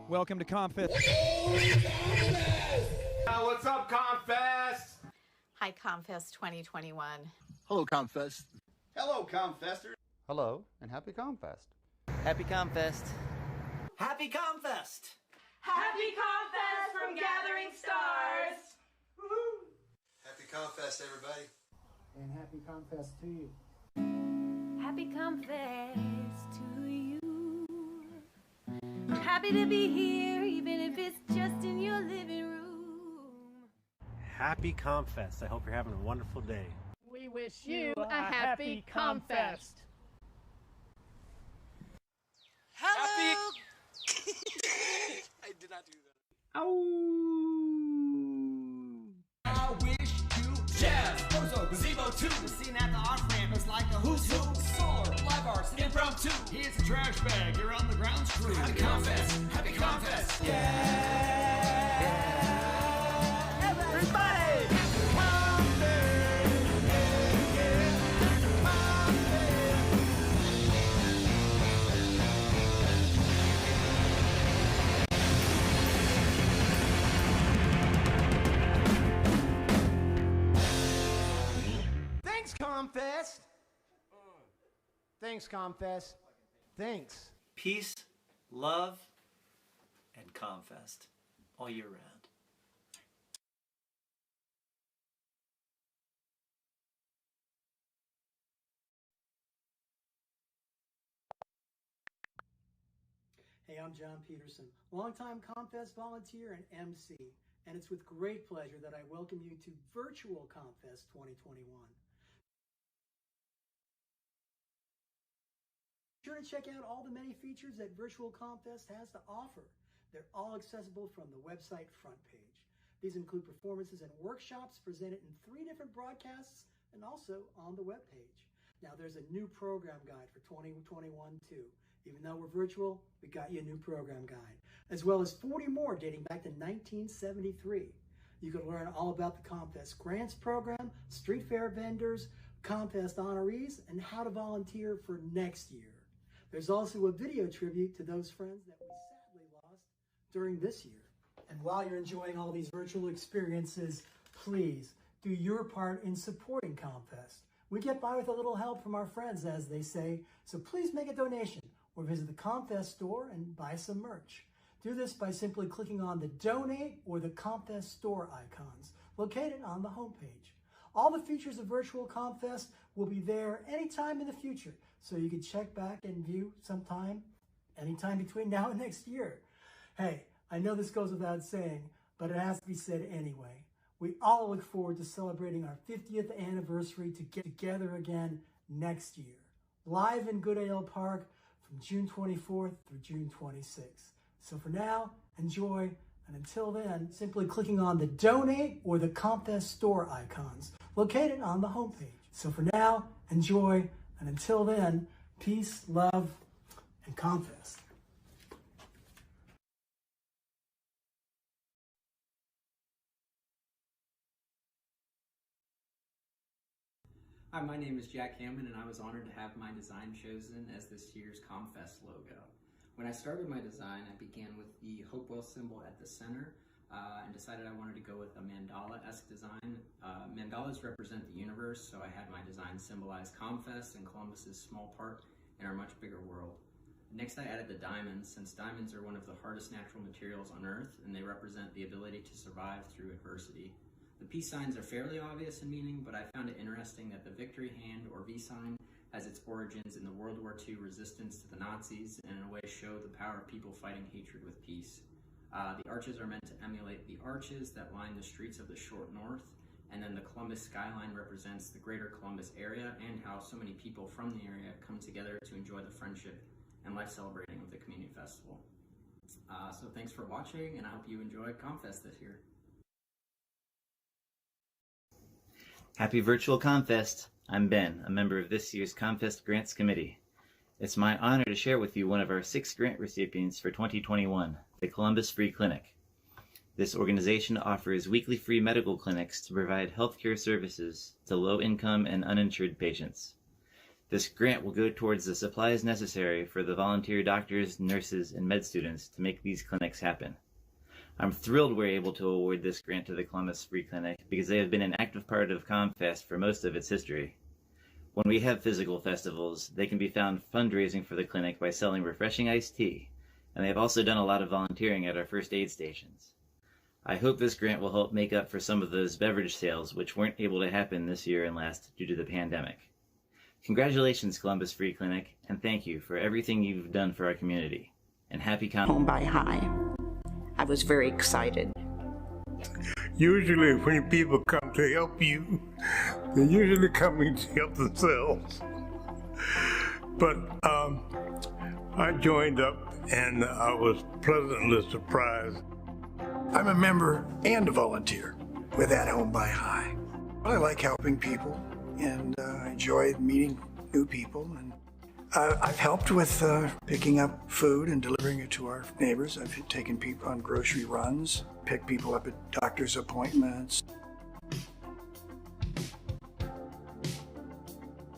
Welcome to ComFest. What's up, ComFest? Hi, ComFest 2021. Hello, ComFest. Hello, ComFesters. Hello, and happy ComFest. Happy ComFest. Happy ComFest. Happy ComFest from Gathering Stars. Woo-hoo. Happy ComFest, everybody. And happy ComFest to you. Happy ComFest to you. I'm happy to be here, even if it's just in your living room. Happy ComFest. I hope you're having a wonderful day. We wish you a happy ComFest. Hello. I did not do that. Ow. I wish you Shaz, Bozo, Gazebo 2. The scene at the off-ramp is like a who's who. Solar, live arts, impromptu. Here's a trash bag, you're on the ground crew. Happy ComFest, happy ComFest. Yeah. Everybody. ComFest. Thanks, ComFest. Thanks. Peace, love, and ComFest all year round. Hey, I'm John Peterson, longtime ComFest volunteer and MC, and it's with great pleasure that I welcome you to Virtual ComFest 2021. Be sure to check out all the many features that Virtual ComFest has to offer. They're all accessible from the website front page. These include performances and workshops presented in 3 different broadcasts and also on the webpage. Now there's a new program guide for 2021 too. Even though we're virtual, we got you a new program guide, as well as 40 more dating back to 1973. You can learn all about the ComFest Grants Program, street fair vendors, ComFest honorees, and how to volunteer for next year. There's also a video tribute to those friends that we sadly lost during this year. And while you're enjoying all these virtual experiences, please do your part in supporting ComFest. We get by with a little help from our friends, as they say, so please make a donation or visit the ComFest store and buy some merch. Do this by simply clicking on the Donate or the ComFest store icons located on the homepage. All the features of Virtual ComFest will be there anytime in the future, so you can check back and view anytime between now and next year. Hey, I know this goes without saying, but it has to be said anyway. We all look forward to celebrating our 50th anniversary to get together again next year, live in Goodale Park from June 24th through June 26th. So for now, enjoy, and until then, simply clicking on the Donate or the ComFest store icons located on the homepage. So for now, enjoy, and until then, peace, love, and ComFest. Hi, my name is Jack Hammond, and I was honored to have my design chosen as this year's ComFest logo. When I started my design, I began with the Hopewell symbol at the center and decided I wanted to go with a mandala-esque design. Mandalas represent the universe, so I had my design symbolize ComFest and Columbus's small part in our much bigger world. Next, I added the diamonds, since diamonds are one of the hardest natural materials on Earth, and they represent the ability to survive through adversity. The peace signs are fairly obvious in meaning, but I found it interesting that the victory hand, or V sign, has its origins in the World War II resistance to the Nazis, and in a way show the power of people fighting hatred with peace. The arches are meant to emulate the arches that line the streets of the short north, and then the Columbus skyline represents the greater Columbus area and how so many people from the area come together to enjoy the friendship and life celebrating of the community festival. So thanks for watching, and I hope you enjoyed ComFest this year. Happy Virtual ComFest. I'm Ben, a member of this year's ComFest Grants Committee. It's my honor to share with you one of our 6 grant recipients for 2021, the Columbus Free Clinic. This organization offers weekly free medical clinics to provide healthcare services to low-income and uninsured patients. This grant will go towards the supplies necessary for the volunteer doctors, nurses, and med students to make these clinics happen. I'm thrilled we're able to award this grant to the Columbus Free Clinic because they have been an active part of ComFest for most of its history. When we have physical festivals, they can be found fundraising for the clinic by selling refreshing iced tea, and they have also done a lot of volunteering at our first aid stations. I hope this grant will help make up for some of those beverage sales which weren't able to happen this year and last due to the pandemic. Congratulations, Columbus Free Clinic, and thank you for everything you've done for our community. And happy Home by High. I was very excited. Usually when people come to help you, they're usually coming to help themselves. But I joined up and I was pleasantly surprised. I'm a member and a volunteer with At Home by High. I like helping people and I enjoy meeting new people. And I've helped with picking up food and delivering it to our neighbors. I've taken people on grocery runs, picked people up at doctor's appointments.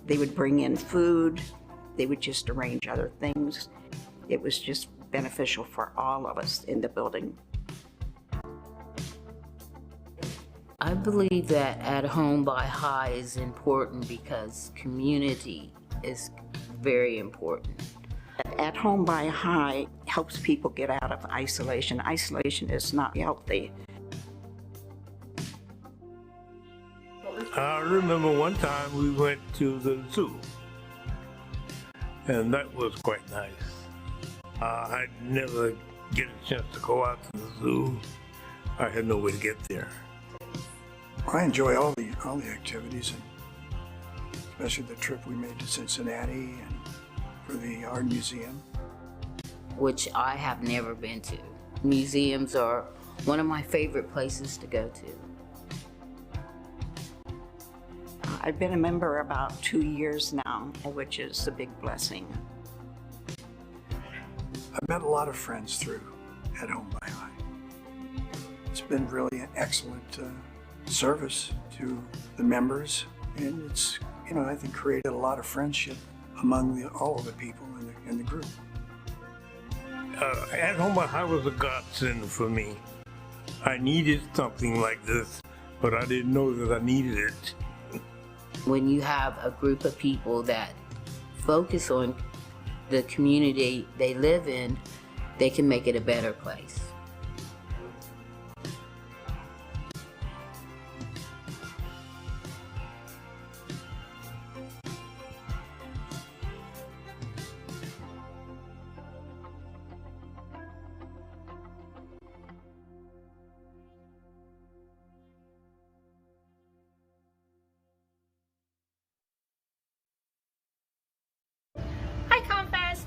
They would bring in food. They would just arrange other things. It was just beneficial for all of us in the building. I believe that At Home by High is important because community is very important. At Home by High helps people get out of isolation. Isolation is not healthy. I remember one time we went to the zoo, and that was quite nice. I'd never get a chance to go out to the zoo. I had no way to get there. I enjoy all the activities, and especially the trip we made to Cincinnati and for the art museum, which I have never been to. Museums are one of my favorite places to go to. I've been a member about 2 years now, which is a big blessing. I've met a lot of friends through At Home by High. It's been really an excellent service to the members, and it's, I think, created a lot of friendship among all of the people in the group. At Home by High was a godsend for me. I needed something like this, but I didn't know that I needed it. When you have a group of people that focus on the community they live in, they can make it a better place.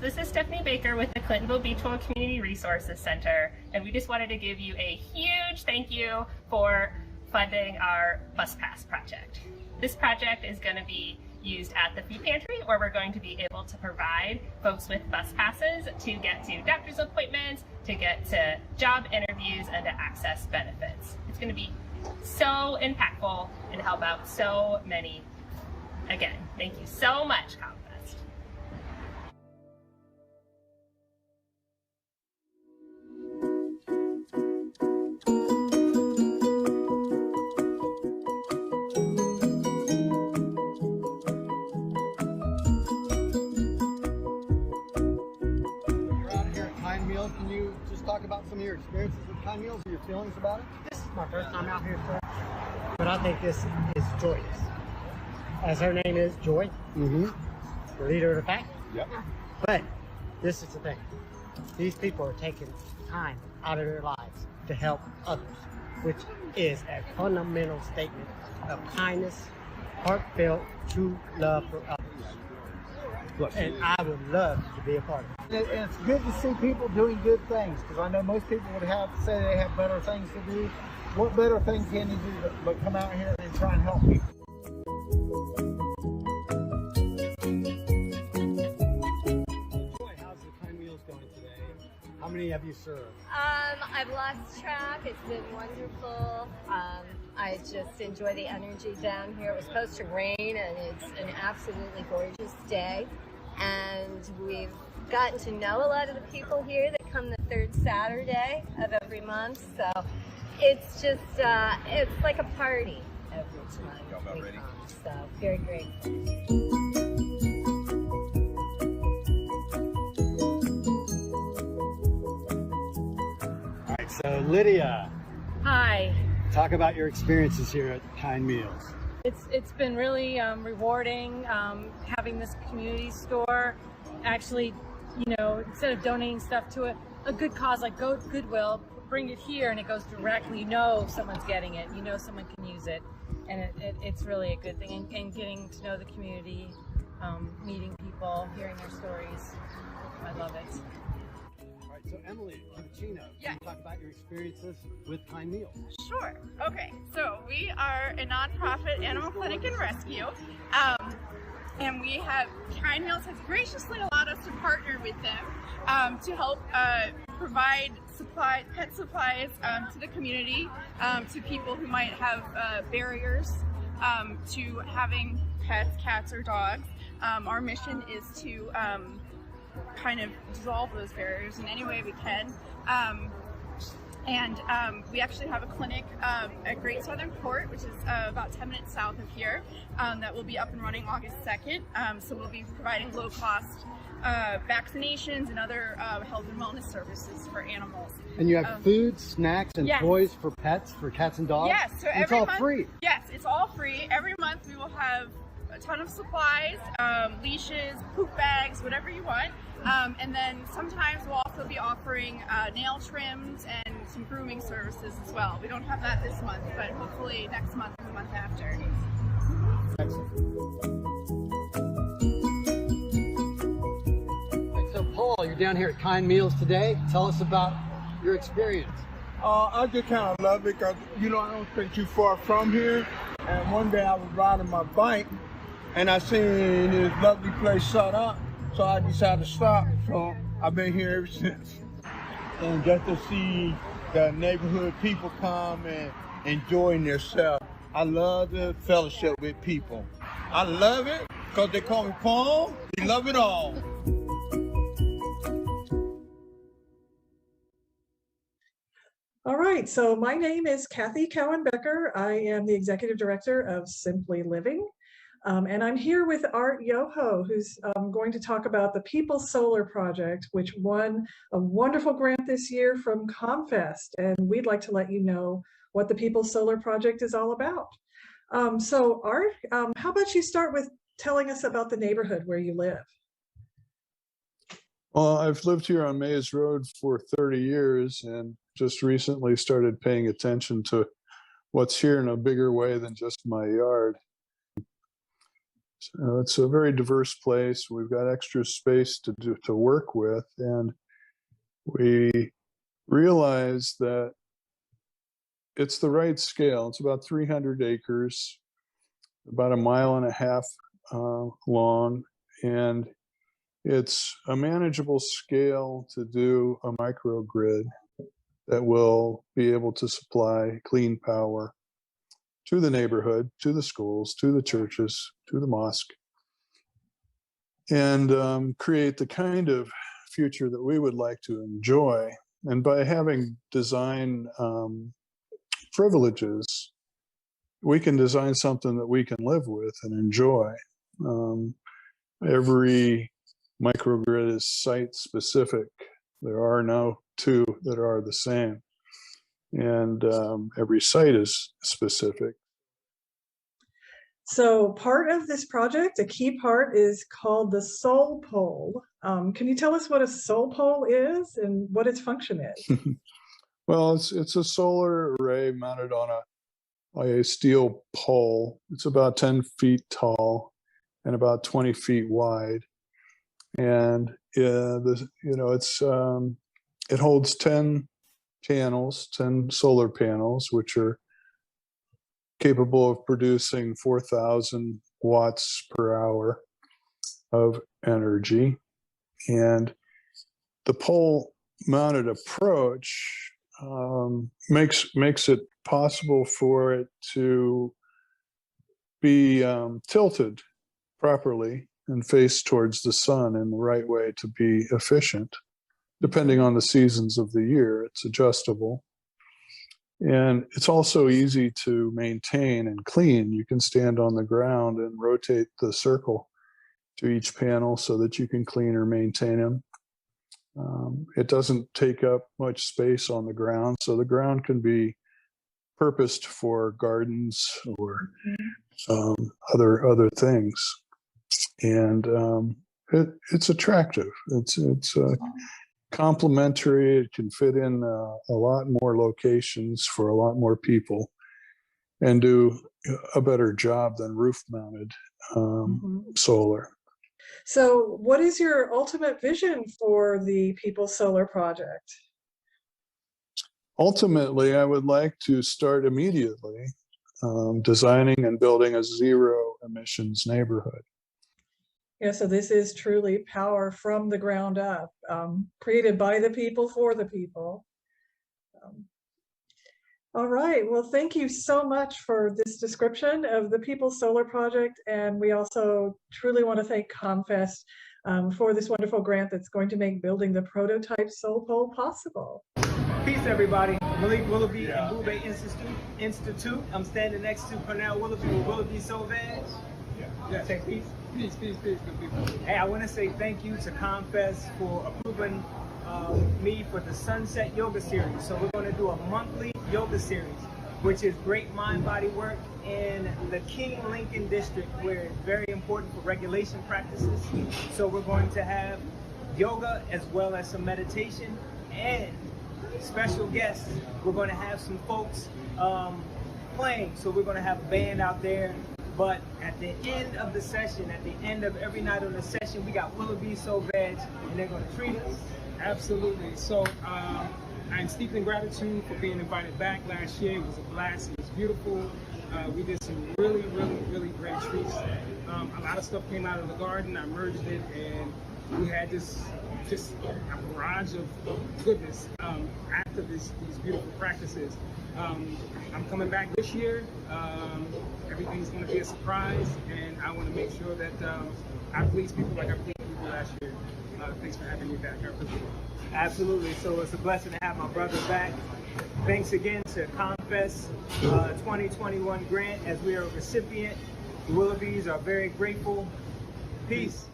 This is Stephanie Baker with the Clintonville Beachville Community Resources Center, and we just wanted to give you a huge thank you for funding our bus pass project. This project is going to be used at the food pantry, where we're going to be able to provide folks with bus passes to get to doctor's appointments, to get to job interviews, and to access benefits. It's going to be so impactful and help out so many. Again, thank you so much, ComFest. Can you just talk about some of your experiences with Kind Meals or your feelings about it? This is my first time out here, sir, but I think this is joyous. As her name is, Joy, the leader of the pack. Yep. But this is the thing. These people are taking time out of their lives to help others, which is a fundamental statement of kindness, heartfelt, true love for others. And I would love to be a part of it. And it's good to see people doing good things, because I know most people would say they have better things to do. What better thing can you do but come out here and try and help people? How's the Kind Meals going today? How many many have you served? I've lost track. It's been wonderful. I just enjoy the energy down here. It was supposed to rain, and it's an absolutely gorgeous day. And we've gotten to know a lot of the people here that come the third Saturday of every month. So it's just, it's like a party every time we come. So very great. All right, so Lydia, Hi. talk about your experiences here at Kind Meals. It's been really rewarding having this community store. Actually, you know, instead of donating stuff to a good cause like Goodwill, bring it here and it goes directly. You know someone's getting it. You know someone can use it, and it's really a good thing. And getting to know the community, meeting people, hearing their stories. I love it. All right, so Emily Cappuccino, Yeah. can you talk about your experiences with Kind Meals? Sure. Okay. So we are a nonprofit animal clinic and rescue. And we have, Kind Meals has graciously allowed us to partner with them to help provide pet supplies to the community, to people who might have barriers to having pets, cats, or dogs. Our mission is to kind of dissolve those barriers in any way we can. And we actually have a clinic at Great Southern Port, which is about 10 minutes south of here, that will be up and running August 2nd. So we'll be providing low-cost vaccinations and other health and wellness services for animals. And you have food, snacks, and yes. toys for pets, for cats and dogs? Yes, so And it's every all month, free. Yes, it's all free. Every month we will have a ton of supplies, leashes, poop bags, whatever you want. And then sometimes we'll also be offering nail trims and some grooming services as well. We don't have that this month, but hopefully next month and the month after. So Paul, you're down here at Kind Meals today. Tell us about your experience. I just kind of love it because, you know, I don't stay too far from here. And one day I was riding my bike and I seen this lovely place set up. So I decided to stop. So I've been here ever since. And just to see the neighborhood people come and enjoying themselves. I love the fellowship with people. I love it because they call me Paul. They love it all. All right, so my name is Kathy Cowan-Becker. I am the Executive Director of Simply Living. And I'm here with Art Yoho, who's going to talk about the People Solar Project, which won a wonderful grant this year from ComFest. And we'd like to let you know what the People Solar Project is all about. So Art, how about you start with telling us about the neighborhood where you live? Well, I've lived here on Mays Road for 30 years and just recently started paying attention to what's here in a bigger way than just my yard. So it's a very diverse place. We've got extra space to work with, and we realize that it's the right scale. It's about 300 acres, about 1.5 miles long, and it's a manageable scale to do a microgrid that will be able to supply clean power to the neighborhood, to the schools, to the churches, to the mosque, and create the kind of future that we would like to enjoy. And by having design privileges, we can design something that we can live with and enjoy. Every microgrid is site specific. There are no two that are the same. And every site is specific. So part of this project, a key part, is called the Soul Pole. Can you tell us what a soul pole is and what its function is? Well, it's a solar array mounted on a steel pole. It's about 10 feet tall and about 20 feet wide. And it holds 10 panels, 10 solar panels, which are capable of producing 4,000 watts per hour of energy. And the pole mounted approach makes it possible for it to be tilted properly and face towards the sun in the right way to be efficient. Depending on the seasons of the year, it's adjustable. And it's also easy to maintain and clean. You can stand on the ground and rotate the circle to each panel so that you can clean or maintain them. It doesn't take up much space on the ground, so the ground can be purposed for gardens or other things. And it's attractive. It's complementary. It can fit in a lot more locations for a lot more people and do a better job than roof-mounted solar. So what is your ultimate vision for the People's Solar Project? Ultimately, I would like to start immediately designing and building a zero emissions neighborhood. Yeah, so this is truly power from the ground up, created by the people for the people. All right, well, thank you so much for this description of the People's Solar Project, and we also truly want to thank ComFest for this wonderful grant that's going to make building the prototype solar pole possible. Peace, everybody. Malik Willoughby at Boubet Institute. I'm standing next to Cornell Willoughby with Willoughby Sauvage. Yeah, say peace. Peace, peace, peace, good people. Hey, I want to say thank you to ComFest for approving me for the Sunset Yoga Series. So we're going to do a monthly yoga series, which is great mind-body work in the King Lincoln District, where it's very important for regulation practices. So we're going to have yoga as well as some meditation and special guests. We're going to have some folks playing. So we're going to have a band out there. But at the end of the session, at the end of every night on the session, we got Willoughby Sauvage, and they're going to treat us. Absolutely. So I'm steeped in gratitude for being invited back last year. It was a blast. It was beautiful. We did some really, really, really great treats. A lot of stuff came out of the garden. I merged it, and we had just a barrage of goodness after these beautiful practices. I'm coming back this year. Everything's going to be a surprise, and I want to make sure that I please people like I pleased people last year. Thanks for having me back. I appreciate it. Absolutely. So it's a blessing to have my brother back. Thanks again to ComFest 2021 grant, as we are a recipient. The Willoughbys are very grateful. Peace.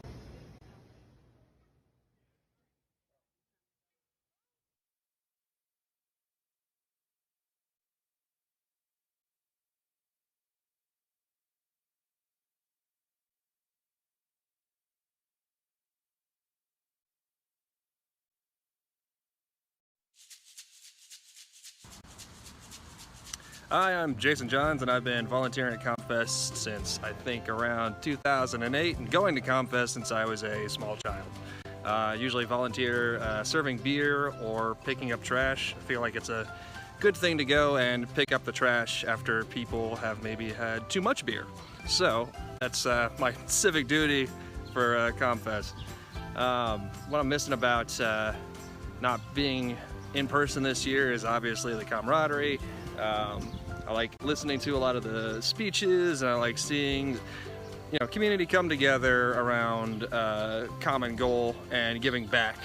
Hi, I'm Jason Johns, and I've been volunteering at ComFest since I think around 2008, and going to ComFest since I was a small child. Usually volunteer serving beer or picking up trash. I feel like it's a good thing to go and pick up the trash after people have maybe had too much beer. So that's my civic duty for ComFest. What I'm missing about not being in person this year is obviously the camaraderie. I like listening to a lot of the speeches, and I like seeing, community come together around a common goal and giving back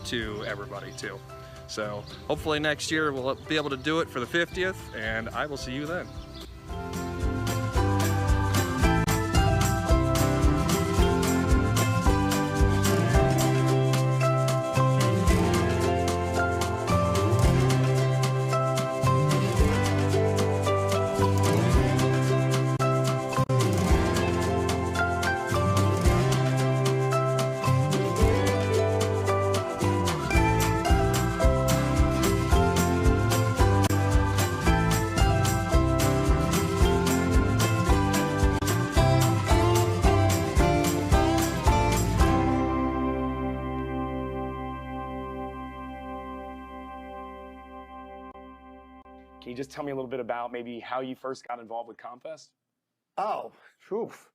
to everybody too. So hopefully next year we'll be able to do it for the 50th, and I will see you then. Can you just tell me a little bit about maybe how you first got involved with ComFest? Oh, oof.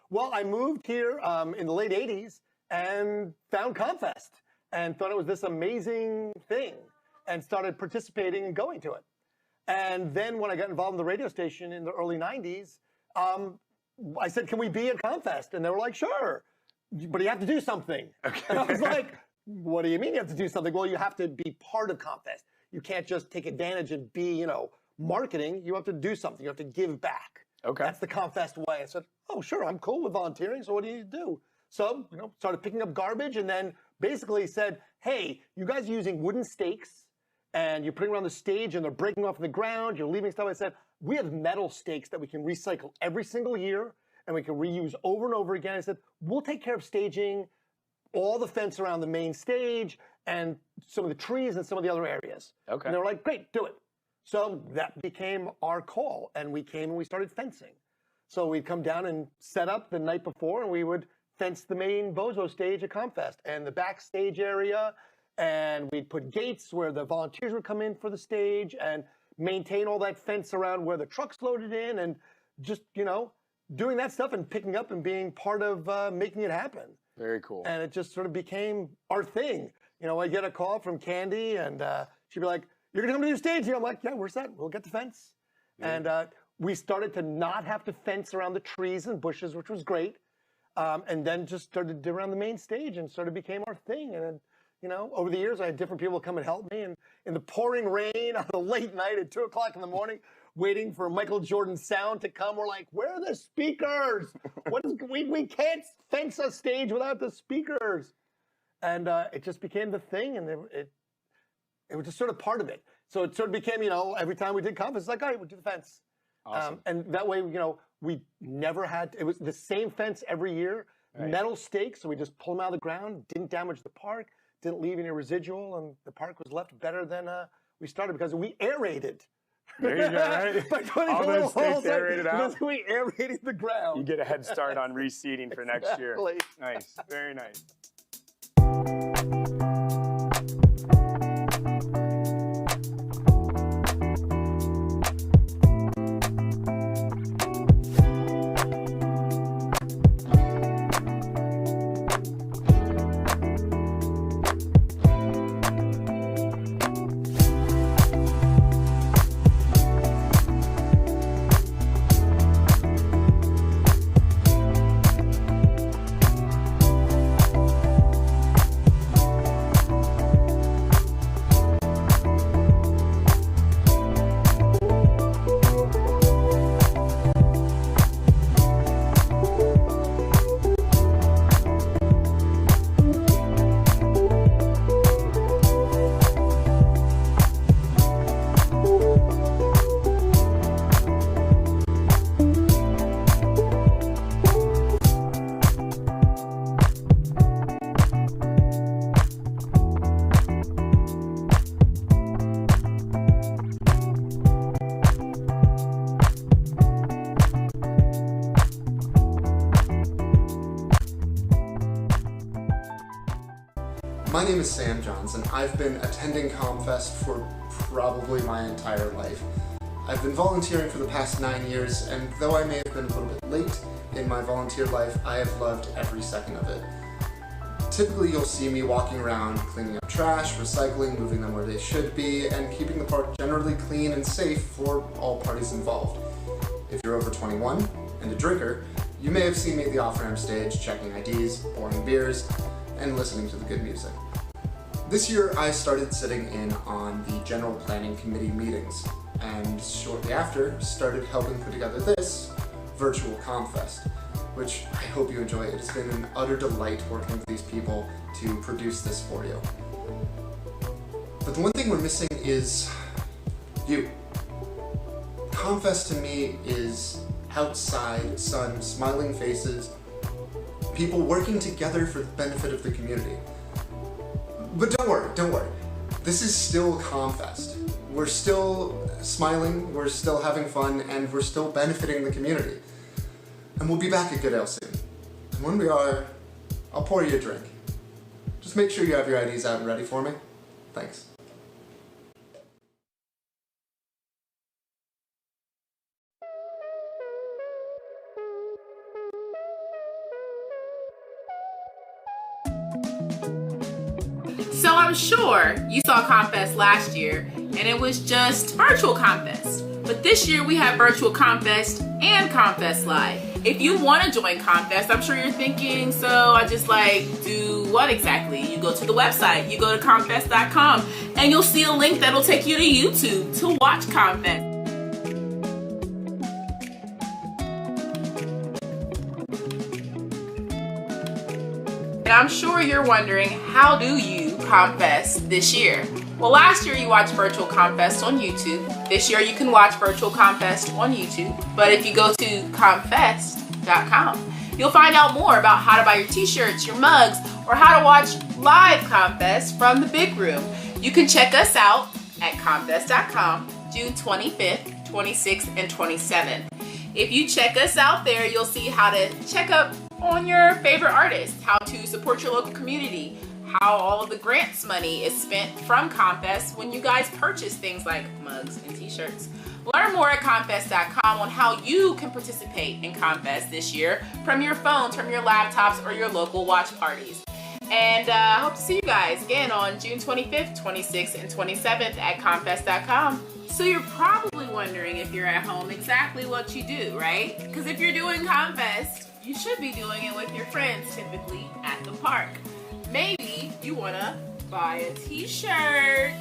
Well, I moved here in the late 80s, and found ComFest and thought it was this amazing thing and started participating and going to it. And then when I got involved in the radio station in the early 90s, I said, can we be at ComFest? And they were like, sure, but you have to do something. Okay. And I was like, what do you mean you have to do something? Well, you have to be part of ComFest. You can't just take advantage and be, you know, marketing. You have to do something. You have to give back. Okay. That's the ComFest way. I said, oh, sure, I'm cool with volunteering, so what do you do? So, you know, started picking up garbage and then basically said, hey, you guys are using wooden stakes and you're putting around the stage and they're breaking off the ground, you're leaving stuff. I said, we have metal stakes that we can recycle every single year and we can reuse over and over again. I said, we'll take care of staging, all the fence around the main stage and some of the trees and some of the other areas. Okay. And they were like, great, do it. So that became our call and we came and we started fencing. So we'd come down and set up the night before and we would fence the main Bozo stage at ComFest and the backstage area, and we'd put gates where the volunteers would come in for the stage and maintain all that fence around where the trucks loaded in and just, you know, doing that stuff and picking up and being part of making it happen. Very cool. And it just sort of became our thing. You know, I get a call from Candy and she'd be like, you're gonna come to your stage here? I'm like, yeah, we're set, we'll get the fence. And we started to not have to fence around the trees and bushes, which was great. And then just started around the main stage and sort of became our thing. And then, you know, over the years, I had different people come and help me. And in the pouring rain on a late night at 2 o'clock in the morning, waiting for Michael Jordan's sound to come, we're like, where are the speakers? We can't fence a stage without the speakers. And it just became the thing. And it was just sort of part of it. So it sort of became, you know, every time we did ComFest, it's like, all right, we'll do the fence. Awesome. And that way, you know, we never had, it was the same fence every year, metal stakes, so we just pull them out of the ground, didn't damage the park, didn't leave any residual, and the park was left better than we started because we aerated. There you go, right? By putting all those stakes aerated out. Because we aerated the ground. You get a head start on reseeding for next year. Exactly. Nice, very nice. My name is Sam Johnson. I've been attending ComFest for probably my entire life. I've been volunteering for the past 9 years, and though I may have been a little bit late in my volunteer life, I have loved every second of it. Typically you'll see me walking around cleaning up trash, recycling, moving them where they should be, and keeping the park generally clean and safe for all parties involved. If you're over 21 and a drinker, you may have seen me at the off-ramp stage checking IDs, pouring beers, and listening to the good music. This year I started sitting in on the General Planning Committee meetings, and shortly after started helping put together this virtual ComFest, which I hope you enjoy. It has been an utter delight working with these people to produce this for you. But the one thing we're missing is you. ComFest to me is outside, sun, smiling faces, people working together for the benefit of the community. But don't worry. This is still ComFest. We're still smiling, we're still having fun, and we're still benefiting the community. And we'll be back at Good Ale soon. And when we are, I'll pour you a drink. Just make sure you have your IDs out and ready for me. Thanks. So I'm sure you saw ComFest last year and it was just virtual ComFest. But this year we have virtual ComFest and ComFest Live. If you want to join ComFest, I'm sure you're thinking, so I just do what exactly? You go to the website, you go to ComFest.com, and you'll see a link that'll take you to YouTube to watch ComFest. And I'm sure you're wondering, how do you ComFest this year? Well, last year you watched Virtual ComFest on YouTube. This year you can watch Virtual ComFest on YouTube. But if you go to ComFest.com, you'll find out more about how to buy your t-shirts, your mugs, or how to watch live ComFest from the big room. You can check us out at ComFest.com, June 25th, 26th, and 27th. If you check us out there, you'll see how to check up on your favorite artists, how to support your local community, how all of the grants money is spent from ComFest when you guys purchase things like mugs and t-shirts. Learn more at ComFest.com on how you can participate in ComFest this year from your phones, from your laptops, or your local watch parties. And I hope to see you guys again on June 25th, 26th, and 27th at ComFest.com. So you're probably wondering, if you're at home, exactly what you do, right? Because if you're doing ComFest, you should be doing it with your friends, typically at the park. Maybe you want to buy a t-shirt,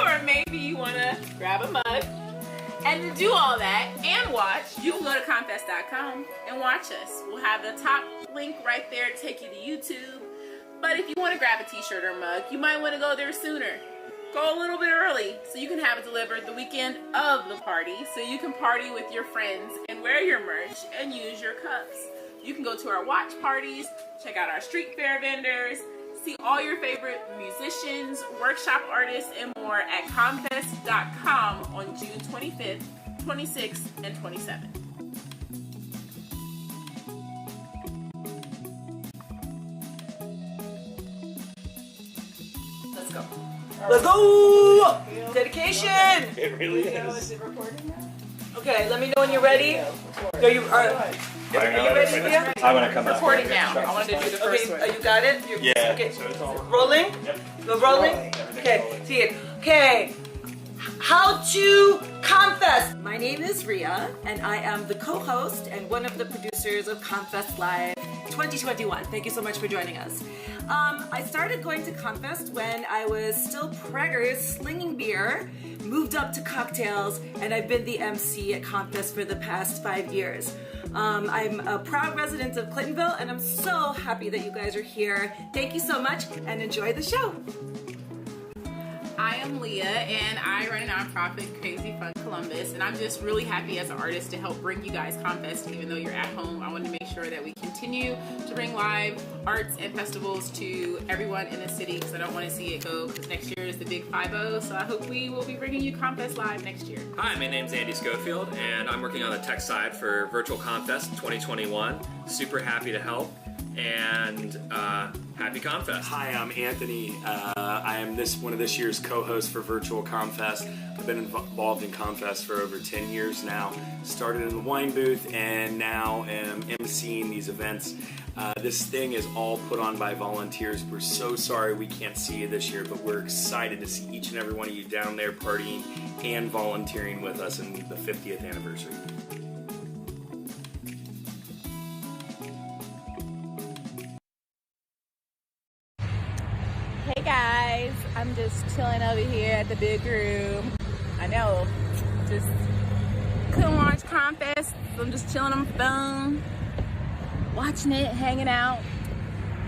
or maybe you want to grab a mug. And to do all that and watch, you can go to ComFest.com and watch us. We'll have the top link right there to take you to YouTube. But if you want to grab a t-shirt or mug, you might want to go there sooner. Go a little bit early so you can have it delivered the weekend of the party, so you can party with your friends and wear your merch and use your cups. You can go to our watch parties, check out our street fair vendors, see all your favorite musicians, workshop artists, and more at ComFest.com on June 25th, 26th, and 27th. Let's go. Let's go! Dedication! It really is. Is it recording now? Okay, let me know when you're ready. Are you ready, Leah? I'm gonna come out. Recording now. I wanted to do the first one. You got it? Yeah. Okay. Rolling? Yep. We're rolling? Okay. See it. Okay. How to ComFest. My name is Rhea, and I am the co-host and one of the producers of ComFest Live 2021. Thank you so much for joining us. I started going to ComFest when I was still pregger, slinging beer, moved up to cocktails, and I've been the MC at ComFest for the past 5 years. I'm a proud resident of Clintonville, and I'm so happy that you guys are here. Thank you so much, and enjoy the show. I am Leah, and I run a nonprofit, CrazyFun Columbus, and I'm just really happy as an artist to help bring you guys ComFest, even though you're at home. I want to make sure that we continue to bring live arts and festivals to everyone in the city, because I don't want to see it go, because next year is the big 5-0, so I hope we will be bringing you ComFest Live next year. Hi, my name's Andy Schofield, and I'm working on the tech side for Virtual ComFest 2021. Super happy to help. And happy ComFest. Hi, I'm Anthony. I am one of this year's co-hosts for Virtual ComFest. I've been involved in ComFest for over 10 years now. Started in the wine booth and now am emceeing these events. This thing is all put on by volunteers. We're so sorry we can't see you this year, but we're excited to see each and every one of you down there partying and volunteering with us in the 50th anniversary. Hey guys, I'm just chilling over here at the big room. I know, just couldn't watch ComFest, so I'm just chilling on my phone, watching it, hanging out.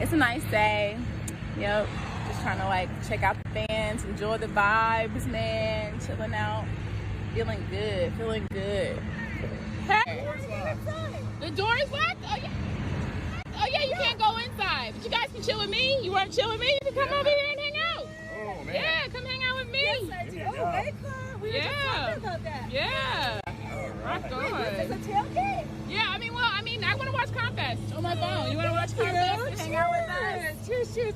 It's a nice day. Yep, just trying to check out the fans, enjoy the vibes, man, chilling out, feeling good, Hey, the door is locked? Oh yeah, you can't go inside, but you guys can chill with me. You want to chill with me? You can come over here and hang out. Oh man. Yeah, come hang out with me. Yes, I do. Oh, very cool. We were just talking about that. Yeah. Rock on. It's a tailgate. Yeah, I want to watch ComFest on my phone. You want to watch ComFest and hang out with us? Cheers. Cheers.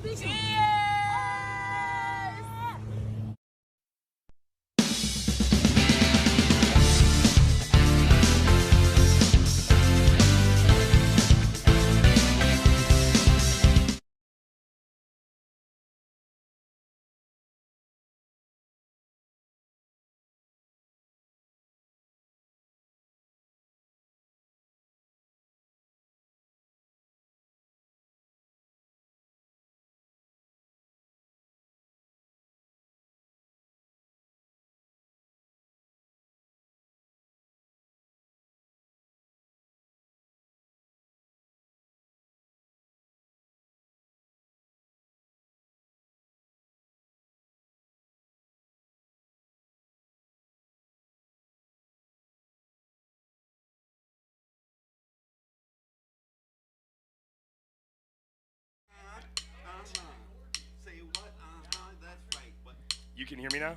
You can hear me now?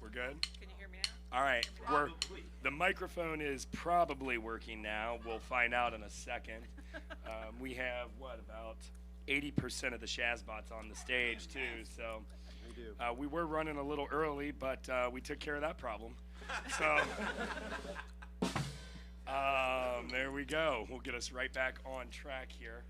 We're good? Can you hear me now? All right. The microphone is probably working now. We'll find out in a second. We have, about 80% of the Shaz Bots on the stage, too. So we were running a little early, but we took care of that problem. So there we go. We'll get us right back on track here.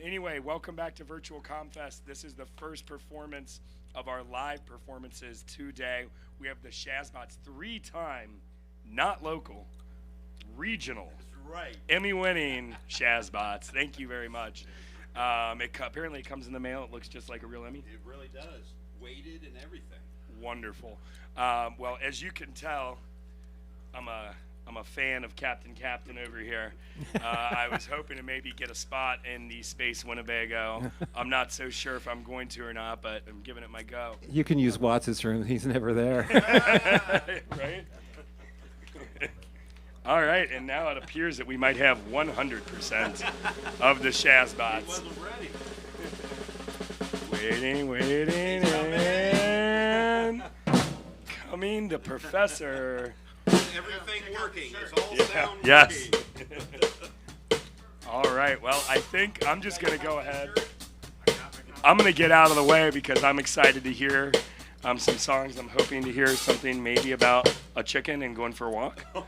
Anyway, welcome back to Virtual ComFest. This is the first performance of our live performances today. We have the Shaz Bots, 3-time, not local, regional, Emmy-winning Shaz Bots. Thank you very much. Apparently it comes in the mail. It looks just like a real Emmy. It really does. Weighted and everything. Wonderful. Well, as you can tell, I'm a fan of Captain over here. I was hoping to maybe get a spot in the Space Winnebago. I'm not so sure if I'm going to or not, but I'm giving it my go. You can use Watts' room. He's never there. Right? All right, and now it appears that we might have 100% of the Shaz Bots. Waiting, and coming the professor. Everything working. It's all sound yes. All right, well, I think I'm just going to go ahead. I'm going to get out of the way because I'm excited to hear some songs. I'm hoping to hear something maybe about a chicken and going for a walk. So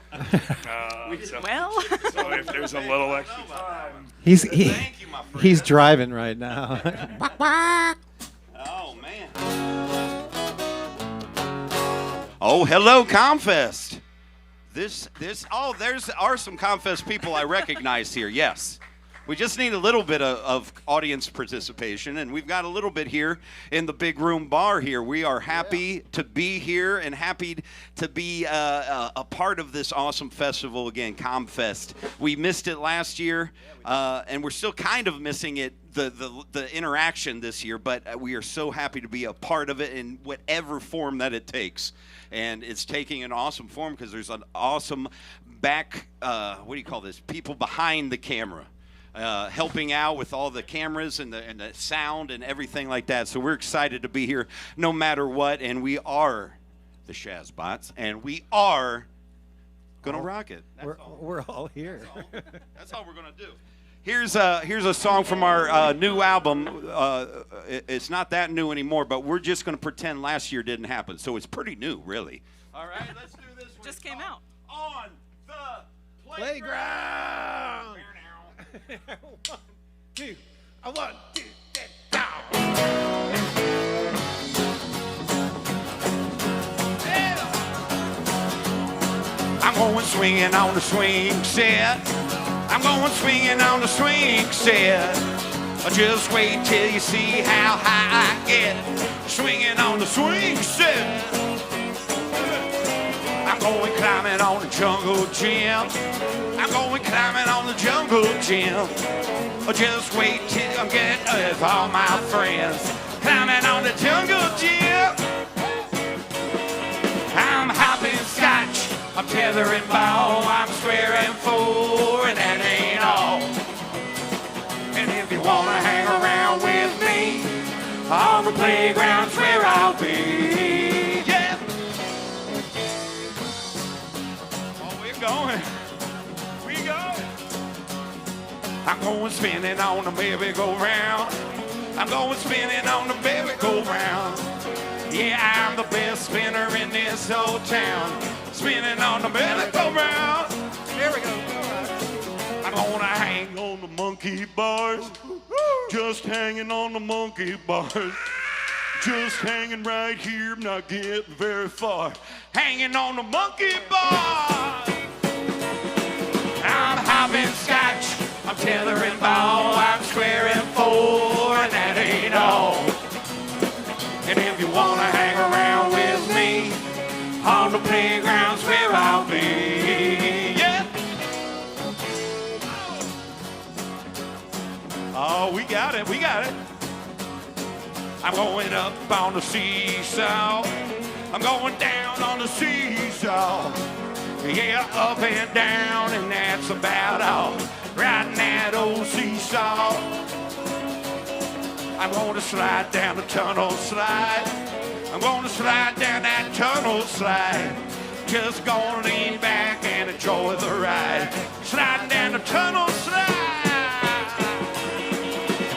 if there's a little extra time. He's driving right now. Oh, man. Oh, hello, ComFest. There are some ComFest people I recognize here, yes. We just need a little bit of audience participation, and we've got a little bit here in the big room bar here. We are happy to be here and happy to be a part of this awesome festival again, ComFest. We missed it last year, and we're still kind of missing it, the interaction this year, but we are so happy to be a part of it in whatever form that it takes. And it's taking an awesome form because there's an awesome people behind the camera. Helping out with all the cameras and the sound and everything like that. So we're excited to be here no matter what. And we are the Shaz Bots, and we are going to rock it. We're all here. That's all we're going to do. Here's a song from our new album. It's not that new anymore, but we're just going to pretend last year didn't happen. So it's pretty new, really. All right, let's do this. Just came out. On the Playground. 1, 2, 3, down. I'm going swinging on the swing set. I'm going swinging on the swing set. Just wait till you see how high I get. Swinging on the swing set. I'm going climbing on the jungle gym. I'm going climbing on the jungle gym. Just wait till I'm getting with all my friends. Climbing on the jungle gym. I'm hopping scotch. I'm tethering ball. I'm swearing four, and that ain't all. And if you want to hang around with me, on the playground's where I'll be. Yeah. Oh, we're going. We going. I'm going spinning on the merry-go-round. I'm going spinning on the merry-go-round. Yeah, I'm the best spinner in this whole town. Spinning on the merry-go-round. Here we go. I'm gonna hang on the monkey bars. Just hanging on the monkey bars. Just hanging right here, not getting very far. Hanging on the monkey bars. I'm hopping scotch. I'm tethering ball. I'm squaring four, and that ain't all. And if you wanna hang around with me, on the playground's where I'll be. Yeah. Oh, we got it. We got it. I'm going up on the seesaw. I'm going down on the seesaw. Yeah, up and down, and that's about all. Riding that old seesaw. I'm going to slide down the tunnel slide. I'm gonna slide down that tunnel slide. Just gonna lean back and enjoy the ride. Sliding down the tunnel slide.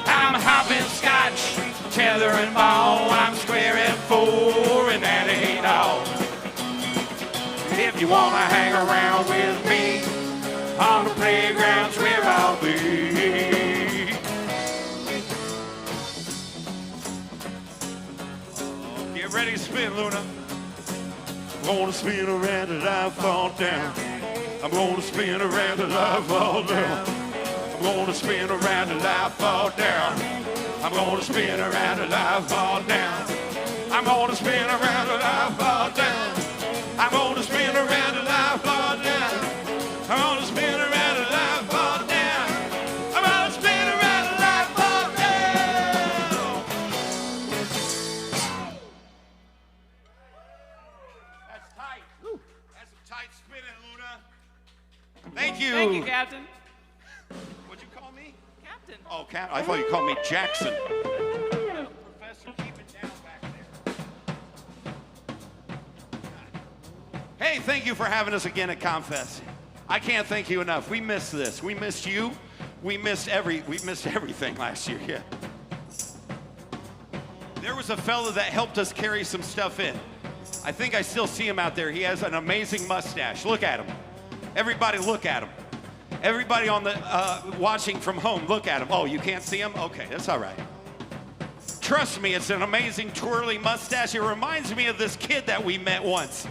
I'm hopping scotch, tethering ball. I'm squaring 4 and that ain't all. If you wanna hang around with me, on the playground's where I'll be. Get ready to spin, Luna. I'm gonna spin around till I fall down. I'm gonna spin around till I fall down. I'm gonna spin around till I fall down. I'm gonna spin around till I fall down. I'm gonna spin around till I fall down. I'm gonna spin around till I fall down. I'm gonna spin around till I fall down. I'm gonna spin around till I fall down. That's tight. That's some tight spinning, Luna. Thank you. Thank you, Captain. What'd you call me? Captain. Oh, Captain. I thought you called me Jackson. Professor, keep it down back there. Hey, thank you for having us again at ComFest. I can't thank you enough. We missed this. We missed you. We missed everything last year. Yeah. There was a fella that helped us carry some stuff in. I think I still see him out there. He has an amazing mustache. Look at him. Everybody look at him. Everybody on the watching from home, look at him. Oh, you can't see him? Okay, that's all right. Trust me, it's an amazing twirly mustache. It reminds me of this kid that we met once.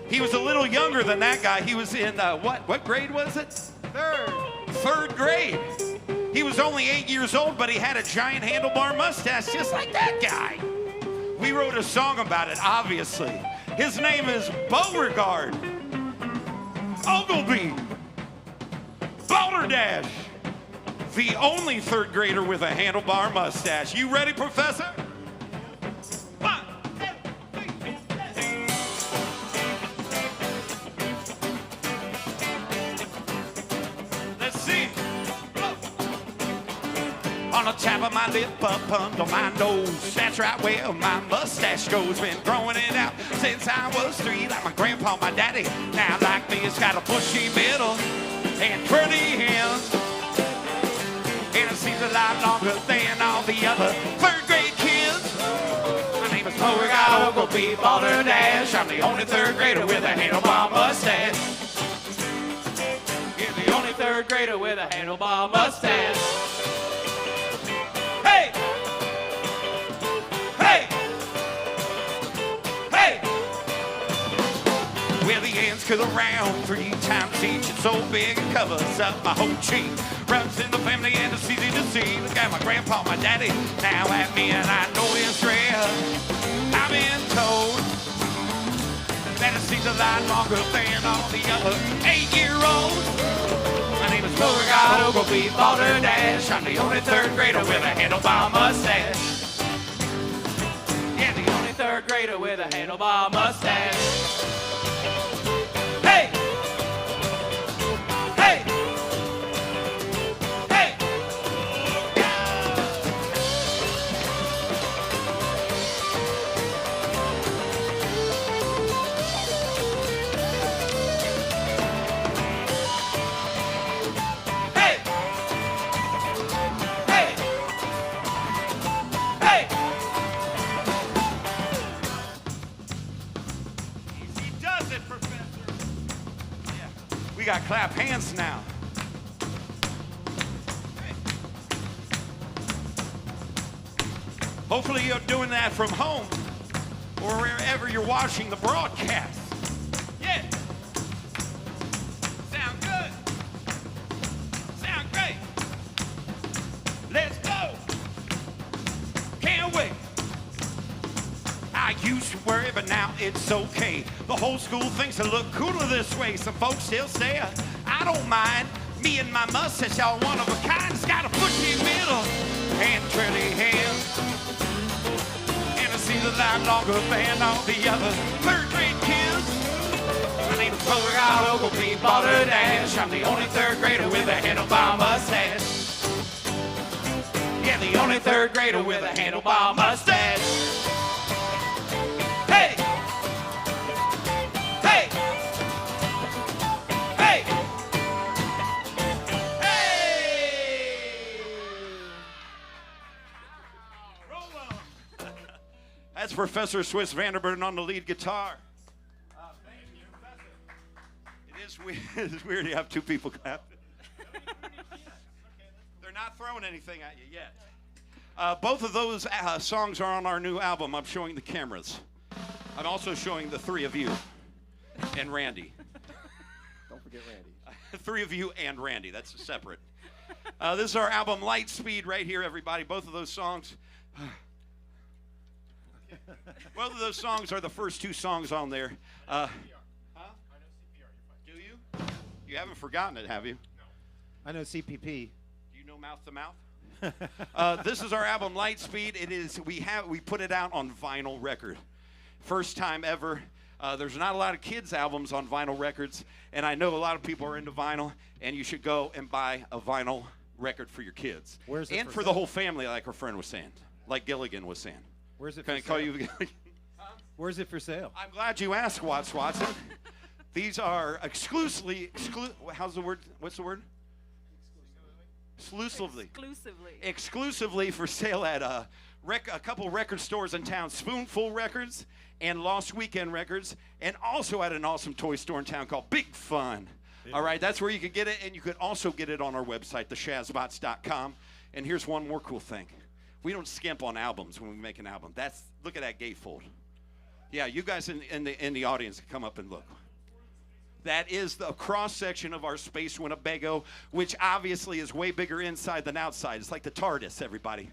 He was a little younger than that guy. He was in, what grade was it? Third grade. He was only 8 years old, but he had a giant handlebar mustache just like that guy. We wrote a song about it, obviously. His name is Beauregard Ogilvy Balderdash, the only third grader with a handlebar mustache. You ready, Professor? On the top of my lip, up under my nose. That's right where my mustache goes. Been growing it out since I was 3, like my grandpa, my daddy. Now like me, it's got a bushy middle and pretty hands. And it seems a lot longer than all the other third grade kids. My name is Beauregard Ogilvy Balderdash. I'm the only third grader with a handlebar mustache. Yeah, the only third grader with a handlebar mustache. Hey! Hey! Hey! Well, the ends curl around 3 times each. It's so big it covers up my whole cheek. Runs in the family and it's easy to see. Look at my grandpa, my daddy, now at me, and I know it's rare. I've been told that it seems a lot longer than all the other 8-year-olds. My name is Beauregard Ogilvy Balderdash. I'm the only third grader with a handlebar mustache. Yeah, the only third grader with a handlebar mustache. Hey! Hey! Hey! We got clap hands now. Hopefully you're doing that from home or wherever you're watching the broadcast. Yeah. Sound good. Sound great. Let's go. Can't wait. I used to worry, but now it's okay. The whole school thinks I look cooler this way. Some folks still say I don't mind. Me and my mustache are one of a kind. It's got a bushy middle and curly hands. And it seems a lot longer than all the other third grade kids. My name is Beauregard Ogilvy Balderdash. I'm the only third grader with a handlebar mustache. Yeah, the only third grader with a handlebar mustache. That's Professor Swiss Vanderburden on the lead guitar. Thank you, Professor. It is weird to have two people clap. They're not throwing anything at you yet. Both of those songs are on our new album. I'm showing the cameras. I'm also showing the three of you and Randy. Don't forget Randy. Three of you and Randy. That's separate. This is our album, Lightspeed, right here, everybody. Both of those songs. Both of those songs are the first two songs on there. Huh? Do you? You haven't forgotten it, have you? I know CPP. Do you know mouth to mouth? This is our album, Lightspeed. It is. We put it out on vinyl record. First time ever. There's not a lot of kids' albums on vinyl records, and I know a lot of people are into vinyl, and you should go and buy a vinyl record for your kids. Where's it and for for the sale? whole family, like our friend was saying, like Gilligan was saying. Where's it Can for I call sale? you Gilligan? Where's it for sale? I'm glad you asked, Watson. These are exclusively, how's the word? What's the word? Exclusively for sale at a couple record stores in town, Spoonful Records and Lost Weekend Records, and also at an awesome toy store in town called Big Fun. Yeah. All right, that's where you could get it, and you could also get it on our website, theshazbots.com. And here's one more cool thing. We don't skimp on albums when we make an album. Look at that gatefold. Yeah, you guys in the audience can come up and look. That is the cross-section of our Space Winnebago, which obviously is way bigger inside than outside. It's like the TARDIS, everybody.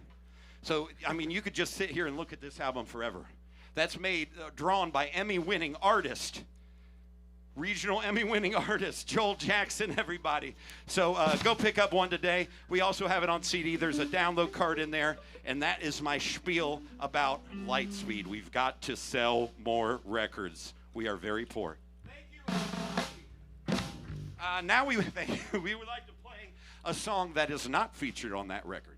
So, I mean, you could just sit here and look at this album forever. That's drawn by Emmy-winning artist, regional Emmy-winning artist, Joel Jackson, everybody. So go pick up one today. We also have it on CD. There's a download card in there, and that is my spiel about Lightspeed. We've got to sell more records. We are very poor. Now we would like to play a song that is not featured on that record.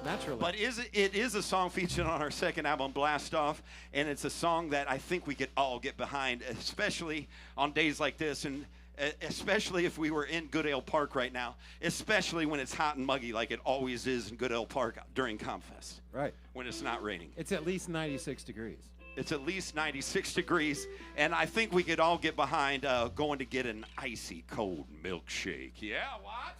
Naturally. But it is a song featured on our second album, Blast Off, and it's a song that I think we could all get behind, especially on days like this, and especially if we were in Goodale Park right now, especially when it's hot and muggy like it always is in Goodale Park during ComFest. Right. When it's not raining. It's at least 96 degrees. It's at least 96 degrees, and I think we could all get behind going to get an icy cold milkshake. Yeah, what?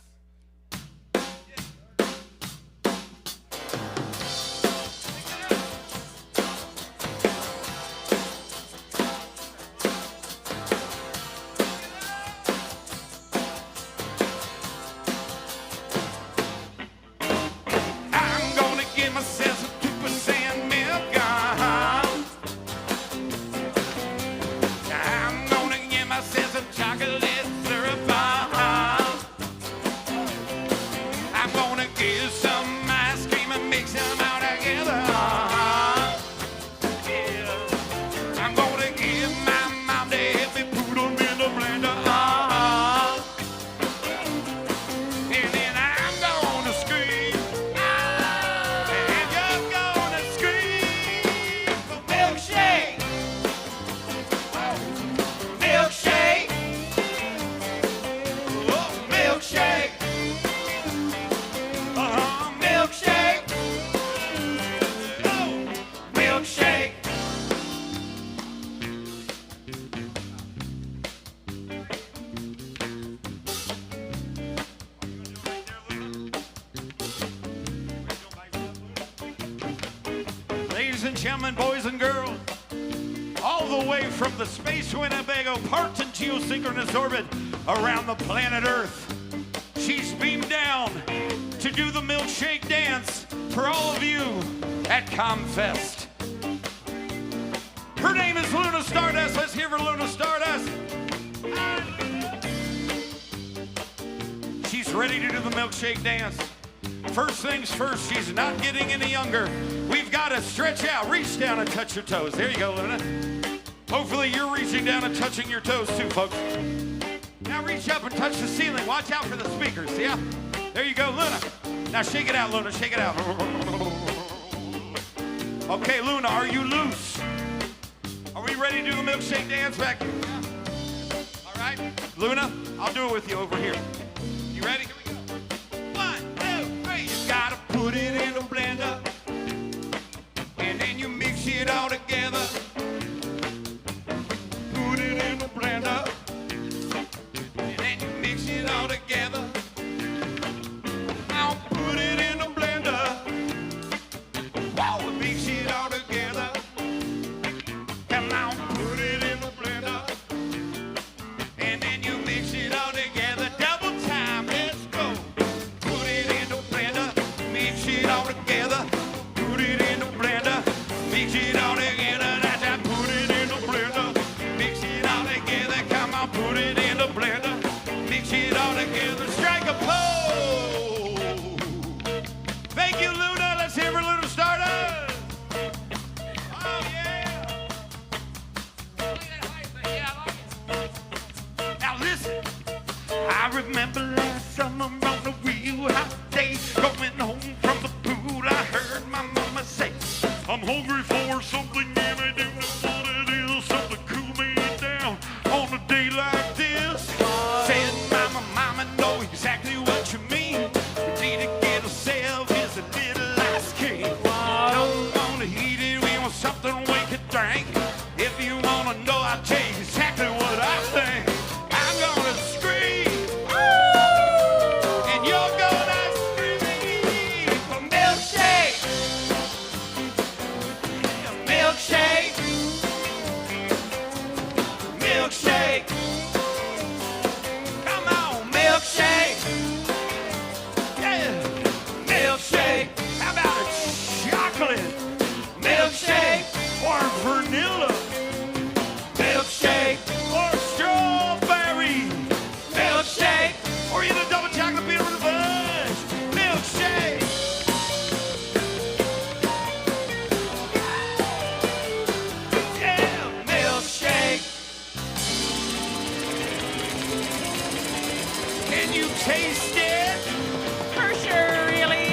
I'm gonna get myself a 2% milk. I'm gonna get myself some chocolate syrup. I'm gonna get some ice cream and mix them all together. Yeah. I'm gonna get my mom to help me put them in the blender. And then I'm gonna scream. And you're gonna scream for milkshake. Milkshake. Oh, milkshake. Milkshake. Oh, milkshake. Ladies and gentlemen, boys and girls, all the way from the Space Winnebago parked in geosynchronous orbit around the planet Earth, she's beamed down to do the milkshake dance for all of you at ComFest. Her name is Luna Stardust. Let's hear for Luna Stardust. She's ready to do the milkshake dance. First things first, she's not getting any younger. We've got to stretch out, reach down and touch your toes. There you go, Luna. Hopefully you're reaching down and touching your toes too, folks. Now reach up and touch the ceiling. Watch out for the speakers, yeah? There you go, Luna. Now shake it out, Luna, shake it out. Okay, Luna, are you loose? Are we ready to do the milkshake dance back here? All right, Luna, I'll do it with you over here. You ready? Here we go. 1, 2, 3. You gotta put it in a blender, and then you together, put it in the blender, mix it all together. That's how put it in the blender, mix it all together. Come on, put it in the blender, mix it all together. Strike a pose. Thank you, Luna. Let's hear for Luna Stardust. Oh yeah. Now listen. I remember last summer on a real hot day, going home from the pool. I heard my mama say, I'm hungry for something and I don't know what it is. Something cool me down on a day like this. Said, mama, know exactly what you mean. We need to get ourselves is a little ice cream. Don't want to eat it, we want something we can drink. If you want to know, I'll tell you exactly what I think. I'm gonna scream, and you're gonna scream for milkshake, milkshake, milkshake. Come on, milkshake, yeah, milkshake. How about a chocolate milkshake or vanilla milkshake or strawberry milkshake or either double chocolate peanut butter fudge milkshake? Yeah, milkshake. Can you taste it? For sure, really.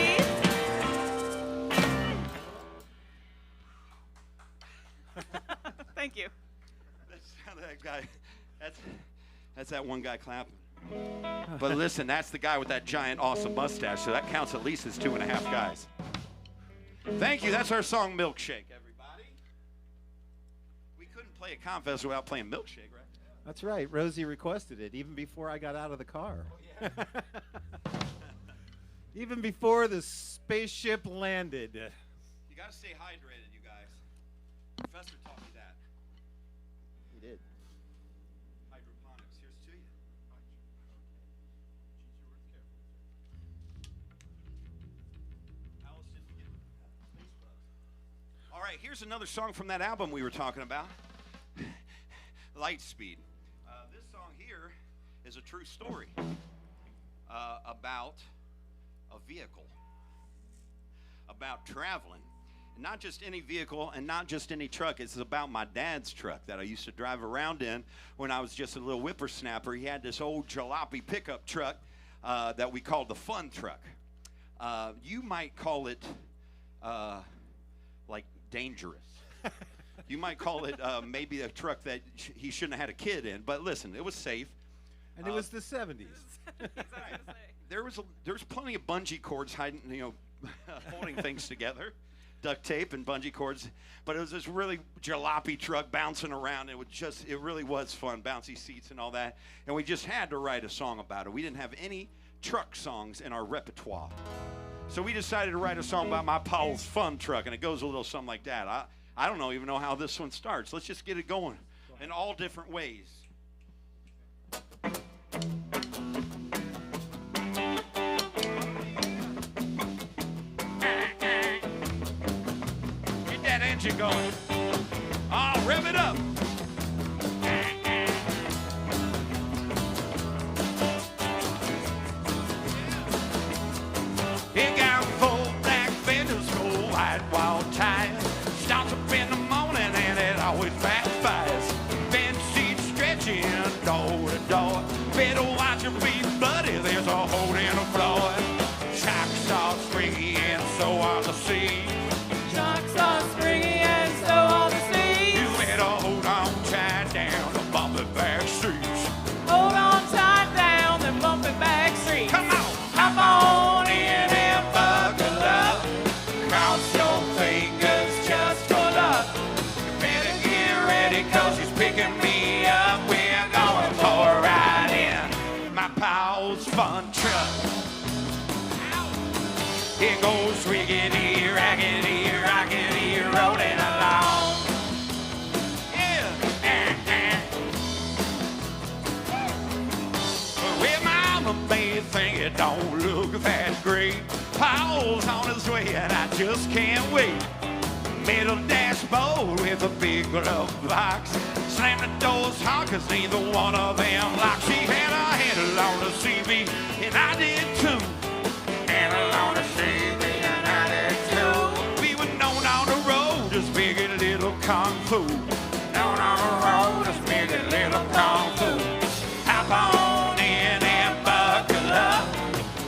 Thank you. That's that guy. That's that one guy clapping. But listen, that's the guy with that giant, awesome mustache. So that counts at least as 2.5 guys. Thank you. That's our song, Milkshake, everybody. We couldn't play a ComFest without playing Milkshake, right? That's right. Rosie requested it even before I got out of the car. Oh, yeah. Even before the spaceship landed. You got to stay hydrated, you guys. Professor taught me that. He did. Hydroponics. Here's to you. All right, here's another song from that album we were talking about, Lightspeed. This song here is a true story about a vehicle, about traveling. Not just any vehicle and not just any truck. It's about my dad's truck that I used to drive around in when I was just a little whippersnapper. He had this old jalopy pickup truck that we called the fun truck. You might call it like dangerous. You might call it maybe a truck that he shouldn't have had a kid in. But listen, it was safe. And it was the 70s. There was plenty of bungee cords hiding, holding things together. Duct tape and bungee cords, but it was this really jalopy truck bouncing around. It really was fun, bouncy seats and all that. And we just had to write a song about it. We didn't have any truck songs in our repertoire, so we decided to write a song about my Paul's fun truck, and it goes a little something like that. I don't even know how this one starts. Let's just get it going in all different ways. Engine going. Oh, rev it up. It got full black fenders, full white wall tires. Starts up in the morning and it always backfires. Bench seat stretching door to door. Better watch your feet, buddy. There's a hole in the floor. Shocks are springy and so are the seats. Shocks are springy and so are the seats. You better hold on tight down the bumpy back streets. Hold on tight down the bumpy back streets. Come on, hop on in and buckle up. Cross your fingers just for luck. You better get ready 'cause he's picking me up. We're going for a ride in my Paul's fun truck. It goes riggedy, raggedy, rockety, rolling along. Yeah. Well, mama may think it don't look that great. Paul's It's on its way and I just can't wait. Middle dashboard with a big glove box. Slam the doors hard cause neither one of them locks. She had a handle on the CB and I did too. Handle on the CB and I did too. We were known on the road as big and little kung fu. Known on the road as big and little kung fu. Hop on in and buckle up.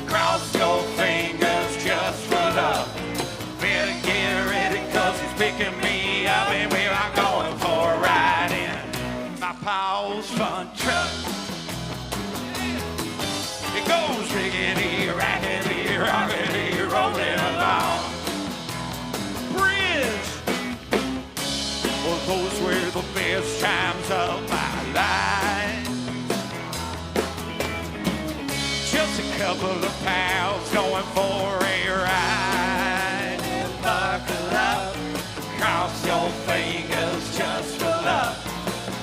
Cross your fingers just for love. Better get ready cause he's picking me up and we are going for a ride in my Paul's fun truck. It goes rickety, rackety, rockety, rolling along. Bridge! Well, those were the best times of my life. Just a couple of pals going for a ride. Buckle up, cross your fingers just for love.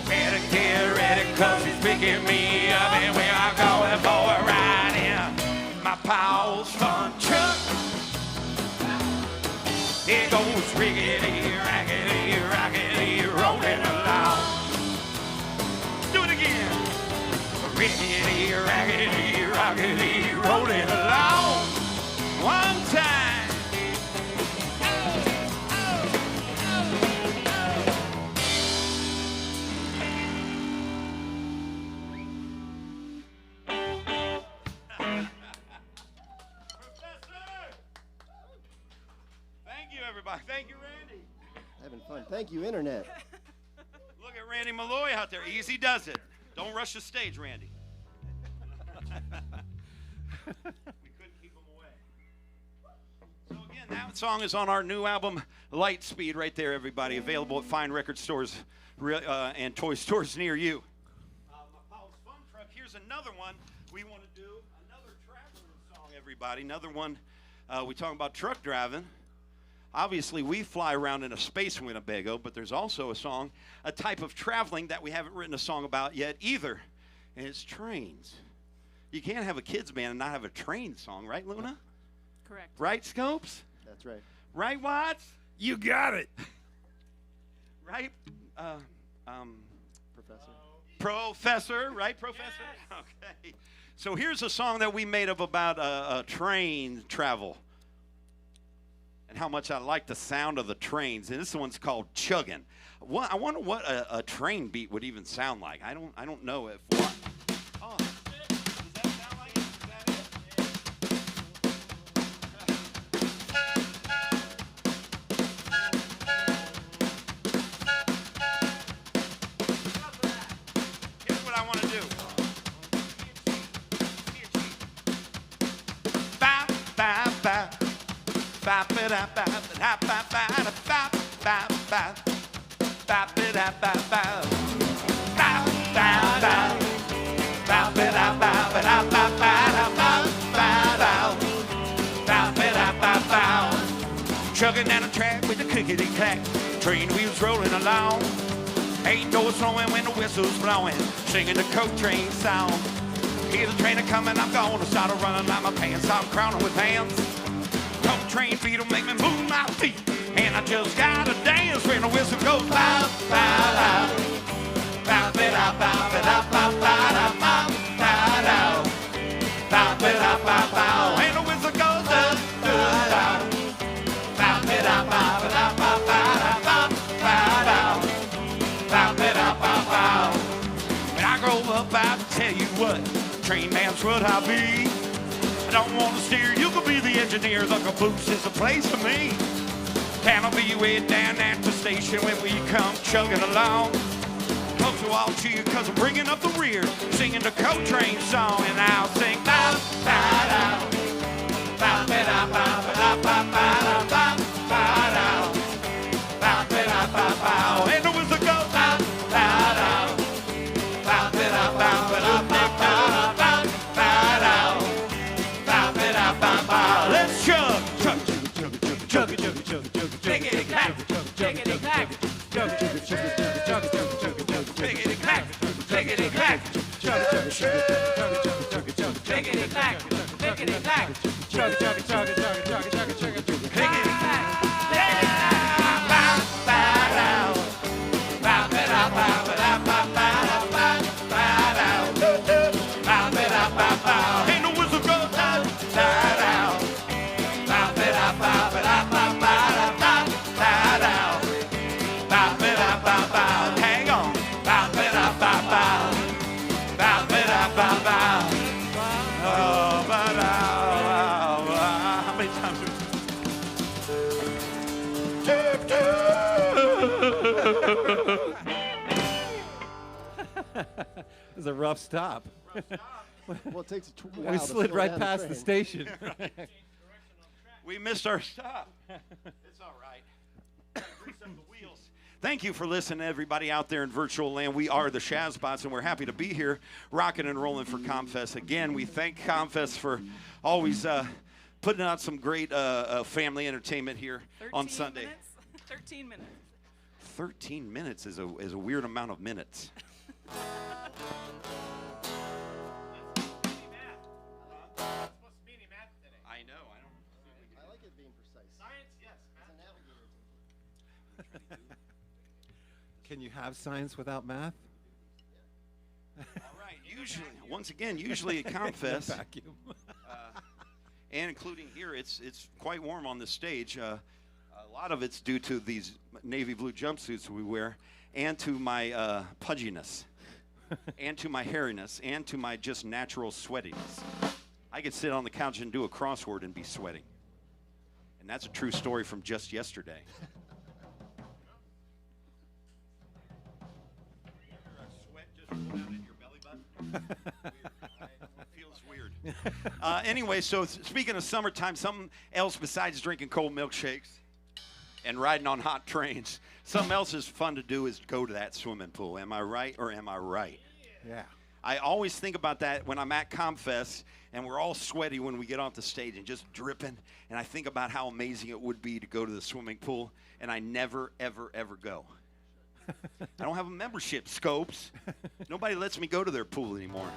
Better get ready cause he's picking me up and we are going for a ride in my Paul's fun truck. It goes rickety, rackety, rockety, rolling along. Do it again. Rickety, rackety, rockety, rolling along. One time. Thank you, everybody. Thank you, Randy. Having fun. Thank you, Internet. Look at Randy Malloy out there. Easy does it. Don't rush the stage, Randy. We couldn't keep him away. So again, that song is on our new album, Lightspeed, right there, everybody. Available at fine record stores and toy stores near you. My Paul's Fun Truck. Here's another one we want to do. Another traveling song, everybody. Another one. We talking about truck driving. Obviously, we fly around in a space Winnebago, but there's also a song, a type of traveling that we haven't written a song about yet either, and it's trains. You can't have a kids band and not have a train song, right, Luna? Correct. Right, Scopes? That's right. Right, Watts? You got it. Right? Professor. Professor, right, Professor? Yes. Okay. So here's a song that we made up about a train travel. And how much I like the sound of the trains. And this one's called Chuggin'. I wonder what a train beat would even sound like. I don't know if. Oh, does that sound like it? Is that it? Here's what I want to do. Bop, bop, bop. Bop it up, bop it up, bop it up, bop, bop, bop, bop it up, bop, bop, bop, bop, bop, bop it up, bop it up, bop, bop, bop, bop it up, bop, bop. Chugging down the track with the clickety clack, train wheels rolling along. Ain't no slowing when the whistle's blowing, singing the coach train song. Hear the train a coming, I'm gonna start a running like my pants, I'm crowning with hands. Coach train feet will make me move my feet, and I just gotta dance when the whistle goes bop, bop, bop, bop it up, bop it up, bop, bop, bop, bop, bop, bop it up, bop, bop, and the whistle goes up, bop, bop it up, bop it up, bop, bop, bop, bop, bop it up, bop, bop. When I grow up, I'll tell you what, train man's what I'll be. I don't want to steer, you can be the engineer. The caboose is a place for me. Can I be way down at the station when we come chugging along? Folks will all cheer because I'm bringing up the rear, singing the coach train song, and I'll sing bop, bop, bop, bop it up, bop it up, bop, bop, bop, bop, bop it up, bop, bop, and the whistle goes bop, bop, bop, bop it up, bop it up, bop, bop, bop, bop. Let's chug, chug, chug, chug, chug, chug, chug, chug, Jiggity clack, jiggity clack, chug, chug, chug, chug, chug, chug, chug, chug, jiggity clack, jiggity clack, chug, chug, chug, chug, chug, chug, chug, jiggity clack, jiggity clack, chug, chug, chug, chug, chug, chug, chug. It was a rough stop. Well, it takes a while We to slid slow right down past the train. station. We missed our stop. It's all right. Grease up the wheels. Thank you for listening, everybody out there in virtual land. We are the Shaz Bots, and we're happy to be here, rocking and rolling for ComFest. Again, we thank ComFest for always putting out some great family entertainment here on Sunday. 13 minutes. 13 minutes is a weird amount of minutes. I know. I like it being precise. Science, yes. As a navigator. Can you have science without math? All right. Usually at ComFest, and including here, it's quite warm on the stage. A lot of it's due to these navy blue jumpsuits we wear, and to my pudginess, and to my hairiness, and to my just natural sweatiness. I could sit on the couch and do a crossword and be sweating. And that's a true story from just yesterday. Sweat just rolled out in your belly button? Feels weird. Anyway, so speaking of summertime, something else besides drinking cold milkshakes and riding on hot trains, something else is fun to do is go to that swimming pool. Am I right or am I right? Yeah. I always think about that when I'm at ComFest and we're all sweaty when we get off the stage and just dripping. And I think about how amazing it would be to go to the swimming pool, and I never, ever, ever go. I don't have a membership, Scopes. Nobody lets me go to their pool anymore,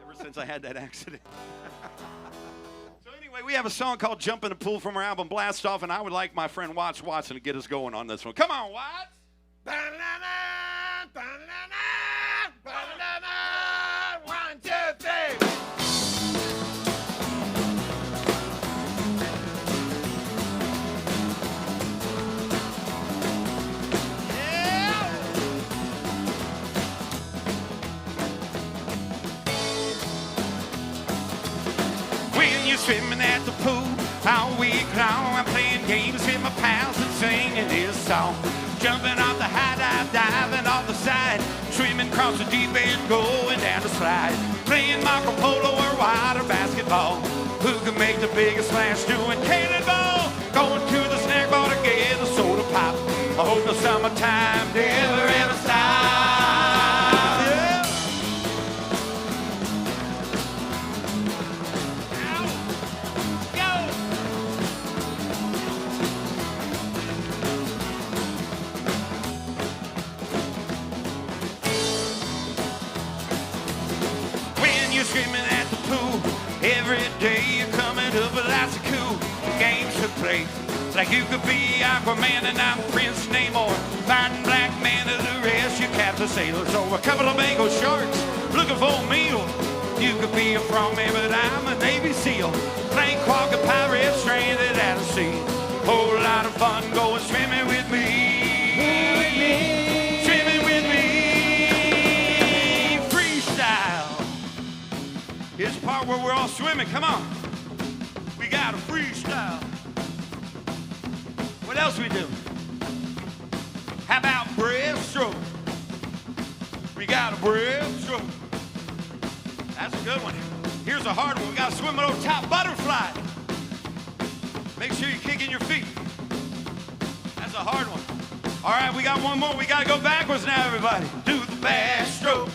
ever since I had that accident. So anyway, we have a song called Jump in the Pool from our album Blast Off, and I would like my friend Watts Watson to get us going on this one. Come on, Watts! One, two, three. When you're swimming at the pool all week long, I'm playing games with my pals and singing this song. Jumping off the high dive, diving off the side, swimming across the deep end, going down the slide, playing Marco Polo or water basketball. Who can make the biggest splash doing cannonball? Going to the snack bar to get a soda pop. I hope the summertime never ever stops. Yeah. Screaming at the pool every day, you're coming up with lots of cool games to play. It's like you could be Aquaman and I'm Prince Namor, fighting black man to the rest, you Captain Sailor. So a couple of mango sharks looking for a meal. You could be a frogman, but I'm a Navy SEAL. Playing quagga pirate stranded at a sea. Whole lot of fun going swimming with me. Swimming with me. Freestyle. Here's the part where we're all swimming. Come on. We got a freestyle. What else we do? How about breaststroke? We got a breaststroke. That's a good one. Here's a hard one. We got to swim over top butterfly. Make sure you're kicking your feet. That's a hard one. All right, we got one more. We got to go backwards now, everybody. Do the backstroke.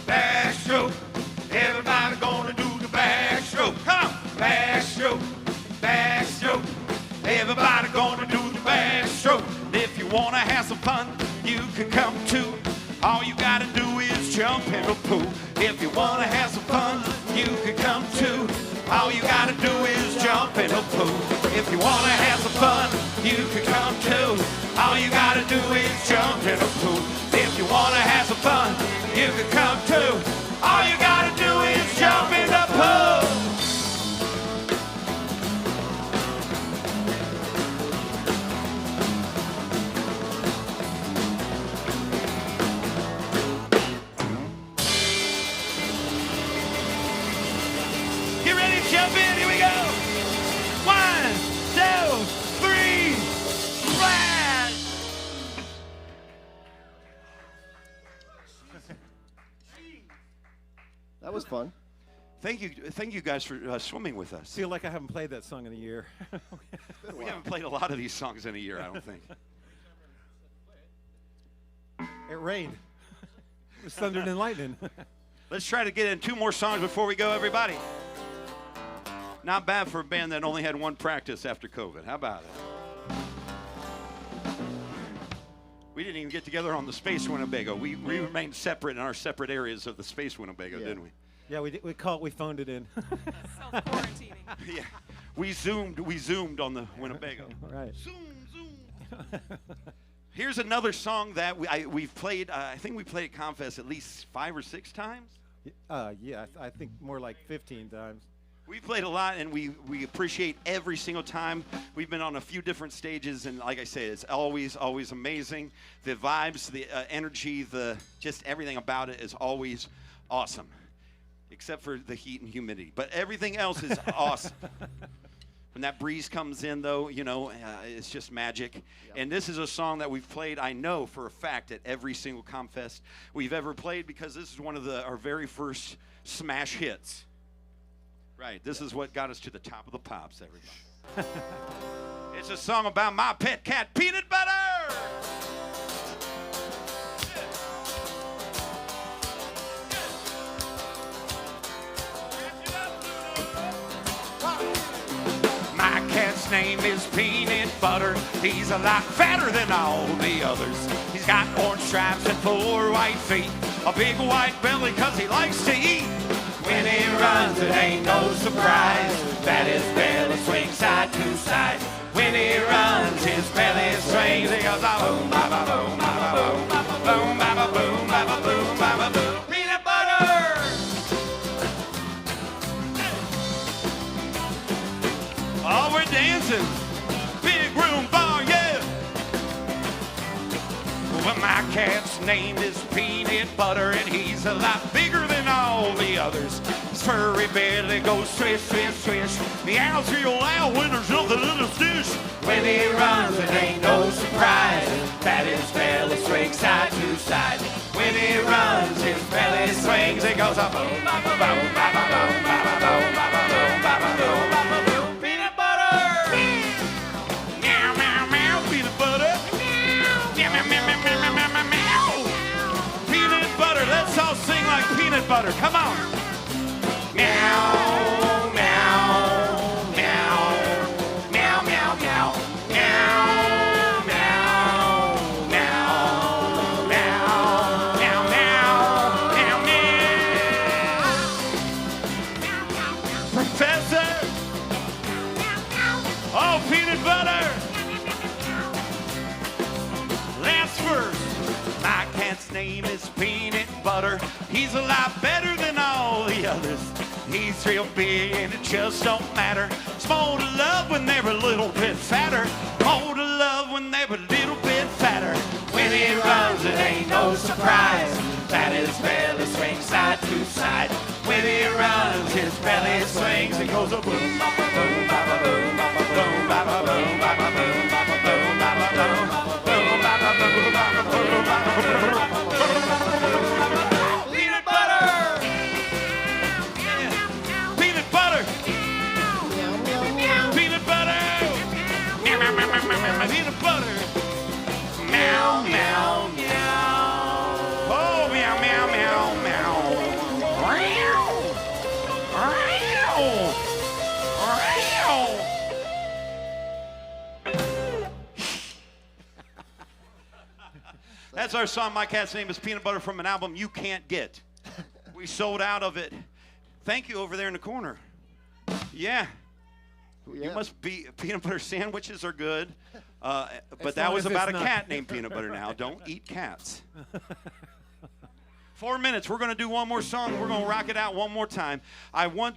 Backstroke. Everybody gonna do the backstroke. Come on. Backstroke. Backstroke. Everybody gonna do the backstroke. If you wanna have some fun, you can come too. All you gotta do is jump in the pool. If you wanna have some fun, you can come too. All you gotta do is jump in the pool. If you wanna have some fun, you can come too. All you gotta do is jump in the pool. If you wanna have some fun, you can come too. All you gotta do is jump in the pool. Get ready to jump in. Here we go. 1, 2, 3, splash! was fun. Thank you guys for swimming with us. Feel like I haven't played that song in a year. We haven't played a lot of these songs in a year, I don't think. It rained. It was thunder and lightning. Let's try to get in 2 more songs before we go, everybody. Not bad for a band that only had 1 practice after COVID. How about it? We didn't even get together on the Space Winnebago. We remained separate in our separate areas of the Space Winnebago, didn't we? Yeah, we phoned it in. Self-quarantining. Yeah, we zoomed on the Winnebago. Right. Zoom. Here's another song that we've played. I think we played at ComFest at least 5 or 6 times. Yeah, I think more like 15 times. We played a lot, and we appreciate every single time. We've been on a few different stages, and like I say, it's always amazing. The vibes, the energy, just everything about it is always awesome. Except for the heat and humidity. But everything else is awesome. When that breeze comes in, though, it's just magic. Yep. And this is a song that we've played, I know for a fact, at every single ComFest we've ever played, because this is one of our very first smash hits. Right, this is what got us to the top of the pops, everybody. It's a song about my pet cat, Peanut Butter! My cat's name is Peanut Butter. He's a lot fatter than all the others. He's got orange stripes and 4 white feet, a big white belly 'cause he likes to eat. When he runs, it ain't no surprise that his belly swings side to side. When he runs, his belly swings. He goes boom, ba ba boom, ba ba boom, ba ba boom, ba ba boom, ba ba boom, ba ba boom. Peanut butter. Oh, we're dancing. Big room bar, yeah. Well, my cat's name is Peanut Butter, and he's a lot bigger than all the others. His furry belly goes swish, swish, swish. Meows real loud when there's nothing in his dish. When he runs, it ain't no surprise that his belly swings side to side. When he runs, his belly swings. It goes a boom, ba ba boom, ba ba boom, ba ba boom, ba ba boom, ba ba boom, ba ba boom. Peanut butter. Meow, meow, meow. Peanut butter. Meow, meow, meow, meow, meow, meow, meow, meow. Peanut butter. Let's all sing like peanut butter. Come on. Meow, meow, meow, meow, meow, meow, meow, meow, meow, meow, meow, meow, meow. Professor. Oh, peanut butter. Last verse. My cat's name is Peanut Butter. He's a lot better than all the others. He's real big and it just don't matter. It's more to love when they're a little bit fatter. More to love when they're a little bit fatter. When he runs, it ain't no surprise that his belly swings side to side. When he runs, his belly swings. It goes a boom, ba ba boom, ba ba boom, ba ba boom, ba ba boom, ba ba boom, ba ba boom, ba ba boom, ba ba boom, ba ba boom, ba ba boom, ba ba boom. Peanut butter. Peanut butter. Peanut butter. Peanut butter. Meow, meow, meow. Oh, meow, meow, meow, meow. That's our song, My Cat's Name is Peanut Butter, from an album you can't get. We sold out of it. Thank you over there in the corner. Yeah. You must be, peanut butter sandwiches are good. But that was about a cat named Peanut Butter now. Don't eat cats. 4 minutes. We're going to do one more song. We're going to rock it out one more time.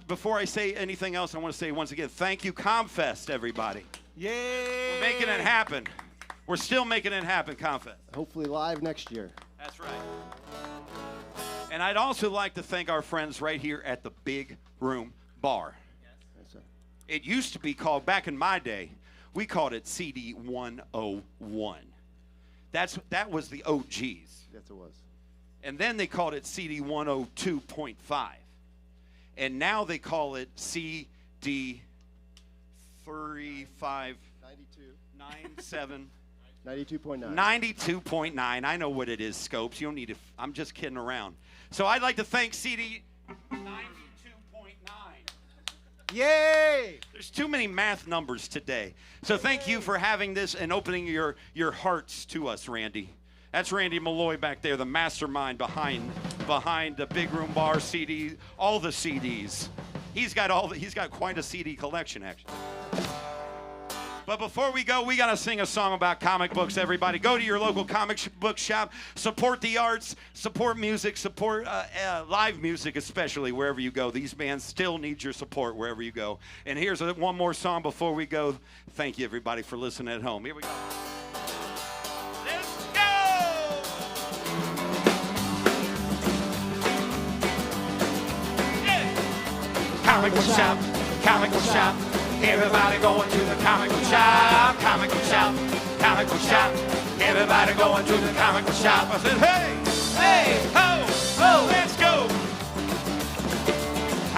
Before I say anything else, I want to say once again, thank you, ComFest, everybody. Yay! We're making it happen. We're still making it happen, ComFest. Hopefully live next year. That's right. And I'd also like to thank our friends right here at the Big Room Bar. Yes, sir. It used to be called, back in my day, we called it CD101. That was the OGs. Yes, it was. And then they called it CD102.5. and now they call it CD 3597. 92.9. 92.9. I know what it is, Scopes. You don't need to. I'm just kidding around. So I'd like to thank CD 92.9. Yay! There's too many math numbers today. So thank you for having this and opening your hearts to us, Randy. That's Randy Malloy back there, the mastermind behind the Big Room Bar CD, all the CDs. He's got quite a CD collection, actually. But before we go, we got to sing a song about comic books, everybody. Go to your local comic book shop. Support the arts. Support music. Support live music, especially, wherever you go. These bands still need your support wherever you go. And here's one more song before we go. Thank you, everybody, for listening at home. Here we go. Let's go! Yeah. Comic book shop. Comic book shop. Everybody going to the comic book shop, comic book shop, comic book shop. Everybody going to the comic book shop. I said, hey, hey, ho, ho, let's go.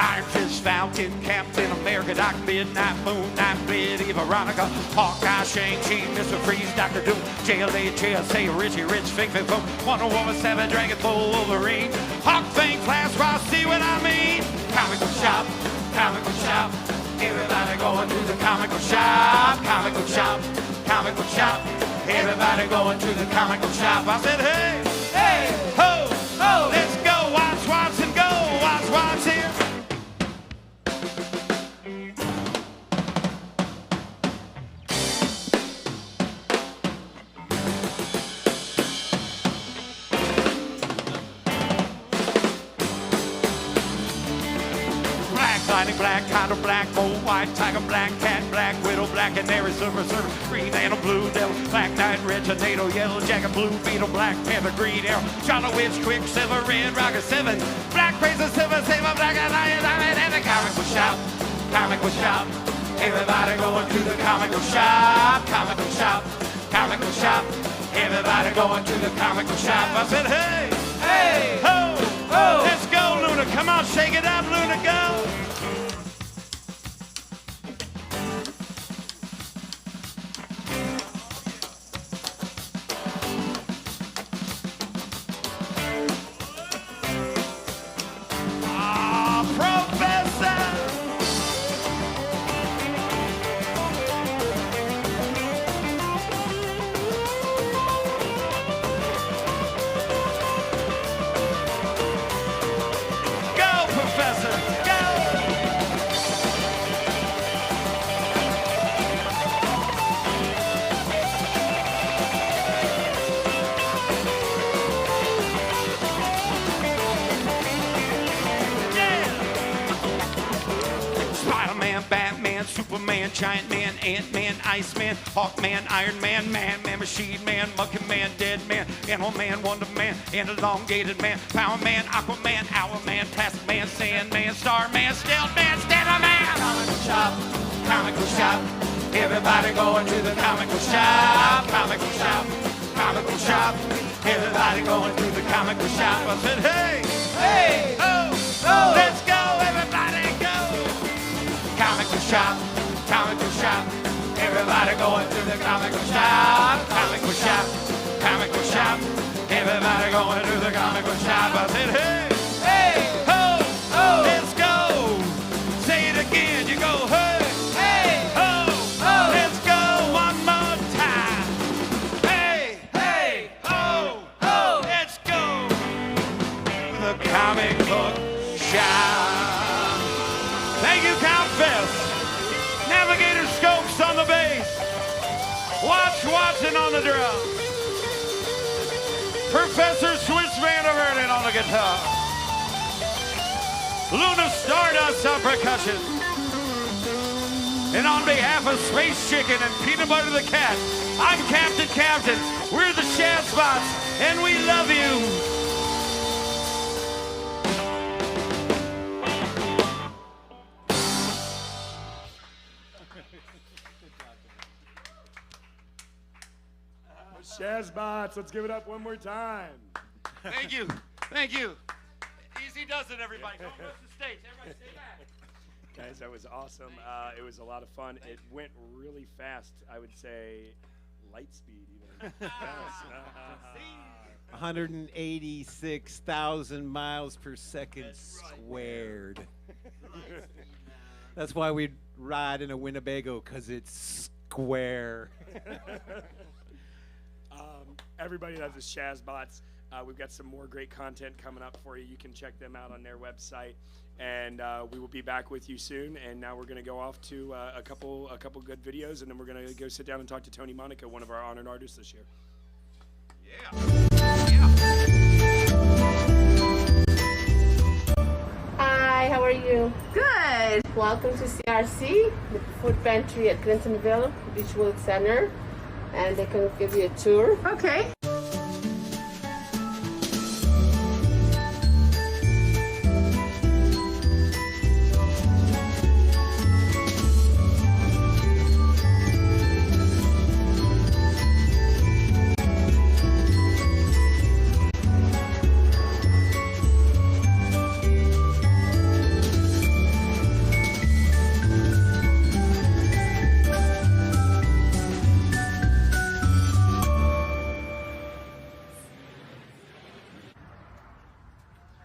Iron Fist, Falcon, Captain America, Doc Midnight, Moon Knight, Betty, Veronica, Hawkeye, Shang-Chi, Mr. Freeze, Dr. Doom, JLA, JSA, Richie Rich, Fig, Boom, Wonder Woman, Seven, Dragon, Bull, Wolverine, Hawk, Fang, Flash, Ross, see what I mean? Comic book shop, comic book shop. Everybody going to the comic book shop, comic book shop, comic book shop. Everybody going to the comic book shop. I said, hey, hey, ho, ho, let's go. Watch, watch, and go. Watch, watch here. Black, kind of black, gold, white, tiger, black, cat, black, widow, black, canary, silver, green, animal, blue, devil, black knight, red, tornado, yellow, jacket, blue, beetle, black panther, green arrow, Charlotte Witch, Quicksilver, red, rocket, 7, black, crazy, silver, saber, black, lion, diamond, and the comic book shop, comic book shop. Everybody going to the comic book shop, comic book shop, comic book shop. Everybody going to the comic book shop. I said, hey, hey, ho, ho, let's go, Luna. Come on, shake it up, Luna, go. Superman, Giant Man, Ant-Man, Iceman, Hawkman, Iron Man, Man, Machine Man, Monkey Man, Dead Man, Animal Man, Wonder Man, and Elongated Man, Power Man, Aquaman, Owl Man, Plastic Man, Sandman, Starman, Stealth Man, Stellar Man. Comic book shop, comic book shop. Everybody going to the comic book shop, comic book shop, comic book shop. Everybody going to the comic book shop. I said, hey, hey, oh, oh, let's go, everybody go. Comic book shop, comic book shop. Everybody going to the comic book shop, comic book shop, comic book shop. Everybody going to the comic book shop. I said, hey, hey, ho, ho, let's go. Say it again, you go, hey, hey, ho, ho, let's go one more time. Hey, hey, ho, ho, let's go. The comic book shop. Thank you, ComFest. Navigator Scopes on the bass. Watson on the drum. Professor Swiss Van Verden on the guitar. Luna Stardust on percussion. And on behalf of Space Chicken and Peanut Butter the Cat, I'm Captain. We're the Shaz Bots, and we love you. Shaz Bots, let's give it up one more time. Thank you. Thank you. Easy. she does it, everybody. Don't rush the stage. Everybody stay back. Guys, that was awesome. It was a lot of fun. It went really fast. I would say light speed even. 186,000 miles per second squared. That's why we ride in a Winnebago, because it's square. Everybody loves the Shaz Bots. We've got some more great content coming up for you. You can check them out on their website, and we will be back with you soon. And now we're going to go off to a couple good videos, and then we're going to go sit down and talk to Tony Monaco, one of our honored artists this year. Hi, how are you? Good. Welcome to CRC, the food pantry at Clintonville, Beachwood Center, and they can give you a tour. Okay.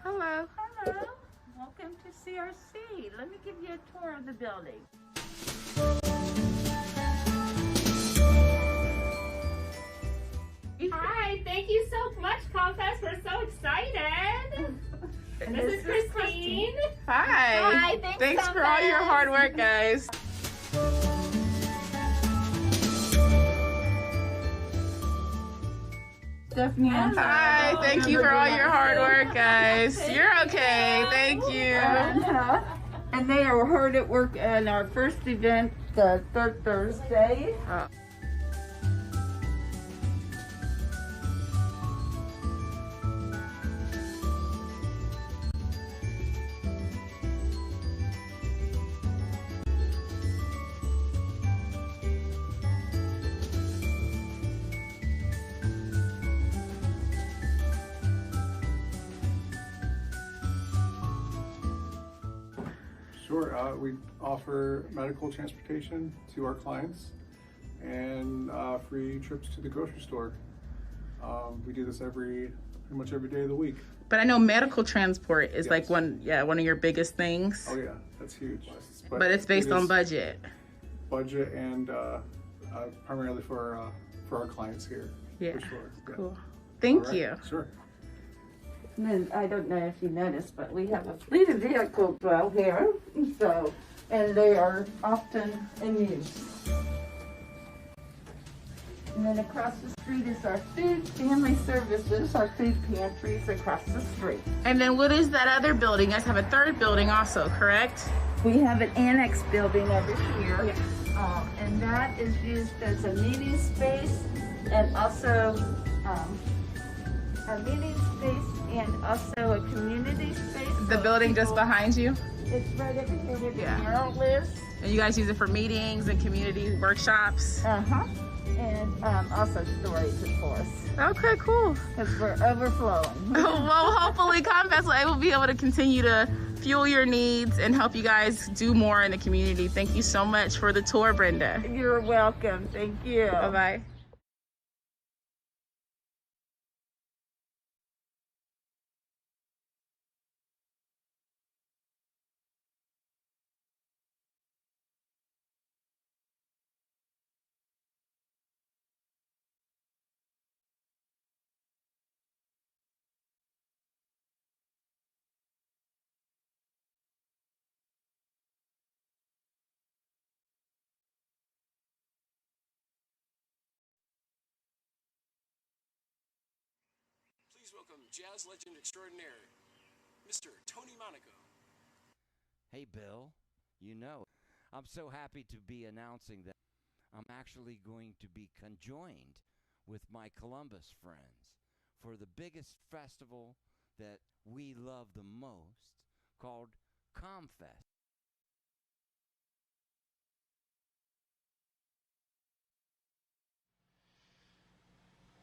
Hello. Hello. Welcome to CRC. Let me give you a tour of the building. Hi, thank you so much, ComFest. We're so excited. This is Christine. Hi. Hi, Thanks for all your hard work, guys. Stephanie. Hi, thank you for all your hard work, guys. You're okay. Thank you. And they are hard at work on our first event, the third Thursday. Sure. We offer medical transportation to our clients and free trips to the grocery store. We do this pretty much every day of the week. But I know medical transport is like one of your biggest things. Oh yeah, that's huge. But it's based on budget. Budget and primarily for our clients here. Yeah. For sure. Cool. Thank All right. you. Sure. And then, I don't know if you noticed, but we have a fleet of vehicles out here, and they are often in use. And then across the street is our food family services, our food pantries across the street. And then what is that other building? You guys have a third building also, correct? We have an annex building over here, and that is used as a meeting space and also a meeting space and also a community space. The building just behind you? It's right over here where the Merrill lives. And you guys use it for meetings and community workshops? Uh-huh. And also storage, of course. Okay, cool. Because we're overflowing. Well, hopefully ComFest will be able to continue to fuel your needs and help you guys do more in the community. Thank you so much for the tour, Brenda. You're welcome. Thank you. Bye-bye. Please welcome jazz legend extraordinaire, Mr. Tony Monaco. Hey, Bill, I'm so happy to be announcing that I'm actually going to be conjoined with my Columbus friends for the biggest festival that we love the most, called ComFest.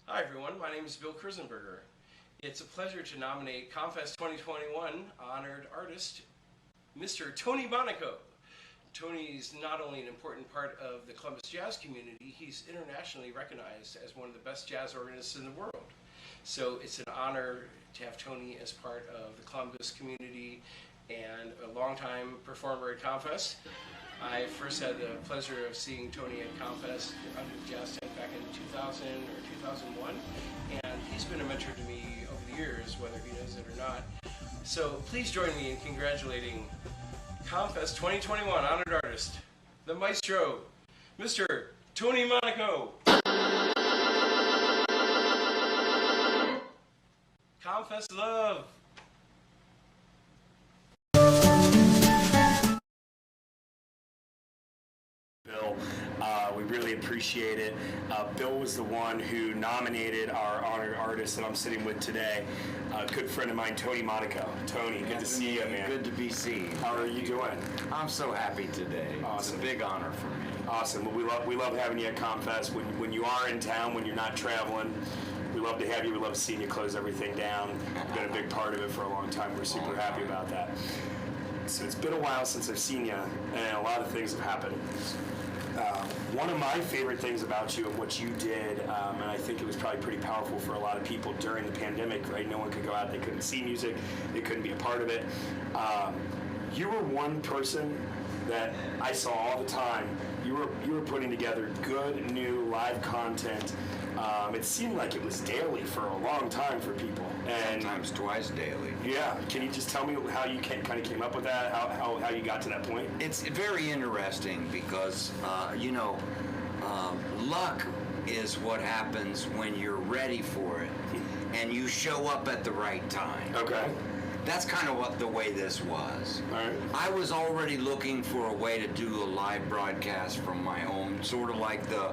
Hi everyone, my name is Bill Krisenberger. It's a pleasure to nominate ComFest 2021 honored artist, Mr. Tony Monaco. Tony's not only an important part of the Columbus jazz community, he's internationally recognized as one of the best jazz organists in the world. So it's an honor to have Tony as part of the Columbus community and a longtime performer at ComFest. I first had the pleasure of seeing Tony at ComFest under the jazz tent back in 2000 or 2001, and he's been a mentor to me over the years, whether he knows it or not. So please join me in congratulating ComFest 2021 honored artist, the maestro, Mr. Tony Monaco. ComFest love. Bill, we really appreciate it. Bill was the one who nominated our honored artist that I'm sitting with today, a good friend of mine, Tony Monaco. Tony, good to see you, man. Good to be seen. How are you doing? I'm so happy today. Awesome. It's a big honor for me. Awesome. Well, we love having you at ComFest. When you are in town, when you're not traveling, we love to have you. We love seeing you close everything down. You've been a big part of it for a long time. We're super happy about that. So it's been a while since I've seen you, and a lot of things have happened. One of my favorite things about you and what you did, and I think it was probably pretty powerful for a lot of people during the pandemic, right? No one could go out, they couldn't see music, they couldn't be a part of it. You were one person that I saw all the time. You were putting together good, new, live content. It seemed like it was daily for a long time for people. And sometimes twice daily. Yeah. Can you just tell me how you kind of came up with that, how you got to that point? It's very interesting because, luck is what happens when you're ready for it and you show up at the right time. Okay. That's kind of what the way this was. All right. I was already looking for a way to do a live broadcast from my home, sort of like the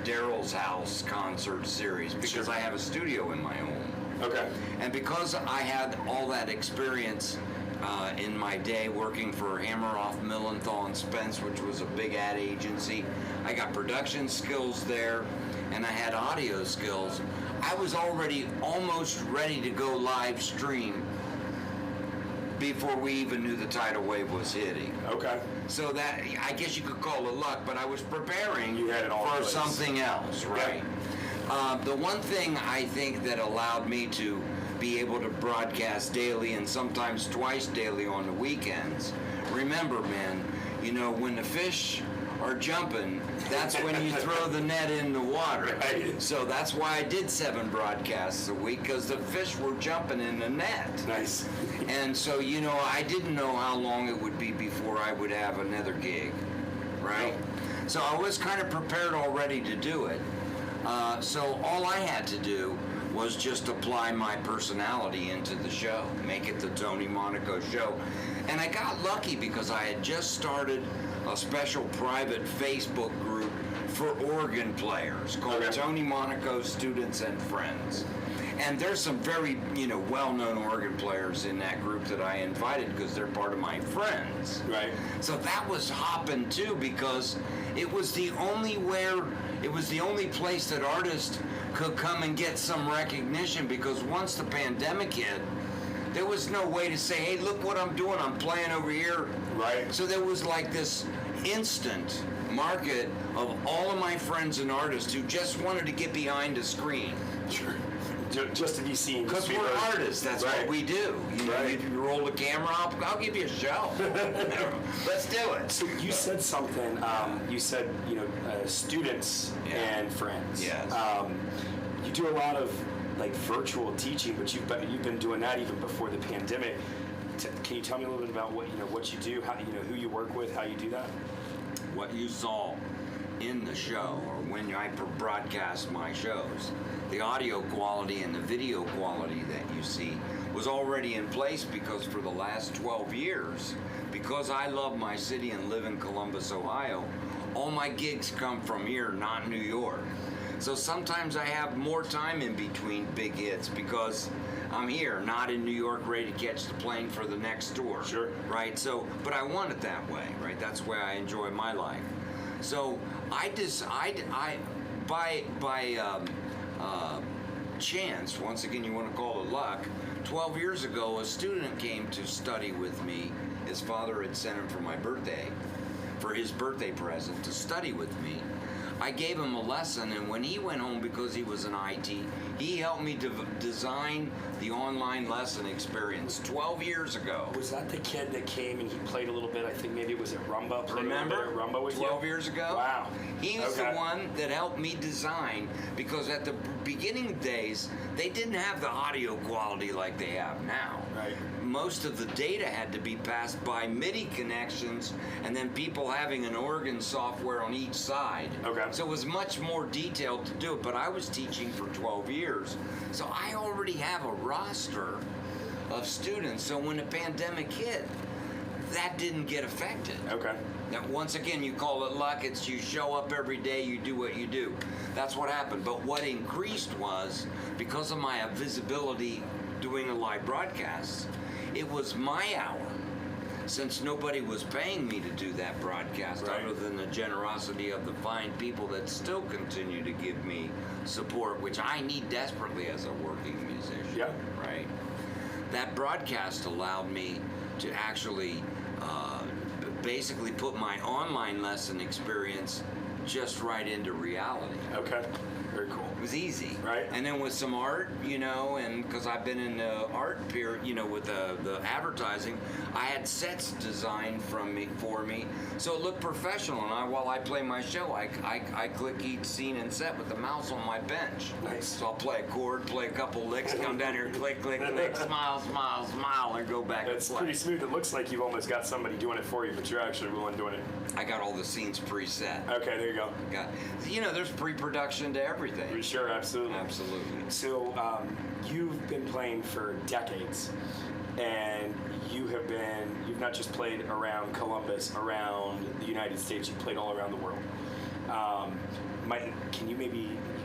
Daryl's House concert series, because I have a studio in my home. Okay. And because I had all that experience in my day working for Hammeroff, Millenthal and Spence, which was a big ad agency, I got production skills there, and I had audio skills. I was already almost ready to go live stream before we even knew the tidal wave was hitting. Okay. So that, I guess you could call it luck, but I was preparing you had it all for something else, right? Yeah. The one thing I think that allowed me to be able to broadcast daily and sometimes twice daily on the weekends, remember, man, when the fish are jumping, that's when you throw the net in the water. Right. So that's why I did 7 broadcasts a week, because the fish were jumping in the net. Nice. And so, I didn't know how long it would be before I would have another gig, right? So I was kind of prepared already to do it. So all I had to do was just apply my personality into the show, make it the Tony Monaco show. And I got lucky because I had just started a special private Facebook group for organ players called Tony Monaco Students and Friends. And there's some very, well-known organ players in that group that I invited because they're part of my friends. Right. So that was hopping too, because it was the only place that artists could come and get some recognition, because once the pandemic hit, there was no way to say, hey, look what I'm doing, I'm playing over here. Right. So there was like this instant market of all of my friends and artists who just wanted to get behind a screen. Sure. Just to be seen. Because we're artists, that's what we do. You roll the camera up, I'll give you a show. Let's do it. So you said something, you said, students and friends. Yes. You do a lot of virtual teaching, but you've been doing that even before the pandemic. Can you tell me a little bit about what you do, how who you work with, how you do that? What you saw in the show, or when I broadcast my shows, the audio quality and the video quality that you see was already in place, because for the last 12 years, because I love my city and live in Columbus, Ohio, all my gigs come from here, not New York. So sometimes I have more time in between big hits because I'm here, not in New York, ready to catch the plane for the next tour. Sure. Right? So, but I want it that way, right? That's where I enjoy my life. So by chance, once again, you want to call it luck, 12 years ago, a student came to study with me. His father had sent him for my birthday, for his birthday present, to study with me. I gave him a lesson, and when he went home, because he was in IT, he helped me design the online lesson experience 12 years ago. Was that the kid that came and he played a little bit? I think maybe it was at Rumba. Remember? Rumba with 12 years ago? Wow. He was the one that helped me design, because at the beginning days, they didn't have the audio quality like they have now. Right. Most of the data had to be passed by MIDI connections, and then people having an organ software on each side. Okay. So it was much more detailed to do it, but I was teaching for 12 years. So I already have a roster of students. So when the pandemic hit, that didn't get affected. Okay. Now, once again, you call it luck. It's you show up every day, you do what you do. That's what happened. But what increased was, because of my visibility doing a live broadcast, it was my hour. Since nobody was paying me to do that broadcast, other than the generosity of the fine people that still continue to give me support, which I need desperately as a working musician. Yeah. Right? That broadcast allowed me to actually basically put my online lesson experience just right into reality. Okay. Very cool. It was easy. Right. And then with some art, you know, and because I've been in the art period, you know, with the advertising, I had sets designed for me, so it looked professional. And while I play my show, I click each scene and set with the mouse on my bench. Nice. So I'll play a chord, play a couple licks, come down here, click, click, click, smile, smile, smile, and go back It's and play. pretty smooth. It looks like you've almost got somebody doing it for you, but you're actually the one doing it. I got all the scenes preset. Okay, there you go. You know, there's pre-production to everything. Sure, absolutely. Absolutely. So you've been playing for decades, and you've not just played around Columbus, around the United States, you've played all around the world. Can you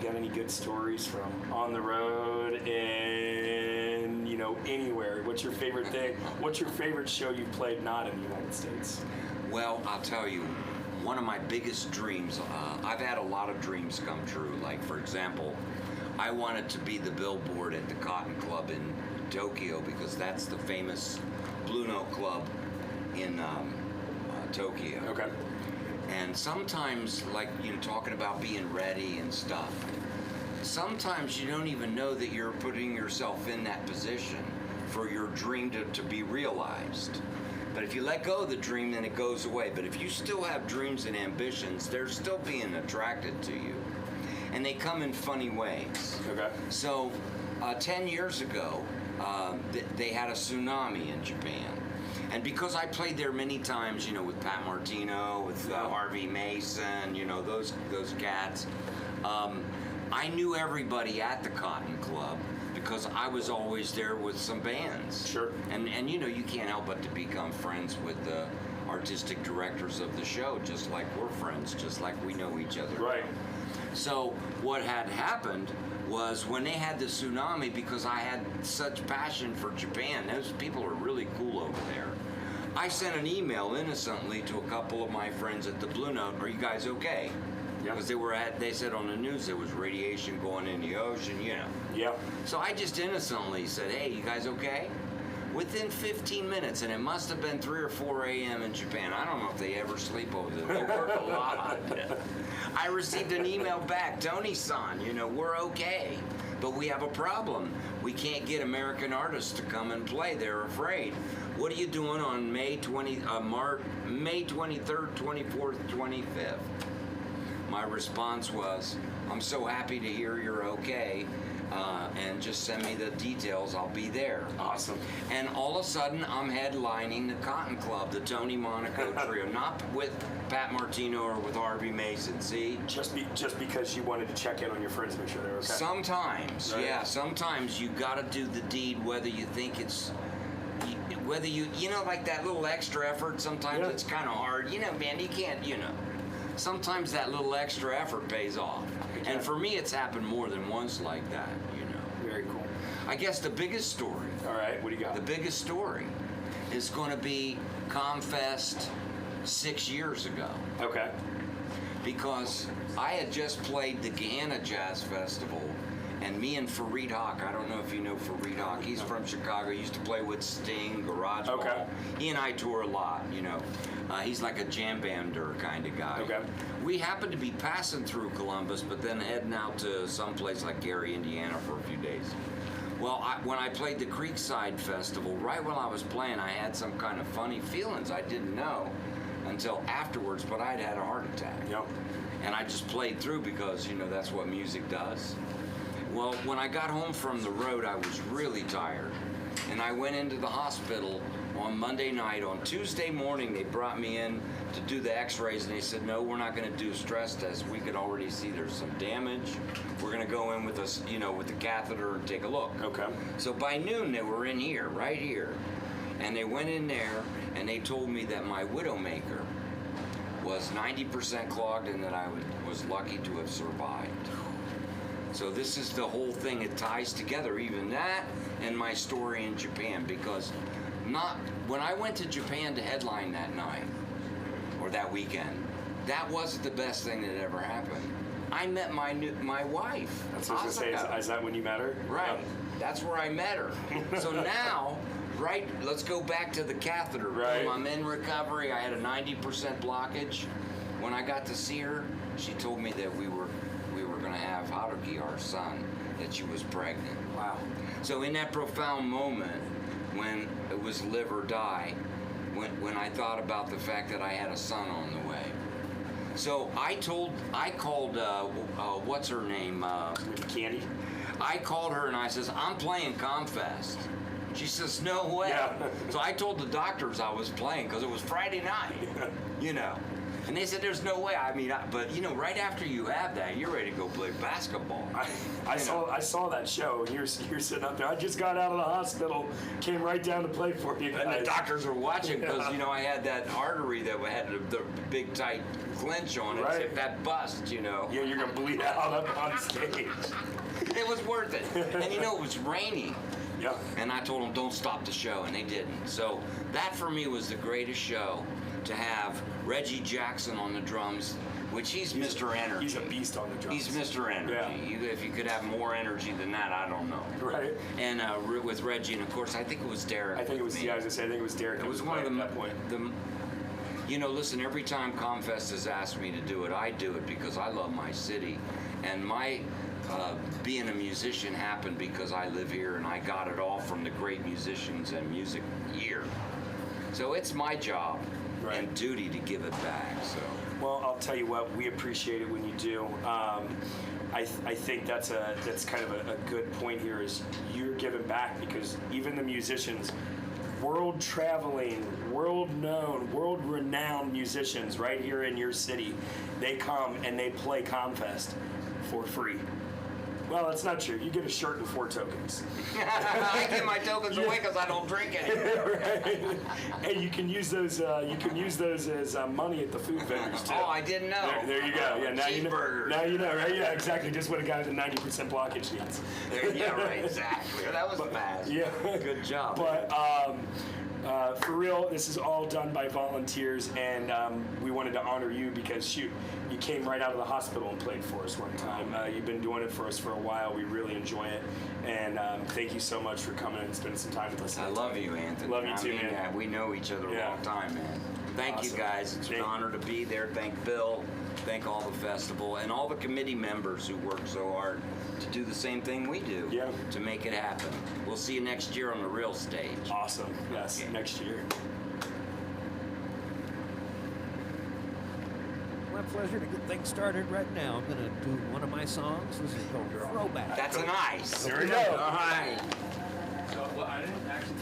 got any good stories from on the road and, you know, anywhere? What's your favorite thing? What's your favorite show you've played not in the United States? Well, I'll tell you, one of my biggest dreams, I've had a lot of dreams come true. Like, for example, I wanted to be the billboard at the Cotton Club in Tokyo, because that's the famous Blue Note Club in Tokyo. Okay. And sometimes, like, you know, talking about being ready and stuff, sometimes you don't even know that you're putting yourself in that position for your dream to be realized. But if you let go of the dream, then it goes away. But if you still have dreams and ambitions, they're still being attracted to you. And they come in funny ways. Okay. So 10 years ago, they had a tsunami in Japan. And because I played there many times, you know, with Pat Martino, with Harvey Mason, you know, those cats, I knew everybody at the Cotton Club, because I was always there with some bands. Sure. And you know, you can't help but to become friends with the artistic directors of the show, just like we're friends, just like we know each other. Right. So what had happened was, when they had the tsunami, because I had such passion for Japan, those people are really cool over there, I sent an email innocently to a couple of my friends at the Blue Note, "Are you guys okay?" Because they said on the news there was radiation going in the ocean, you know. Yeah. So I just innocently said, "Hey, you guys okay?" Within 15 minutes, and it must have been 3 or 4 a.m. in Japan. I don't know if they ever sleep over there. They work a lot. I received an email back, "Tony-san, you know, we're okay, but we have a problem. We can't get American artists to come and play. They're afraid. What are you doing on May 23rd, 24th, 25th? My response was, "I'm so happy to hear you're okay. And just send me the details, I'll be there." Awesome. And all of a sudden, I'm headlining the Cotton Club, the Tony Monaco trio, not with Pat Martino or with Harvey Mason, see? Just because you wanted to check in on your friends, make sure they're okay. Sometimes, right? Yeah, sometimes you gotta do the deed, whether you think it's, whether you know, like that little extra effort, sometimes it's kind of hard. You know, man, you can't, you know. Sometimes that little extra effort pays off. And for me, it's happened more than once like that, you know. Very cool. I guess the biggest story. All right, what do you got? The biggest story is going to be ComFest 6 years ago. Okay. Because I had just played the Gahanna Jazz Festival And me and Fareed Hawk, I don't know if you know Fareed Hawk. He's from Chicago. He used to play with Sting, Garage Ball. He and I tour a lot, you know. He's like a jam bander kind of guy. We happened to be passing through Columbus, but then heading out to someplace like Gary, Indiana for a few days. Well, when I played the Creekside Festival, right while I was playing, I had some kind of funny feelings. I didn't know until afterwards, but I'd had a heart attack. And I just played through because, you know, that's what music does. Well, when I got home from the road, I was really tired. And I went into the hospital on Monday night. On Tuesday morning, they brought me in to do the x-rays, and they said, no, we're not going to do a stress test. We could already see there's some damage. We're going to go in with us, you know, with the catheter and take a look. So by noon, they were in here, right here. And they went in there, and they told me that my Widowmaker was 90% clogged and that I was lucky to have survived. So this is the whole thing. It ties together, even that and my story in Japan, because when I went to Japan to headline that night, or that weekend, that wasn't the best thing that ever happened. I met my wife. That's what I was going to say. Is that when you met her? Right. That's where I met her. So now, right, let's go back to the catheter. I'm in recovery. I had a 90% blockage. When I got to see her, she told me that we were going to have Haruki, our son, that she was pregnant. Wow. So in that profound moment, when it was live or die, when I thought about the fact that I had a son on the way. So I called, what's her name? Candy? I called her and I says, I'm playing ComFest. She says, no way. So I told the doctors I was playing because it was Friday night, you know. And they said, there's no way. I mean, but you know, right after you have that, you're ready to go play basketball. I saw that show, and you're sitting up there. I just got out of the hospital, came right down to play for you guys. And the doctors were watching because, you know, I had that artery that had the big tight clinch on it. If that bust, you know. Yeah, you're going to bleed out up on stage. It was worth it. And you know, it was raining. And I told them, don't stop the show, and they didn't. So that for me was the greatest show, to have Reggie Jackson on the drums, which he's Mr. Energy. He's a beast on the drums. He's Mr. Energy. If you could have more energy than that, I don't know. And with Reggie, and of course, I think it was Derek. I think it was Derek. It was one of them at that point. You know, listen, every time ComFest has asked me to do it, I do it because I love my city. And my being a musician happened because I live here, and I got it all from the great musicians and music here. So it's my job and duty to give it back. So. Well, I'll tell you what, we appreciate it when you do. I think that's kind of a good point here, is you're giving back, because even the musicians, world traveling, world known, world renowned musicians right here in your city, they come and they play ComFest for free. Well, that's not true. You get a shirt and 4 tokens. I give my tokens away because I don't drink anymore. Hey, you can use those. As money at the food vendors too. Oh, I didn't know. There you go. Yeah, now you know. Now you know, right? Yeah, exactly. Just what a guy with a 90% blockage needs. Yeah, right. Exactly. That was fast. Yeah. Good job. But for real, this is all done by volunteers, and we wanted to honor you because, shoot, you came right out of the hospital and played for us one time. You've been doing it for us for a while. We really enjoy it, and thank you so much for coming and spending some time with us. I love you, Anthony. Love you too, man. Yeah, we know each other a long time, man. Thank you, guys. It's an honor to be there. Thank Bill. Thank all the festival and all the committee members who work so hard to do the same thing we do to make it happen. We'll see you next year on the real stage. Awesome. Yes, next year. My pleasure to get things started right now. I'm going to do one of my songs. This is called Throwback. That's nice. There we go. All right. So, well, I didn't actually...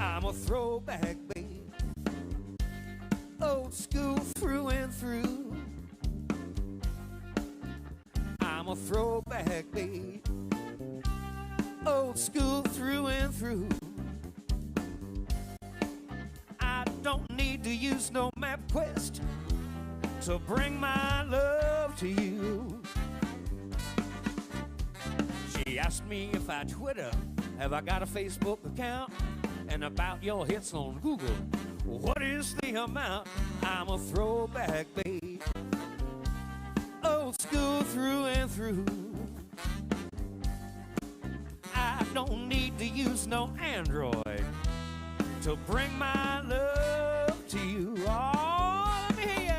I'm a throwback, babe. Old school through and through. I'm a throwback, babe. Old school through and through. I don't need to use no MapQuest to bring my love to you. She asked me if I Twitter, have I got a Facebook account? and about your hits on Google. What is the amount? I'm a throwback, babe. Old school through and through. I don't need to use no Android to bring my love to you. Oh, let me hear ya.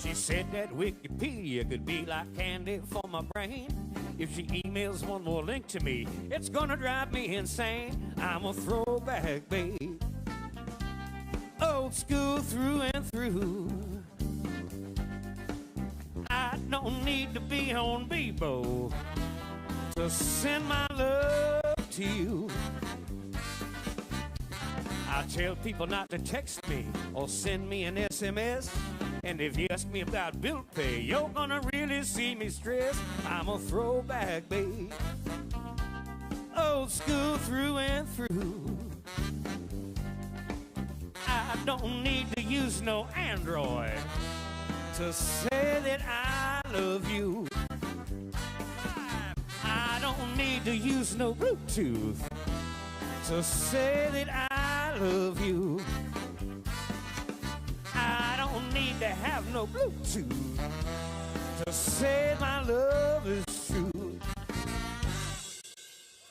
She said that Wikipedia could be like candy for my brain. If she emails one more link to me, it's gonna drive me insane. I'm a throwback, babe. Old school through and through. I don't need to be on Bebo to send my love to you. I tell people not to text me or send me an SMS. And if you ask me about bill pay, you're gonna really see me stress. I'm a throwback, babe. Old school through and through. I don't need to use no Android to say that I love you. I don't need to use no Bluetooth to say that I love you. I don't need to have no Bluetooth to say my love is true.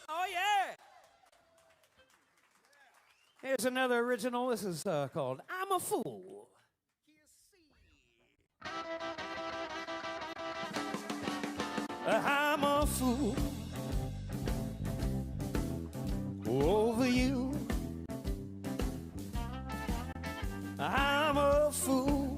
Oh, yeah. Here's another original. This is called I'm a Fool. I'm a fool over you. I'm a fool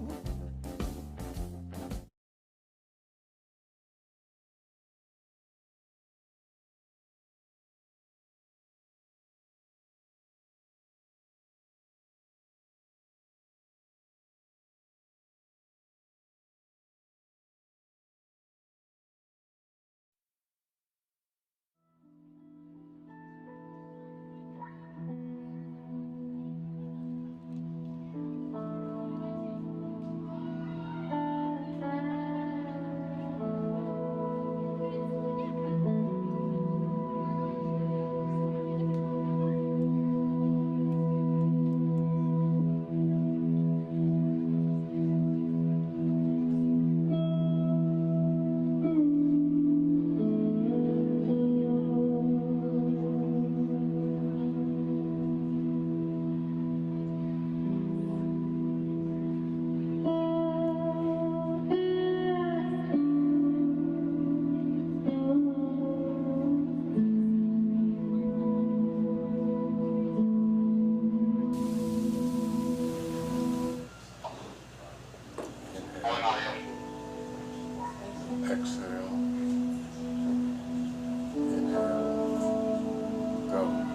Exhale. Inhale. Go.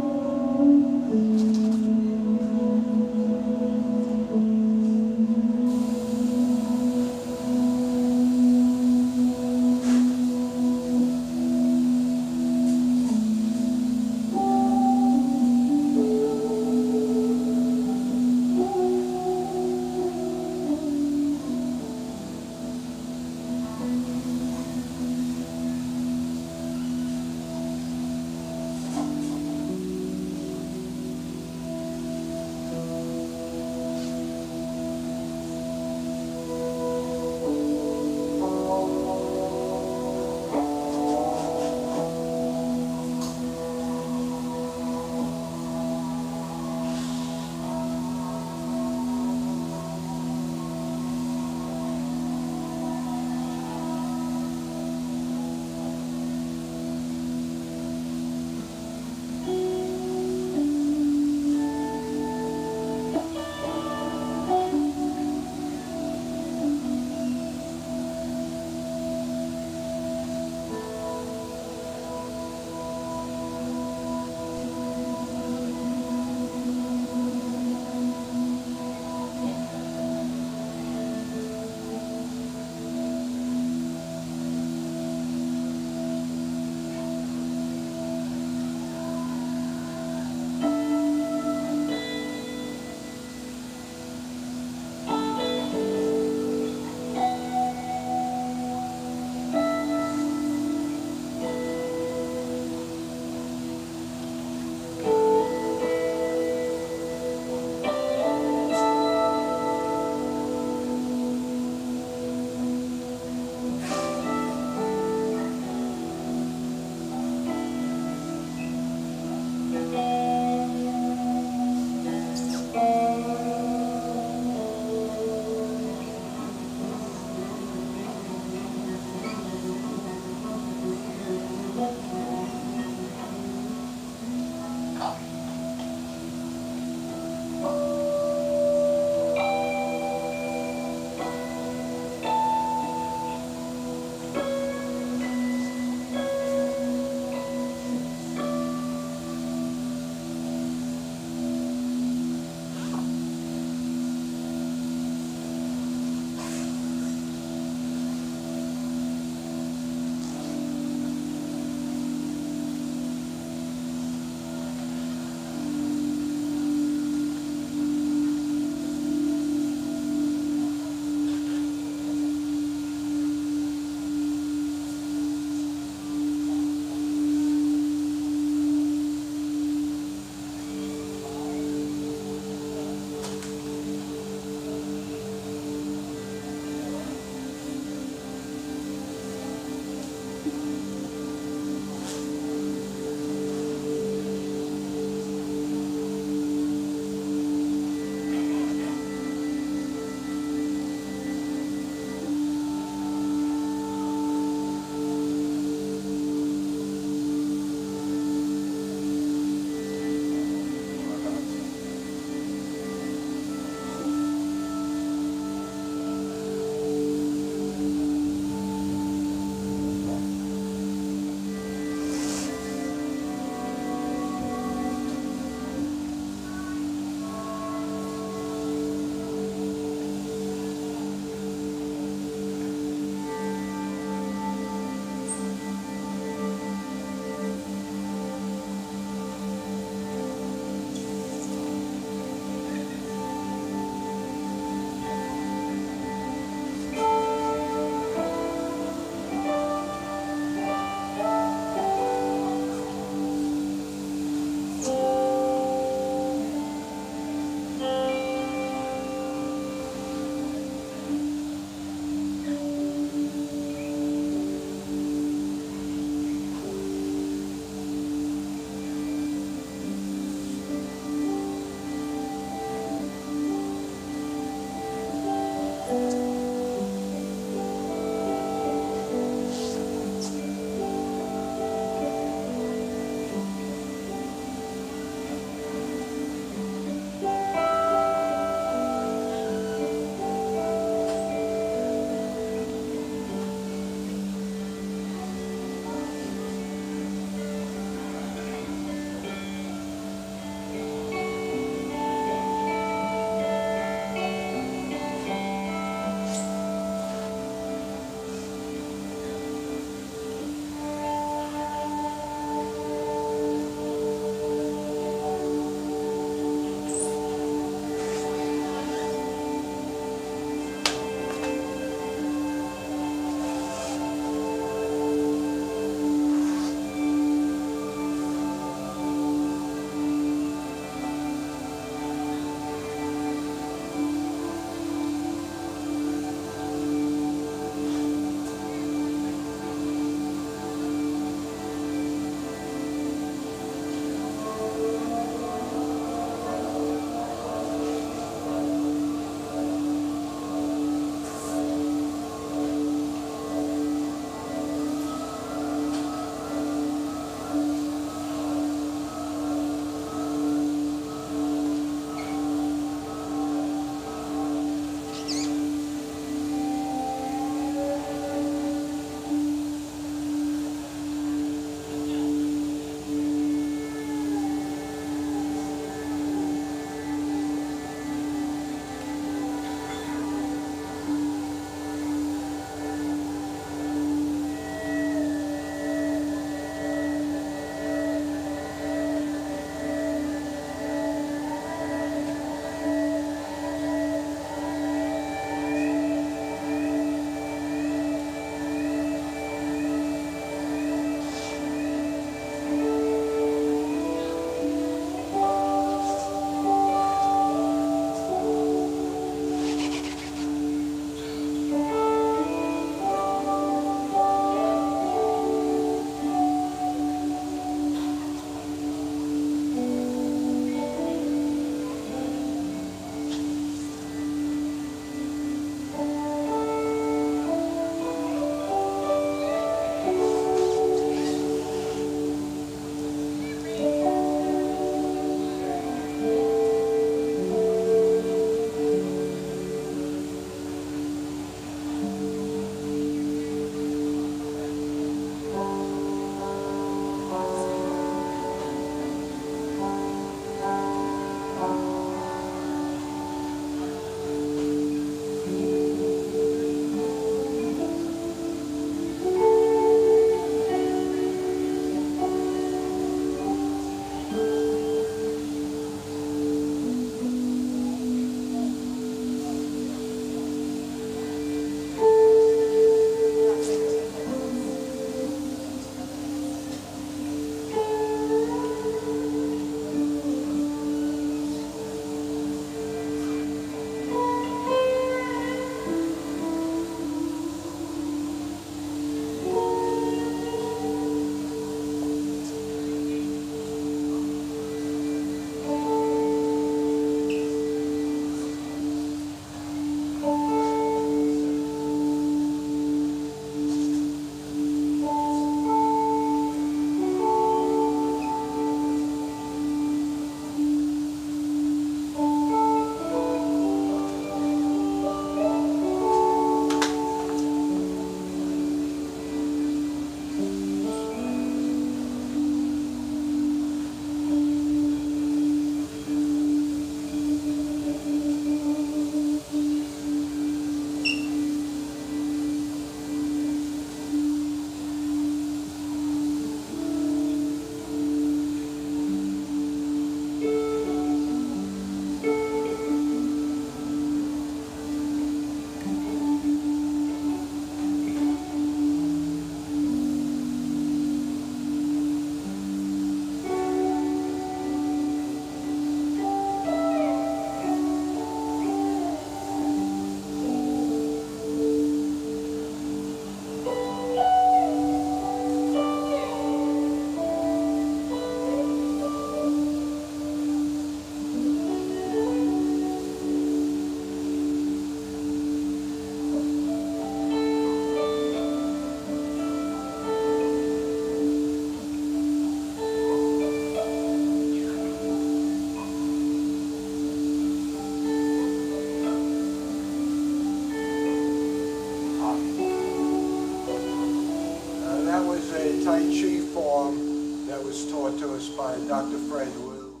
Tai Chi form that was taught to us by Dr. Fred Wu,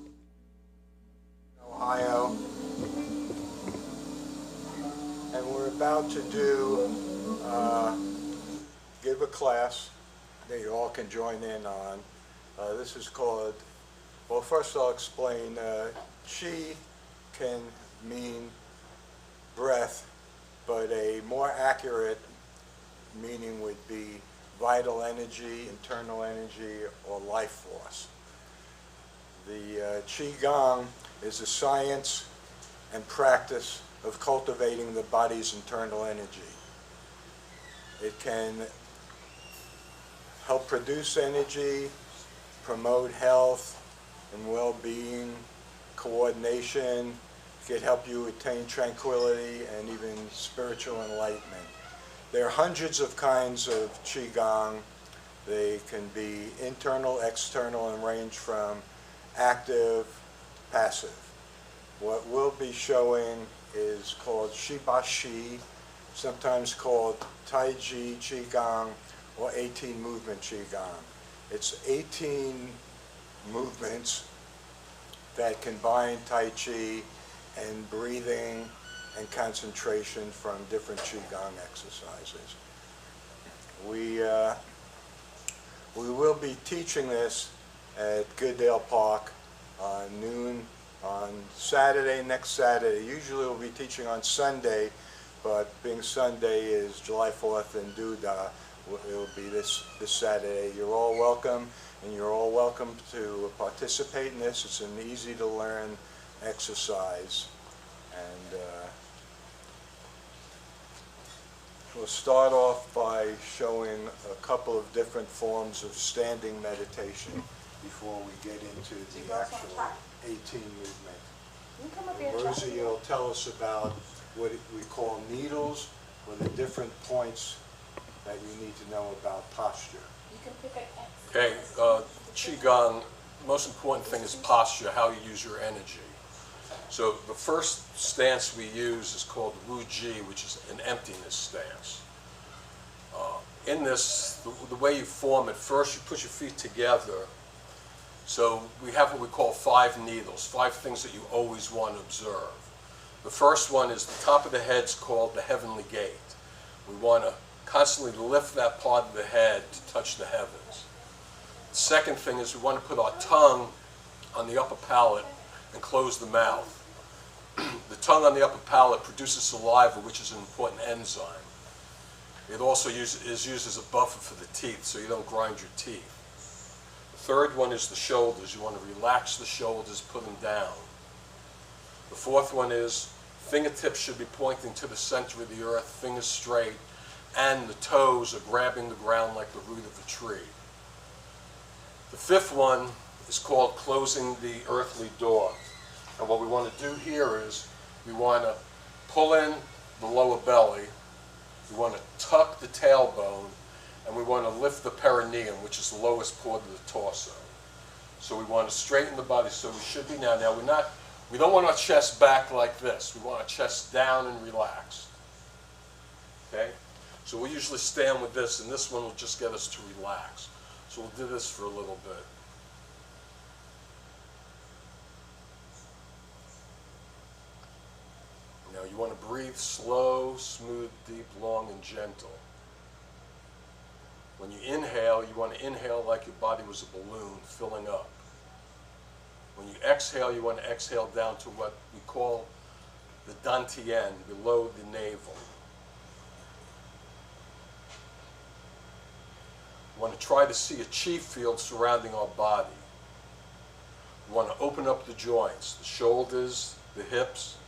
Ohio. And we're about to give a class that you all can join in on. This is called, well, first I'll explain, Chi can mean breath, but a more accurate meaning would be vital energy, internal energy, or life force. The Qigong is a science and practice of cultivating the body's internal energy. It can help produce energy, promote health and well-being, coordination. It can help you attain tranquility and even spiritual enlightenment. There are hundreds of kinds of Qigong. They can be internal, external, and range from active to passive. What we'll be showing is called Shibashi, sometimes called Tai Chi Qigong, or 18 movement Qigong. It's 18 movements that combine Tai Chi and breathing and concentration from different Qigong exercises. We will be teaching this at Goodale Park noon on Saturday, next Saturday. Usually we'll be teaching on Sunday, but being Sunday is July 4th in Duda, it will be this Saturday. You're all welcome, and you're all welcome to participate in this. It's an easy to learn exercise. And we'll start off by showing a couple of different forms of standing meditation before we get into the actual 18 movement. Rosie will tell us about what we call needles, or the different points that you need to know about posture. You can pick an X. Okay, Qigong, the most important thing is posture, how you use your energy. So the first stance we use is called Wu Ji, which is an emptiness stance. In this, the way you form it, first you put your feet together. So we have what we call 5 needles, 5 things that you always want to observe. The first one is the top of the head's called the heavenly gate. We want to constantly lift that part of the head to touch the heavens. The second thing is we want to put our tongue on the upper palate and close the mouth. The tongue on the upper palate produces saliva, which is an important enzyme. It also is used as a buffer for the teeth, so you don't grind your teeth. The third one is the shoulders. You want to relax the shoulders, put them down. The fourth one is fingertips should be pointing to the center of the earth, fingers straight, and the toes are grabbing the ground like the root of a tree. The fifth one is called closing the earthly door. And what we want to do here is we want to pull in the lower belly, we want to tuck the tailbone, and we want to lift the perineum, which is the lowest part of the torso. So we want to straighten the body, so we should be now. Now we don't want our chest back like this. We want our chest down and relaxed. Okay? So we usually stand with this, and this one will just get us to relax. So we'll do this for a little bit. Now you want to breathe slow, smooth, deep, long, and gentle. When you inhale, you want to inhale like your body was a balloon filling up. When you exhale, you want to exhale down to what we call the dantian, below the navel. We want to try to see a chi field surrounding our body. We want to open up the joints, the shoulders, the hips,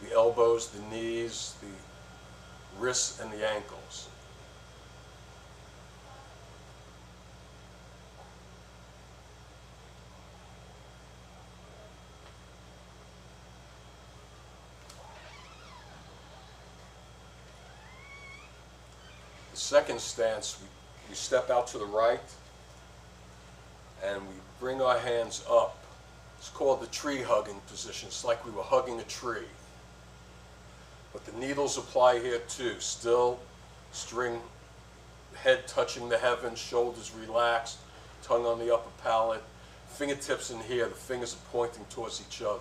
the elbows, the knees, the wrists, and the ankles. The second stance, we step out to the right and we bring our hands up. It's called the tree hugging position. It's like we were hugging a tree. But the needles apply here too. Still string head touching the heavens, shoulders relaxed, tongue on the upper palate, fingertips in here, the fingers are pointing towards each other.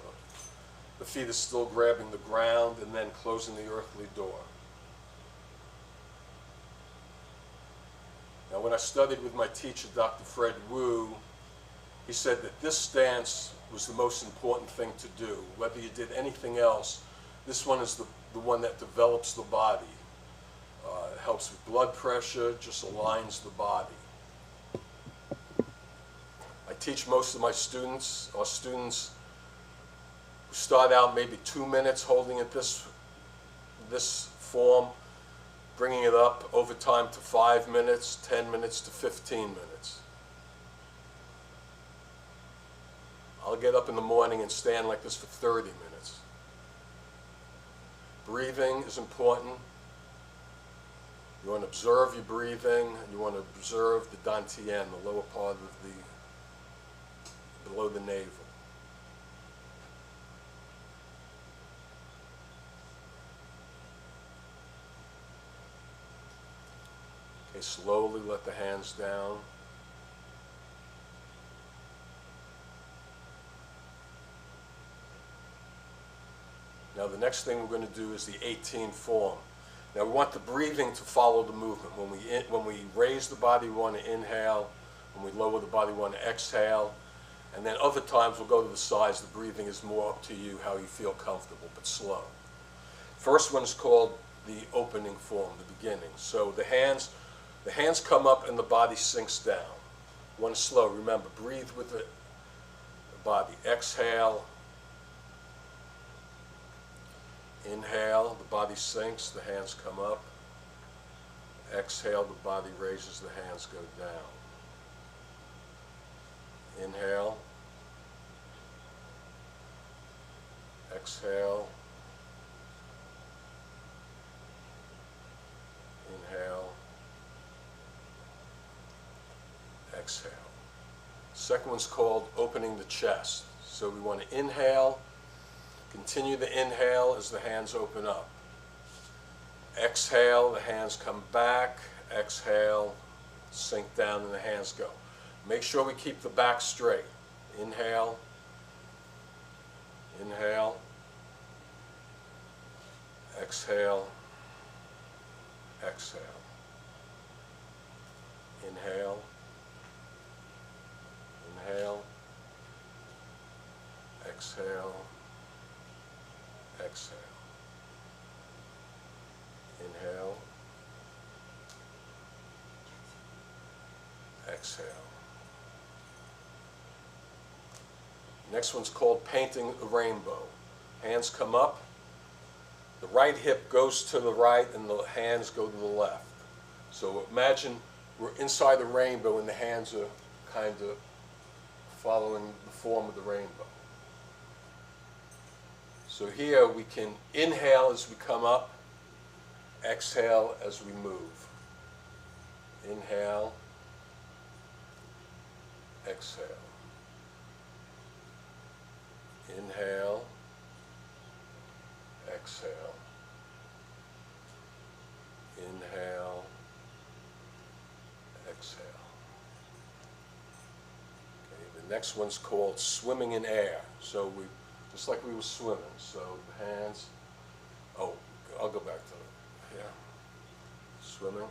The feet are still grabbing the ground and then closing the earthly door. Now, when I studied with my teacher, Dr. Fred Wu, he said that this stance was the most important thing to do. Whether you did anything else, this one is the one that develops the body. It helps with blood pressure, just aligns the body. I teach most of my students, or students who start out maybe 2 minutes holding it this form, bringing it up over time to 5 minutes, 10 minutes to 15 minutes. I'll get up in the morning and stand like this for 30 minutes. Breathing is important. You want to observe your breathing, and you want to observe the dantian, the lower part of below the navel. Okay, slowly let the hands down. Now the next thing we're going to do is the 18 form. Now we want the breathing to follow the movement. When we raise the body, we want to inhale. When we lower the body, we want to exhale. And then other times we'll go to the sides. The breathing is more up to you, how you feel comfortable, but slow. First one is called the opening form, the beginning. So the hands come up and the body sinks down. One is slow. Remember, breathe with the body. Exhale. Inhale, the body sinks, the hands come up. Exhale, the body raises, the hands go down. Inhale. Exhale. Inhale. Exhale. Second one's called opening the chest. So we want to inhale. Continue the inhale as the hands open up. Exhale, the hands come back. Exhale, sink down and the hands go. Make sure we keep the back straight. Inhale. Inhale. Exhale. Exhale. Inhale. Inhale. Exhale. Exhale. Inhale. Exhale. Next one's called painting a rainbow. Hands come up. The right hip goes to the right and the hands go to the left. So imagine we're inside the rainbow and the hands are kind of following the form of the rainbow. So here we can inhale as we come up, exhale as we move. Inhale, exhale. Inhale, exhale. Inhale, exhale. Okay, the next one's called swimming in air. So just like we were swimming, so the hands, I'll go back to it, yeah. Swimming.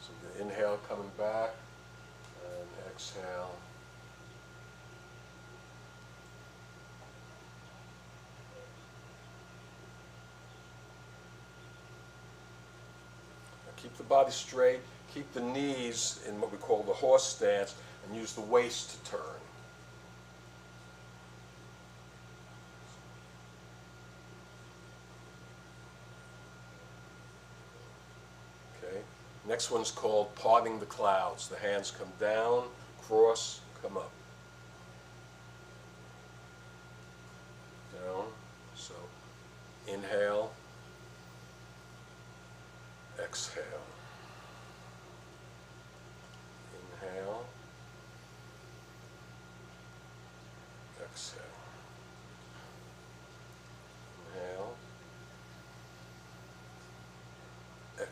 So the inhale coming back, and exhale. Now keep the body straight. Keep the knees in what we call the horse stance and use the waist to turn. Okay. Next one's called parting the clouds. The hands come down, cross, come up. Down. So inhale, exhale. Inhale, exhale.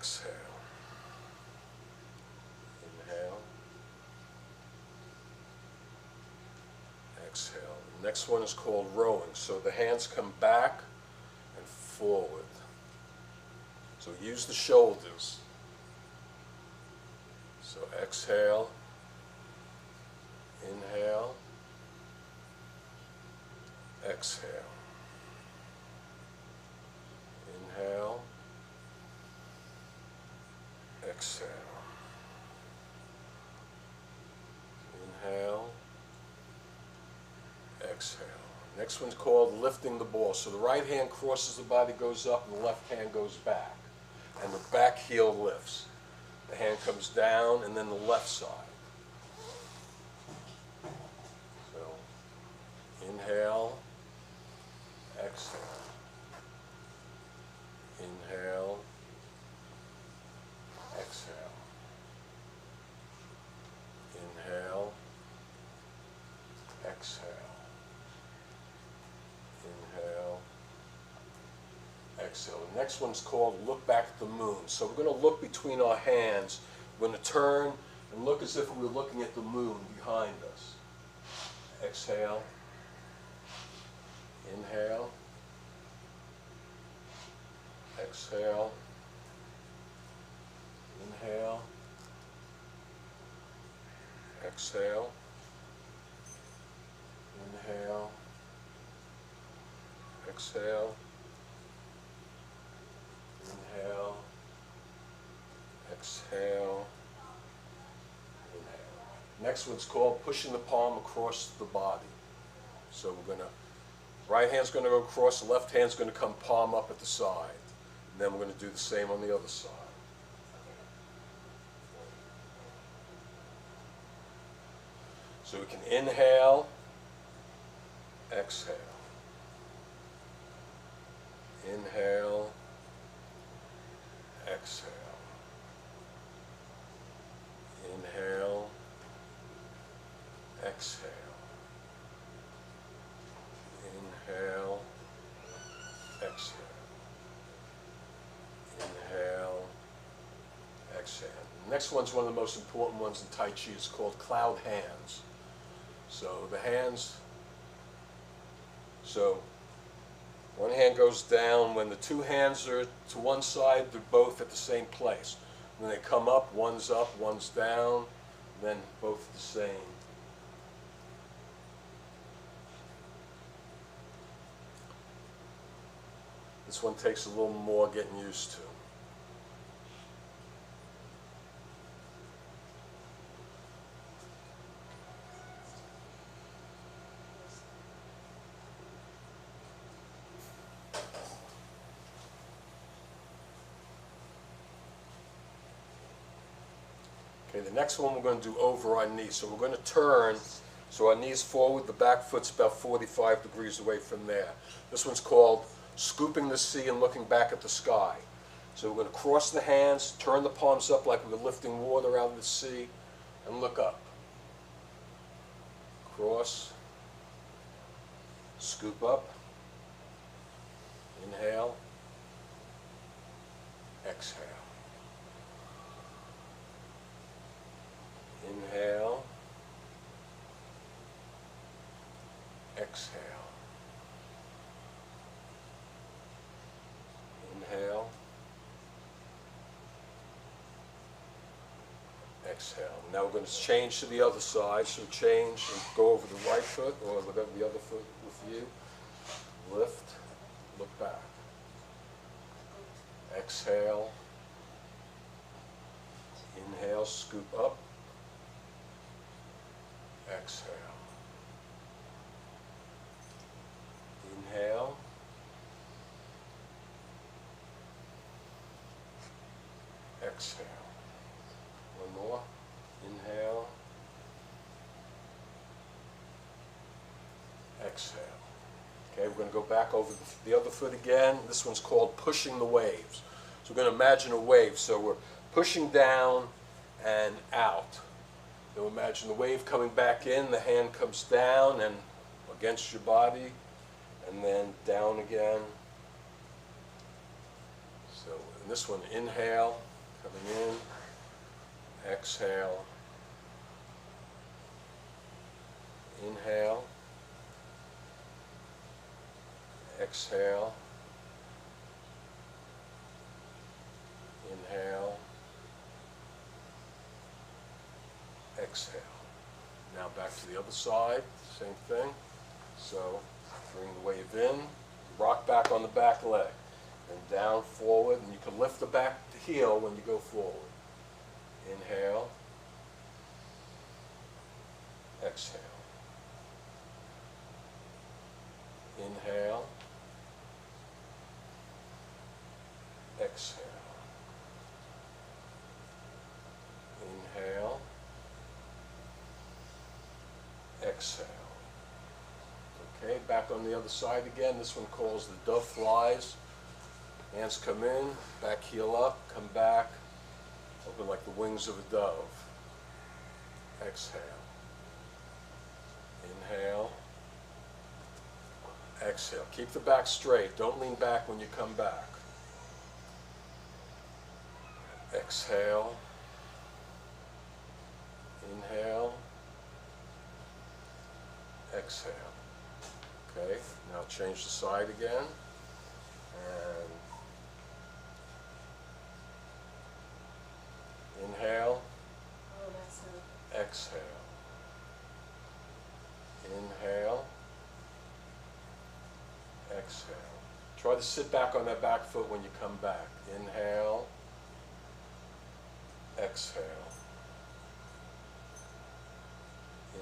exhale. Inhale. Exhale. The next one is called rowing. So the hands come back and forward. So use the shoulders. So exhale. Inhale. Exhale. Inhale. Exhale. Inhale. Exhale. Next one's called lifting the ball. So the right hand crosses the body, goes up, and the left hand goes back. And the back heel lifts. The hand comes down, and then the left side. So inhale. Exhale. Inhale. Exhale. Inhale. Exhale. Inhale. Exhale. The next one's called look back at the moon. So we're going to look between our hands. We're going to turn and look as if we were looking at the moon behind us. Exhale. Inhale. Exhale. Inhale. Exhale. Inhale. Exhale. Inhale. Exhale. Inhale. Next one's called pushing the palm across the body. So we're going to, right hand's going to go across, the left hand's going to come palm up at the side. And then we're going to do the same on the other side. So we can inhale, exhale. Inhale, exhale. Inhale, exhale. Inhale, exhale. Inhale, exhale. The next one's one of the most important ones in Tai Chi. It's called cloud hands. So the hands, so one hand goes down. When the two hands are to one side, they're both at the same place. When they come up, one's down, then both the same. This one takes a little more getting used to. Okay, the next one we're going to do over our knees. So we're going to turn, so our knees forward, the back foot's about 45 degrees away from there. This one's called scooping the sea and looking back at the sky. So we're going to cross the hands, turn the palms up like we're lifting water out of the sea, and look up. Cross, scoop up, inhale, exhale. Inhale, exhale. Inhale, exhale. Now we're going to change to the other side. So change and go over the right foot or whatever the other foot with you. Lift, look back. Exhale. Inhale, scoop up. Exhale. Inhale. Exhale. One more. Inhale. Exhale. Okay, we're going to go back over the other foot again. This one's called pushing the waves. So we're going to imagine a wave. So we're pushing down and out. Now imagine the wave coming back in, the hand comes down and against your body, and then down again. So in this one, inhale, Coming in, exhale, inhale, exhale, inhale, exhale. Now back to the other side, same thing. So bring the wave in, rock back on the back leg, and down, forward, and you can lift the back heel when you go forward. Inhale, exhale. Inhale, exhale. Inhale, exhale. Okay, back on the other side again. This one calls the dove flies. Hands come in, back heel up, come back, open like the wings of a dove. Exhale. Inhale. Exhale. Keep the back straight. Don't lean back when you come back. Exhale. Inhale. Exhale. Okay, now change the side again. And inhale. Exhale. Inhale. Exhale. Try to sit back on that back foot when you come back. Inhale. Exhale.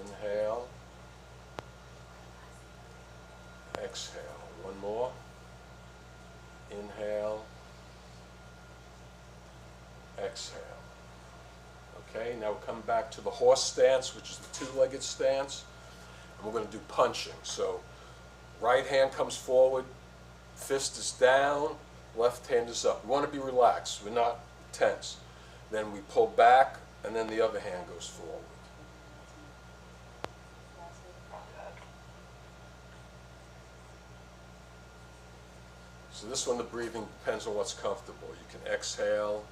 Inhale. Exhale. One more. Inhale. Exhale. Okay, now we'll come back to the horse stance, which is the two-legged stance. And we're going to do punching. So right hand comes forward, fist is down, left hand is up. We want to be relaxed. We're not tense. Then we pull back, and then the other hand goes forward. So this one, the breathing depends on what's comfortable. You can exhale,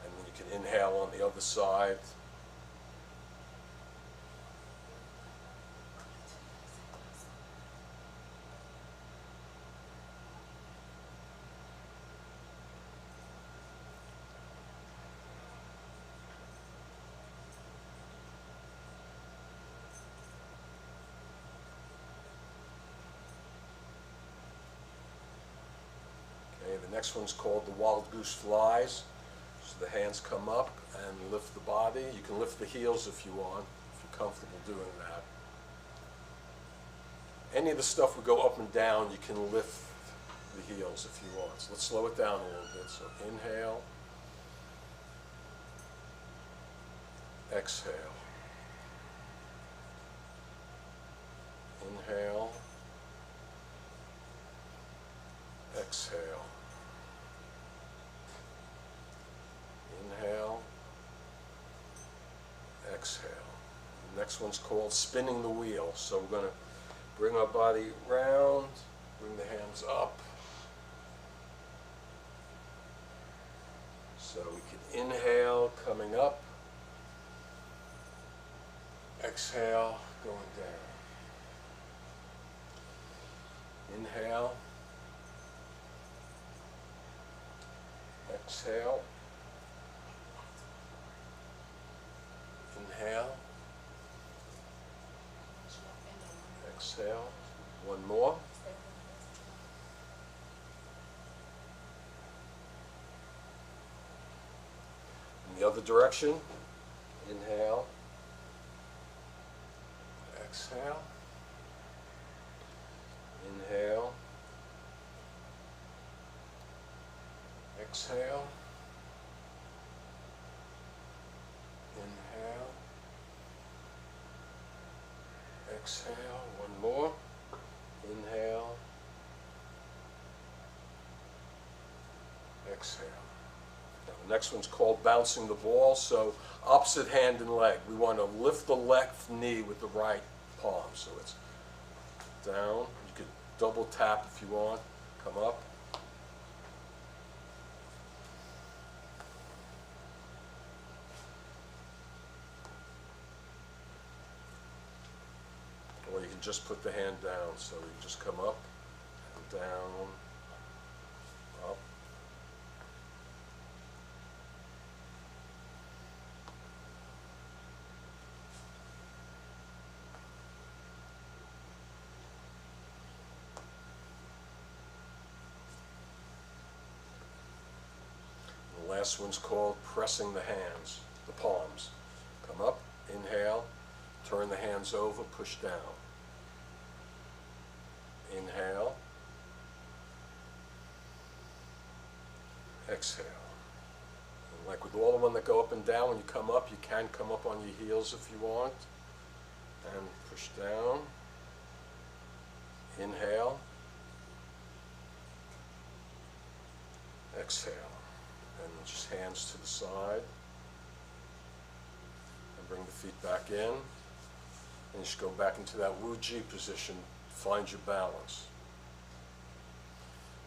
and then you can inhale on the other side. The next one's called the wild goose flies. So the hands come up and lift the body. You can lift the heels if you want, if you're comfortable doing that. Any of the stuff will go up and down. You can lift the heels if you want. So let's slow it down a little bit. So inhale, exhale. Inhale, exhale. Inhale, exhale. The next one's called spinning the wheel. So we're going to bring our body round, bring the hands up. So we can inhale, coming up. Exhale, going down. Inhale. Exhale. Inhale. Exhale. One more. In the other direction. Inhale. Exhale. Inhale. Exhale. Inhale. Exhale. One more. Inhale. Exhale. Now, the next one's called bouncing the ball. So opposite hand and leg. We want to lift the left knee with the right palm. So it's down. You could double tap if you want. Come up. just put the hand down. So you just come up and down, up. The last one's called pressing the hands, the palms. Come up, inhale, turn the hands over, push down. Inhale, exhale. And like with all the ones that go up and down, when you come up, you can come up on your heels if you want. And push down. Inhale, exhale. And just hands to the side. And bring the feet back in. And just go back into that Wu Ji position. Find your balance.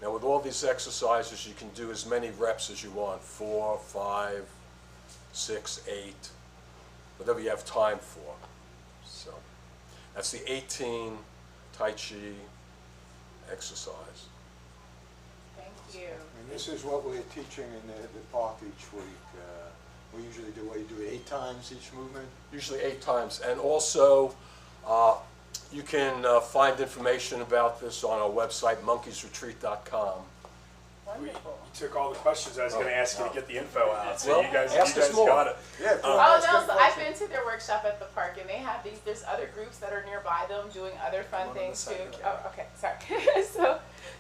Now with all these exercises, you can do as many reps as you want. 4, 5, 6, 8. Whatever you have time for. So that's the 18 Tai Chi exercise. Thank you. And this is what we're teaching in the park each week. We usually do, what, you do it 8 times each movement? Usually 8 times. And also, you can find information about this on our website, monkeysretreat.com. You took all the questions I was going to ask you to get the info out. So Well, you guys ask us more. got it. Yeah, Oh no, so I've been to their workshop at the park, and they have these, there's other groups that are nearby them doing other fun things too. Oh, okay, sorry. So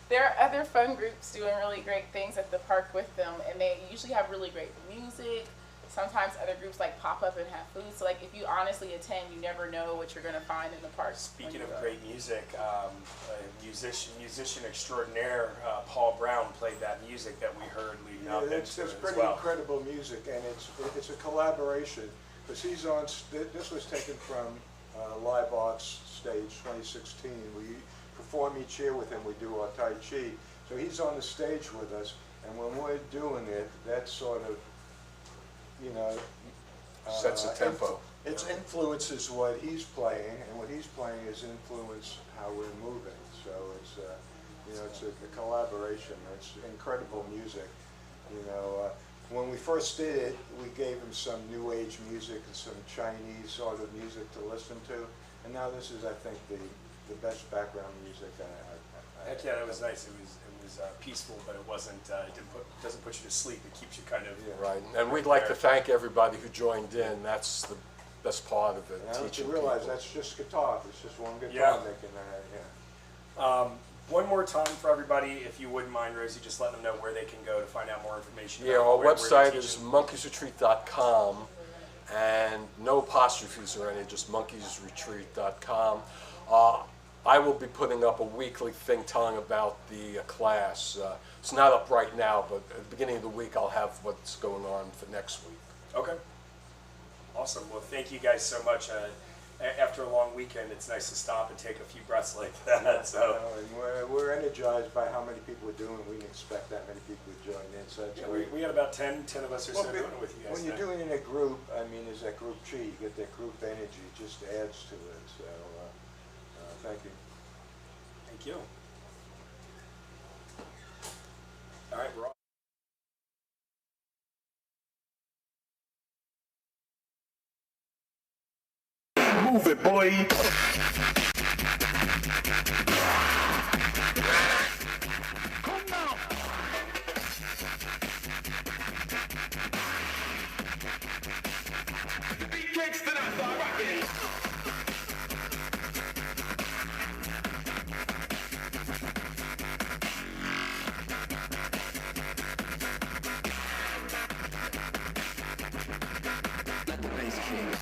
there are other fun groups doing really great things at the park with them, and they usually have really great music. Sometimes other groups like pop up and have food. So like if you honestly attend, you never know what you're gonna find in the park. Speaking of great music, a musician extraordinaire, Paul Brown played that music that we heard leading up into It's it as pretty well. incredible music, and it's a collaboration. Because he's on, this was taken from Live Arts Stage 2016. We perform each year with him. We do our Tai Chi. So he's on the stage with us, and when we're doing it, that sort of, you know, Sets a tempo. It influences what he's playing, and what he's playing is influence how we're moving. So it's, you know, it's a collaboration. It's incredible music. You know, when we first did it, we gave him some New Age music and some Chinese sort of music to listen to, and now this is, I think, the best background music Heck yeah, that was nice. It was peaceful, but it wasn't. It doesn't put you to sleep. It keeps you kind of Right, and we'd like to thank everybody who joined in. That's the best part of it, And I don't teaching you realize people. that's just guitar. It's just one guitar Yeah. making that. One more time for everybody, if you wouldn't mind, Rosie, just let them know where they can go to find out more information. Yeah, about our where they're website is teaching. monkeysretreat.com, and no apostrophes or any, just monkeysretreat.com. I will be putting up a weekly thing telling about the class. It's not up right now, but at the beginning of the week I'll have what's going on for next week. Okay. Awesome. Well, thank you guys so much. After a long weekend, it's nice to stop and take a few breaths like that. So And we're energized by how many people are doing it. We didn't expect that many people to join in. So it's yeah, great. we had about 10 of us or so Well, doing it with you guys. When you're now. doing it in a group, I mean, there's that group chi. You get that group energy. It just adds to it. So thank you. Thank you. All right, we're off. Move it, boy. Come now. The beat takes the night, start rocking. Let the bass kick.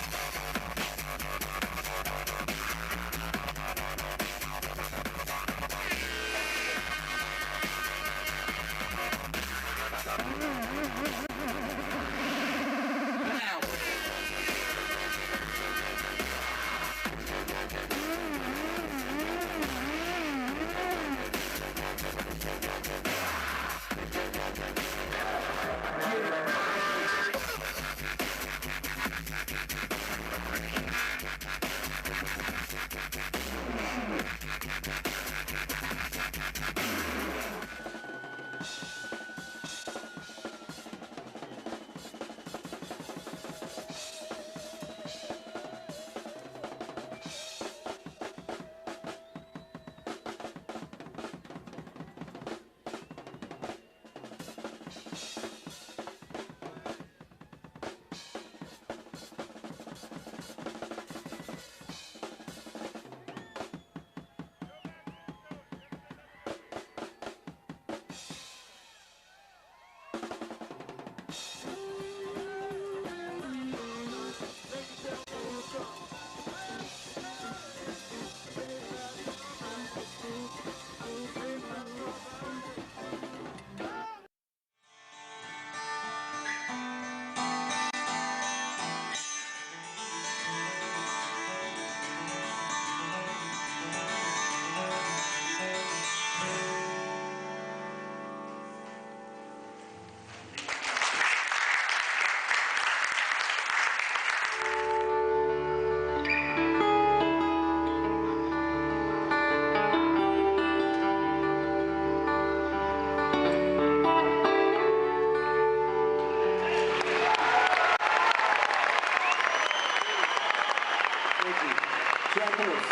course.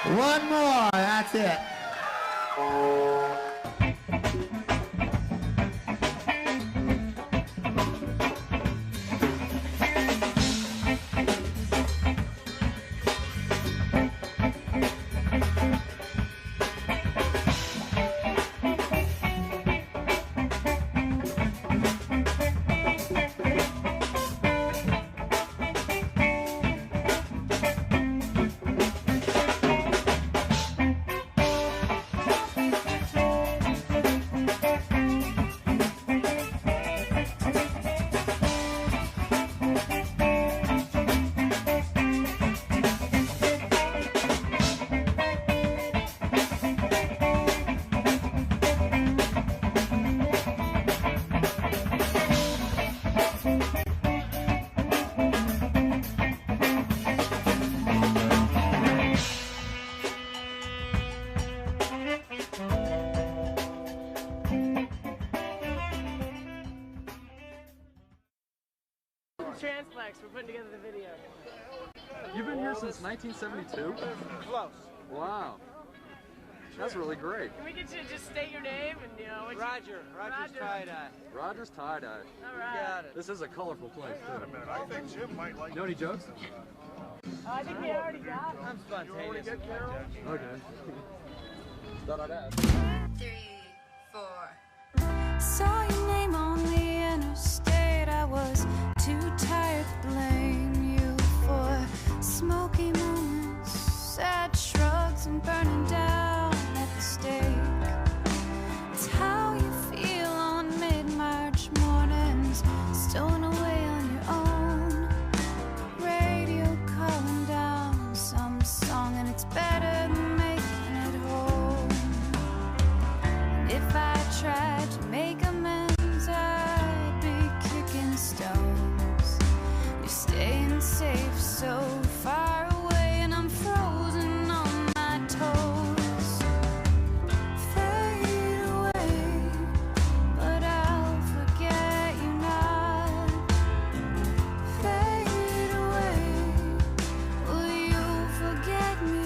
One more, that's it. Transplex for putting together the video. You've been here since 1972? Close. Wow. That's really great. Can we get you to just state your name and, you know, what Roger. Rogers Tie-Dye. Rogers Tie-Dye. All right. Got it. This is a colorful place, too. Wait a minute, I think Jim might like... Know any jokes? I think we already got it. I'm spontaneous. Okay. Thought I'd ask. 3, 4. Saw your name on the interstate. I was too tired to blame you for smoky moments, sad shrugs, and burning down at the stake. It's how you feel on mid-March mornings, stowing away on your own. Radio calling down some song, and it's better than making it home. And if I tried to make amends, I'd be kicking stones. You're staying safe so far away, and I'm frozen on my toes. Fade away, but I'll forget you not. Fade away, will you forget me?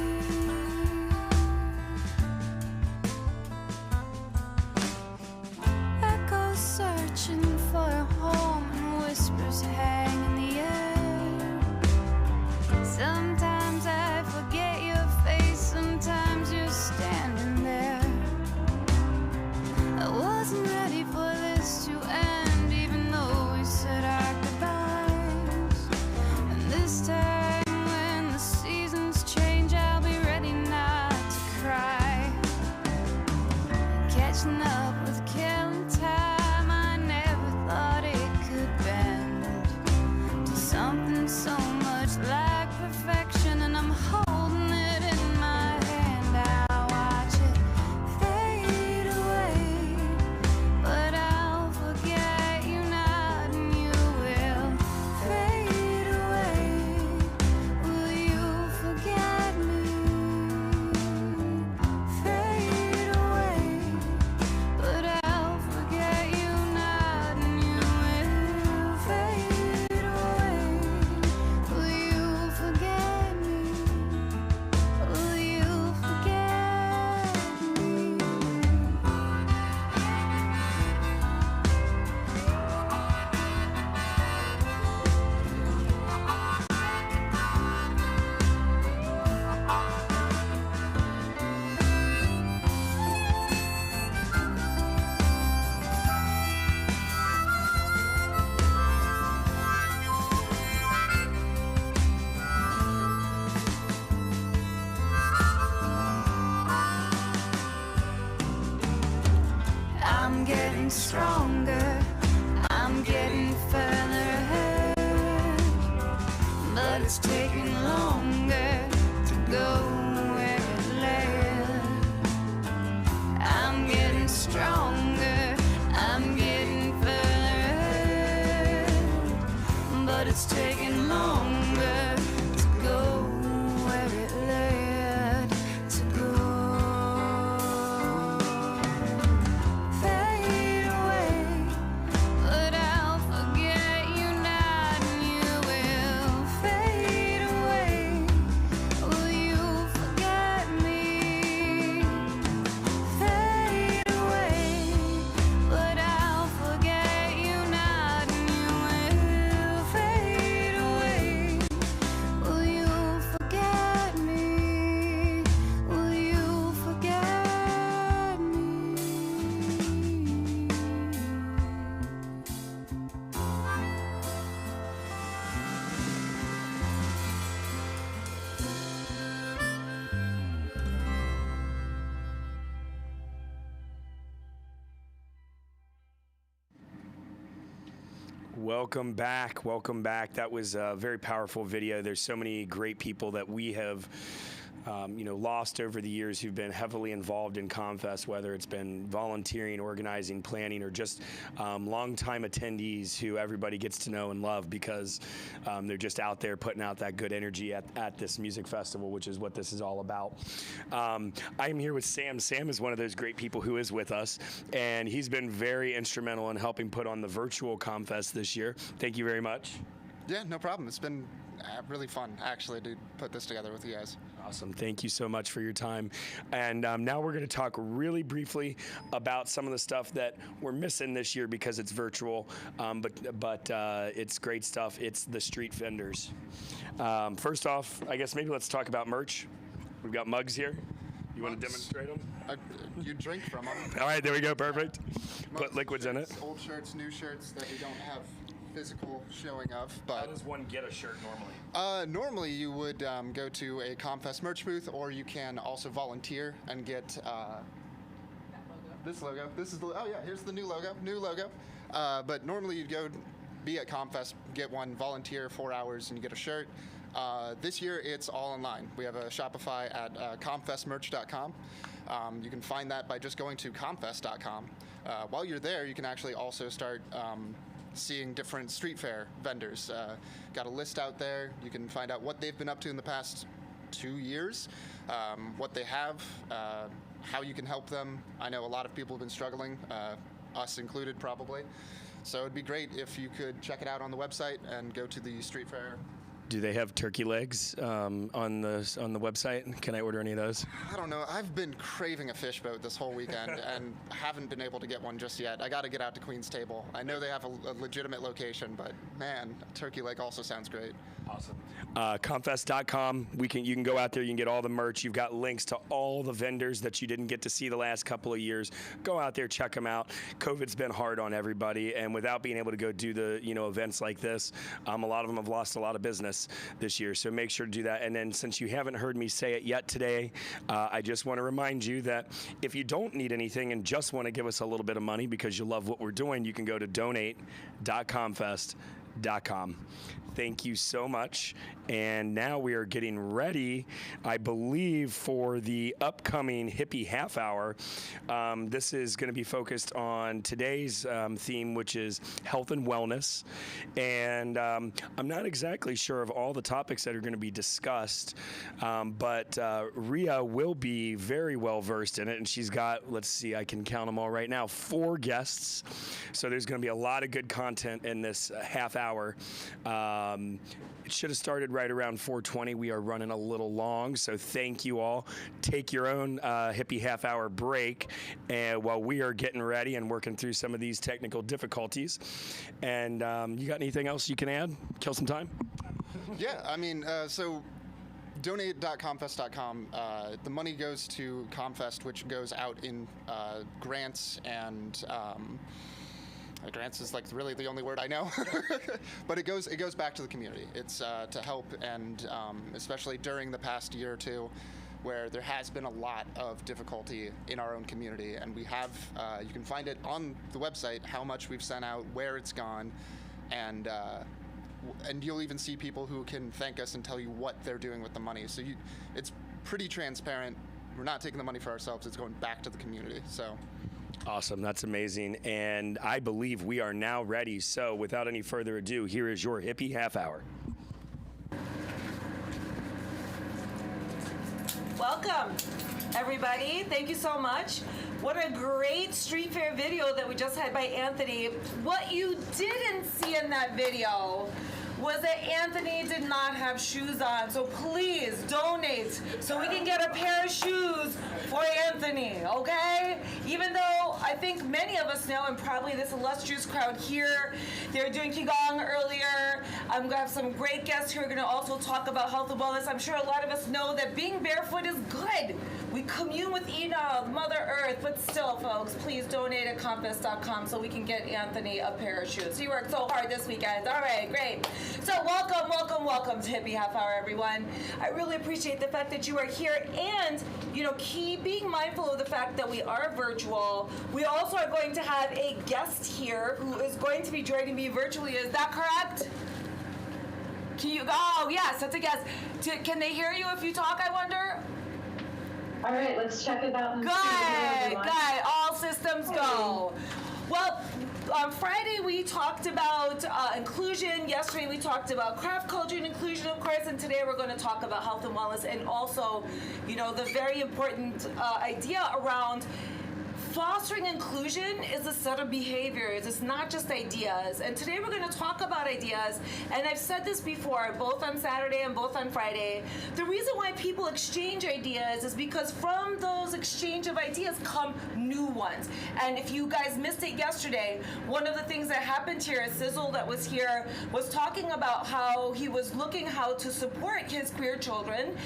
getting stronger. I'm getting further ahead, but it's taking longer to go where it led. I'm getting stronger. I'm getting further ahead, but it's taking longer to go where it led to go. Fade away, but I'll forget you not, and you will fade away. Will you forget me? Fade away, but I'll forget you not, and you will fade away. Will you forget me? Will you forget me? Welcome back. Welcome back. That was a very powerful video. There's so many great people that we have lost over the years who've been heavily involved in ComFest, whether it's been volunteering, organizing, planning, or just longtime attendees who everybody gets to know and love because they're just out there putting out that good energy at this music festival, which is what this is all about. I am here with Sam. Sam is one of those great people who is with us, and he's been very instrumental in helping put on the virtual ComFest this year. Thank you very much. Yeah, no problem. It's been really fun, actually, to put this together with you guys. Awesome. Thank you so much for your time. And now we're going to talk really briefly about some of the stuff that we're missing this year because it's virtual, but it's great stuff. It's the street vendors. First off, I guess maybe let's talk about merch. We've got mugs here. You want to demonstrate them? You drink from them. All right, there we go. Perfect. Put liquids in it. Old shirts, new shirts that we don't have physical showing of. But how does one get a shirt normally? Normally you would go to a ComFest merch booth, or you can also volunteer and get this logo. This is here's the new logo. But normally you'd go be at ComFest, get one, volunteer 4 hours, and you get a shirt. This year it's all online. We have a Shopify at comfestmerch.com. You can find that by just going to comfest.com. While you're there, you can actually also start seeing different street fair vendors. Got a list out there. You can find out what they've been up to in the past 2 years, what they have, how you can help them. I know a lot of people have been struggling, us included probably. So it'd be great if you could check it out on the website and go to the street fair. Do they have turkey legs on the website? Can I order any of those? I don't know. I've been craving a fish boat this whole weekend and haven't been able to get one just yet. I got to get out to Queen's Table. I know they have a legitimate location, but man, turkey leg also sounds great. Awesome. Comfest.com. You can go out there. You can get all the merch. You've got links to all the vendors that you didn't get to see the last couple of years. Go out there, check them out. COVID's been hard on everybody, and without being able to go do the events like this, a lot of them have lost a lot of business this year. So make sure to do that. And then since you haven't heard me say it yet today, I just want to remind you that if you don't need anything and just want to give us a little bit of money because you love what we're doing, you can go to donate.comfest.com. Thank you so much. And now we are getting ready, I believe, for the upcoming Hippie half hour. This is going to be focused on today's theme, which is health and wellness. And I'm not exactly sure of all the topics that are going to be discussed, but Rhea will be very well versed in it. And she's got, let's see, I can count them all right now, 4 guests. So there's going to be a lot of good content in this half hour. It should have started right around 4:20. We are running a little long, so thank you all. Take your own Hippie half hour break while we are getting ready and working through some of these technical difficulties. And you got anything else you can add? Kill some time? Yeah, I mean, so donate.comfest.com. The money goes to ComFest, which goes out in grants and grants is like really the only word I know, but it goes back to the community. It's to help, and especially during the past year or two, where there has been a lot of difficulty in our own community, and we have, you can find it on the website, how much we've sent out, where it's gone, and you'll even see people who can thank us and tell you what they're doing with the money. So it's pretty transparent. We're not taking the money for ourselves, it's going back to the community. So. Awesome. That's amazing. And I believe we are now ready. So without any further ado, here is your Hippie Half Hour. Welcome, everybody. Thank you so much. What a great street fair video that we just had by Anthony. What you didn't see in that video was that Anthony did not have shoes on. So please donate so we can get a pair of shoes for Anthony, okay? Even though I think many of us know, and probably this illustrious crowd here, they were doing Qigong earlier. I'm gonna have some great guests who are gonna also talk about health and wellness. I'm sure a lot of us know that being barefoot is good. We commune with Ina, Mother Earth, but still, folks, please donate at ComFest.com so we can get Anthony a pair of shoes. He worked so hard this weekend. All right, great. So welcome to Hippie Half Hour, everyone. I really appreciate the fact that you are here, and keep being mindful of the fact that we are virtual. We also are going to have a guest here who is going to be joining me virtually. Is that correct? Oh, yes, that's a guest. Can they hear you if you talk, I wonder? All right, let's check it out. Good. All systems go. Well, on Friday we talked about inclusion. Yesterday we talked about craft culture and inclusion, of course, and today we're going to talk about health and wellness, and also, the very important idea around fostering inclusion is a set of behaviors. It's not just ideas. And today we're going to talk about ideas. And I've said this before, both on Saturday and both on Friday. The reason why people exchange ideas is because from those exchange of ideas come new ones. And if you guys missed it yesterday, one of the things that happened here, Sizzle that was here, was talking about how he was looking how to support his queer children.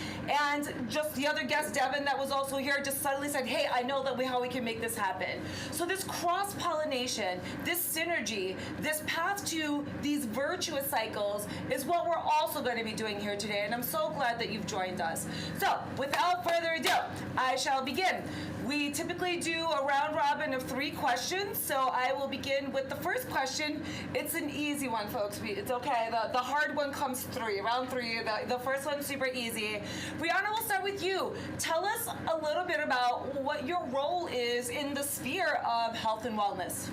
And just the other guest, Devin, that was also here, just suddenly said, hey, I know that how we can make this happen. So this cross-pollination, this synergy, this path to these virtuous cycles is what we're also going to be doing here today, and I'm so glad that you've joined us. So without further ado, I shall begin. We typically do a round robin of 3 questions, so I will begin with the first question. It's an easy one, folks. It's okay. The hard one comes round 3. The first one's super easy. Brianna, we'll start with you. Tell us a little bit about what your role is in the sphere of health and wellness.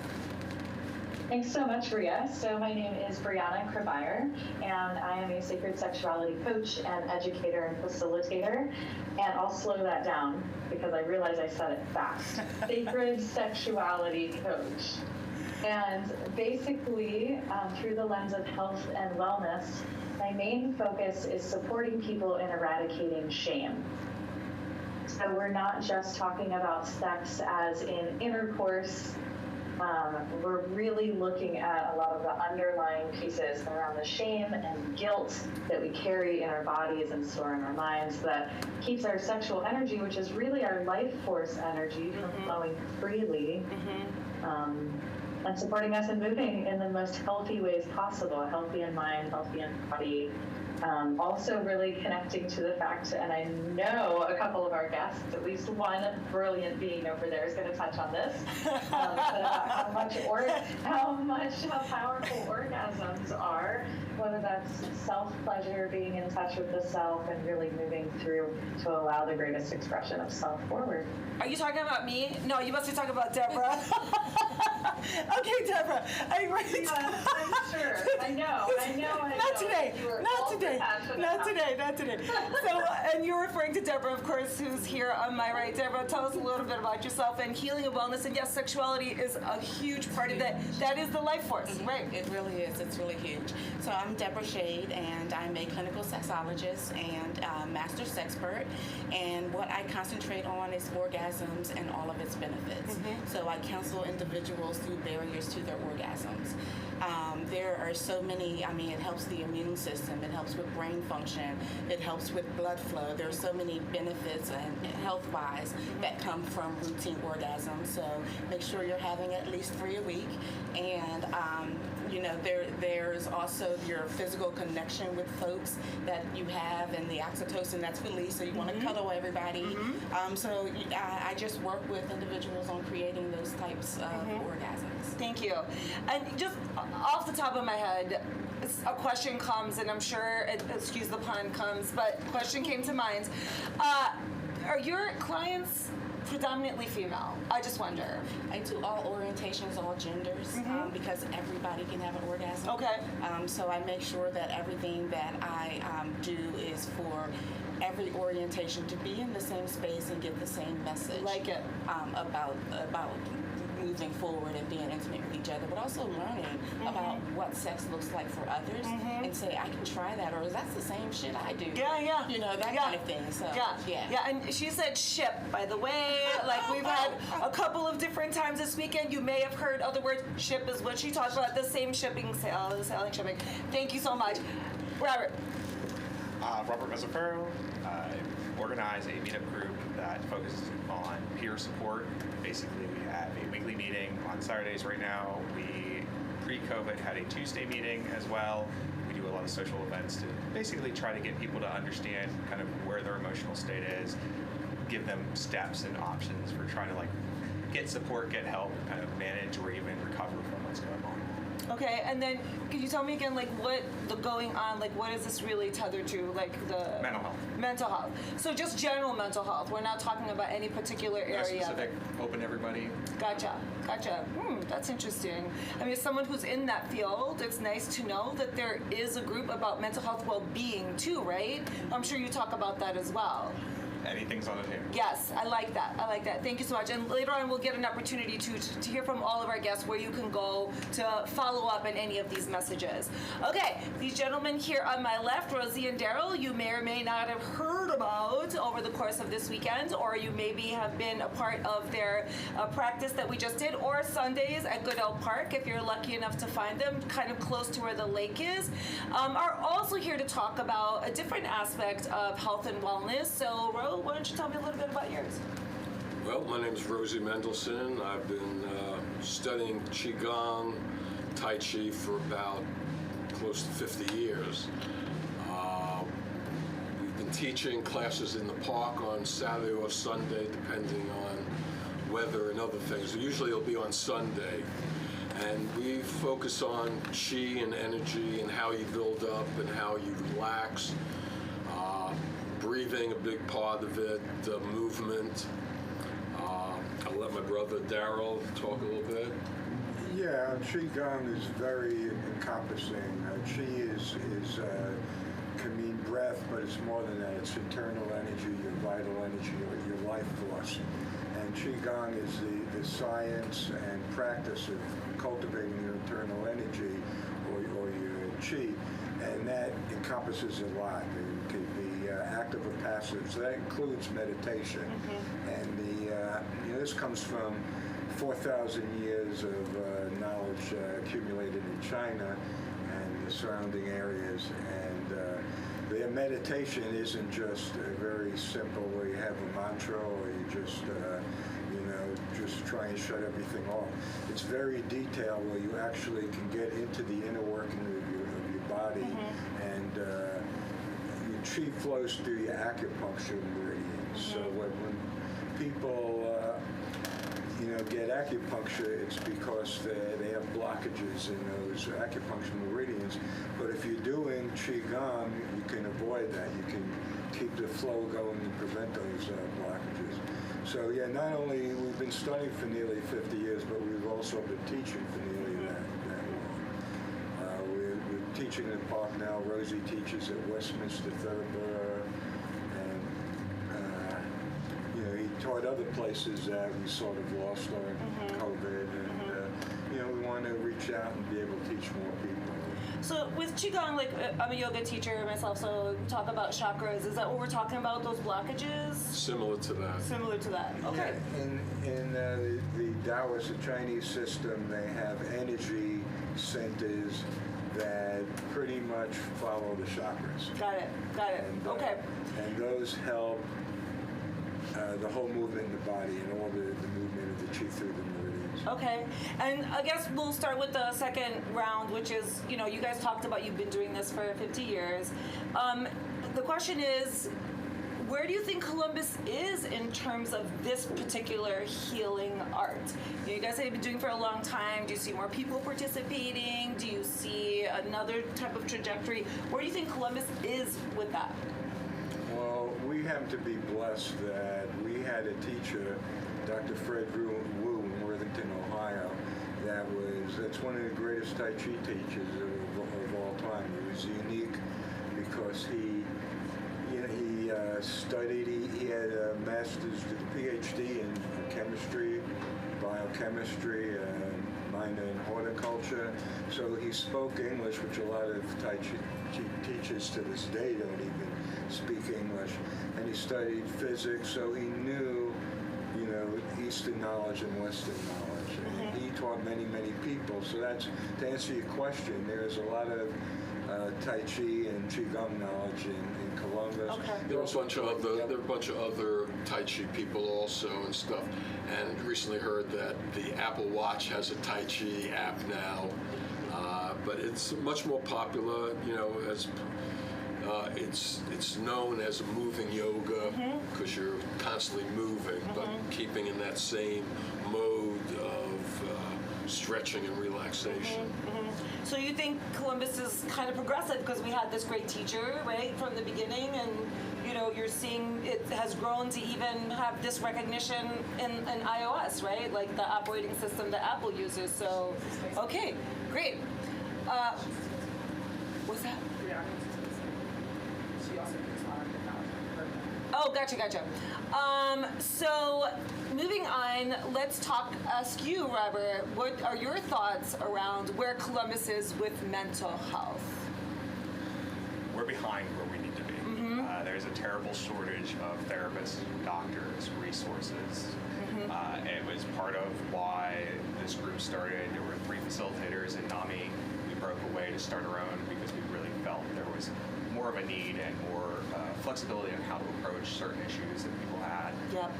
Thanks so much, Ria. So my name is Brianna Krabire, and I am a sacred sexuality coach and educator and facilitator. And I'll slow that down because I realize I said it fast. Sacred sexuality coach. And basically, through the lens of health and wellness, my main focus is supporting people in eradicating shame. So we're not just talking about sex as in intercourse. We're really looking at a lot of the underlying pieces around the shame and guilt that we carry in our bodies and store in our minds that keeps our sexual energy, which is really our life force energy, from flowing freely, and supporting us in moving in the most healthy ways possible, healthy in mind, healthy in body. Also really connecting to the fact, and I know a couple of our guests, at least one brilliant being over there is going to touch on this, but about how powerful orgasms are, whether that's self-pleasure, being in touch with the self, and really moving through to allow the greatest expression of self forward. Are you talking about me? No, you must be talking about Deborah. Okay, Deborah. I'm sure. I know. Not today. So, and you're referring to Deborah, of course, who's here on my right. Deborah, tell us a little bit about yourself and healing and wellness. And yes, sexuality is a huge part of that. That is the life force, right? It really is. It's really huge. So I'm Deborah Shade, and I'm a clinical sexologist and master sexpert. And what I concentrate on is orgasms and all of its benefits. So I counsel individuals through barriers to their orgasms. There are so many, it helps the immune system, it helps with brain function, it helps with blood flow. There are so many benefits and health-wise that come from routine orgasms. So make sure you're having at least 3 a week. And You know, there's also your physical connection with folks that you have, and the oxytocin that's released, so you want to cuddle everybody. So I just work with individuals on creating those types of orgasms. Thank you. And just off the top of my head, a question comes, and I'm sure, excuse the pun, comes, but question came to mind. Are your clients predominantly female? I just wonder. I do all orientations, all genders, because everybody can have an orgasm. Okay. So I make sure that everything that I do is for every orientation to be in the same space and get the same message. Like it. About moving forward and being intimate with each other, but also learning about what sex looks like for others, and say, I can try that, or that's the same shit I do. Yeah. You know, that kind of thing. So, yeah. And she said ship, by the way. Like, we've had a couple of different times this weekend. You may have heard other words. Ship is what she talked about, the same shipping, sailing shipping. Thank you so much. Robert. Robert Mezzafero. I organize a meetup group that focuses on peer support. Basically, we have a weekly meeting on Saturdays right now. We, pre-COVID, had a Tuesday meeting as well. We do a lot of social events to basically try to get people to understand kind of where their emotional state is, give them steps and options for trying to like get support, get help, and kind of manage or even recover from what's going on. Okay, and then could you tell me again, like, what the going on, like, what is this really tethered to, like the mental health? Mental health. So just general mental health. We're not talking about any particular area. No specific, open to everybody. Gotcha. That's interesting. I mean, as someone who's in that field, it's nice to know that there is a group about mental health well-being too, right? I'm sure you talk about that as well. Anything's on the table. Yes, I like that. Thank you so much. And later on, we'll get an opportunity to hear from all of our guests where you can go to follow up on any of these messages. Okay, these gentlemen here on my left, Rosie and Daryl, you may or may not have heard about over the course of this weekend, or you maybe have been a part of their practice that we just did, or Sundays at Goodell Park, if you're lucky enough to find them, kind of close to where the lake is, are also here to talk about a different aspect of health and wellness. So, Ro, why don't you tell me a little bit about yours? Well, my name is Rosie Mendelson. I've been studying Qigong, Tai Chi for about close to 50 years. We've been teaching classes in the park on Saturday or Sunday, depending on weather and other things. Usually it'll be on Sunday. And we focus on Qi and energy and how you build up and how you relax. Breathing, a big part of it, movement. I'll let my brother Daryl talk a little bit. Yeah, Qigong is very encompassing. Qi can mean breath, but it's more than that. It's internal energy, your vital energy, your life force. And Qigong is the science and practice of cultivating your internal energy or your Qi. And that encompasses a lot. It could be active or passive, so that includes meditation. And this comes from 4,000 years of knowledge accumulated in China and the surrounding areas. And their meditation isn't just very simple where you have a mantra or you just try and shut everything off. It's very detailed where you actually can get into the inner working of your body, and your Qi flows through your acupuncture meridians. So when people get acupuncture, it's because they have blockages in those acupuncture meridians. But if you're doing Qigong, you can avoid that. You can keep the flow going and prevent those blockages. So yeah, not only we've been studying for nearly 50 years, but we've also been teaching for nearly that long. We're teaching in the park now. Rosie teaches at Westminster Thurber, and he taught other places that we sort of lost during COVID, and we want to reach out and be able to teach more people. So with Qigong, like I'm a yoga teacher myself, so we talk about chakras. Is that what we're talking about, those blockages? Similar to that. Similar to that, okay. Yeah, in the Taoist, the Chinese system, they have energy centers that pretty much follow the chakras. Got it, And, okay. And those help the whole movement in the body and all the movement of the chi through the meridians. Okay, and I guess we'll start with the second round, which is, you guys talked about you've been doing this for 50 years. The question is, where do you think Columbus is in terms of this particular healing art? You guys have been doing it for a long time. Do you see more people participating? Do you see another type of trajectory? Where do you think Columbus is with that? Well, we happen to be blessed that we had a teacher, Dr. Fred Wu in Worthington, Ohio, that's one of the greatest Tai Chi teachers of all time. He was unique because he studied, he had a master's, PhD in chemistry, biochemistry, minor in horticulture. So he spoke English, which a lot of Tai Chi teachers to this day don't even speak English. And he studied physics, so he knew, Eastern knowledge and Western knowledge. And he taught many, many people. So that's, to answer your question, there's a lot of Tai Chi and Qigong knowledge in Columbus. Okay. There are a bunch of other Tai Chi people also and stuff. And recently heard that the Apple Watch has a Tai Chi app now, but it's much more popular. As it's known as moving yoga because you're constantly moving, but keeping in that same mode of stretching and relaxation. So you think Columbus is kind of progressive because we had this great teacher, right, from the beginning, and you're seeing it has grown to even have this recognition in iOS, right, like the operating system that Apple uses. So, okay, great. What's that? Oh, gotcha. So moving on, let's ask you, Robert, what are your thoughts around where Columbus is with mental health? We're behind where we need to be. There's a terrible shortage of therapists, doctors, resources. It was part of why this group started. There were 3 facilitators in NAMI. We broke away to start our own because we really felt there was more of a need and more flexibility on how to approach certain issues that people had. Yep.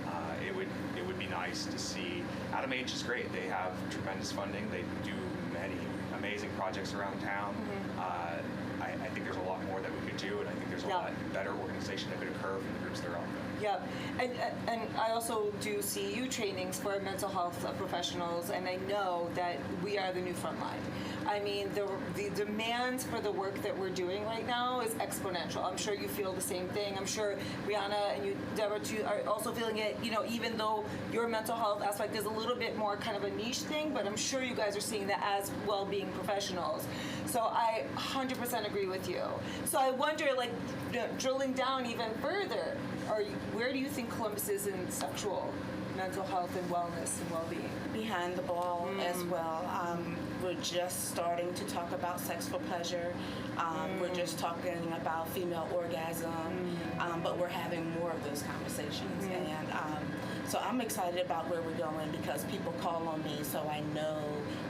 It would be nice to see. Adam H is great. They have tremendous funding. They do many amazing projects around town. I think there's a lot more that we could do, and I think there's a lot better organization that could occur from the groups that are out there. Yeah, and I also do CEU trainings for mental health professionals, and I know that we are the new front line. I mean, the demand for the work that we're doing right now is exponential. I'm sure you feel the same thing. I'm sure Brianna and you, Deborah, too, are also feeling it, even though your mental health aspect is a little bit more kind of a niche thing, but I'm sure you guys are seeing that as well-being professionals. So I 100% agree with you. So I wonder, drilling down even further, where do you think Columbus is in sexual mental health and wellness and well-being? Behind the ball as well. We're just starting to talk about sex for pleasure. We're just talking about female orgasm, but we're having more of those conversations. And so I'm excited about where we're going because people call on me, so I know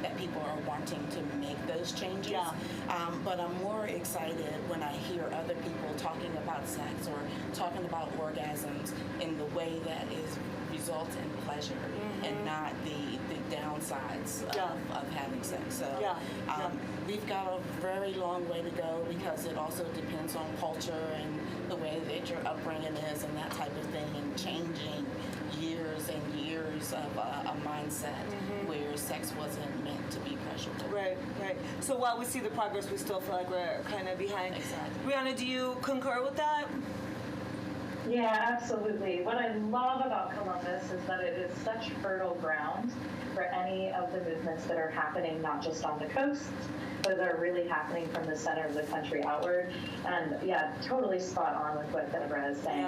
that people are wanting to make those changes. But I'm more excited when I hear other people talking about sex or talking about orgasms in the way that results in pleasure and not the downsides of having sex. So we've got a very long way to go because it also depends on culture and the way that your upbringing is and that type of thing, and changing years and years of a mindset where sex wasn't meant to be pleasurable. Right. So while we see the progress, we still feel like we're kind of behind. Exactly. Brianna, do you concur with that? Yeah, absolutely. What I love about Columbus is that it is such fertile ground for any of the movements that are happening, not just on the coast, but that are really happening from the center of the country outward. And yeah, totally spot on with what Deborah is saying,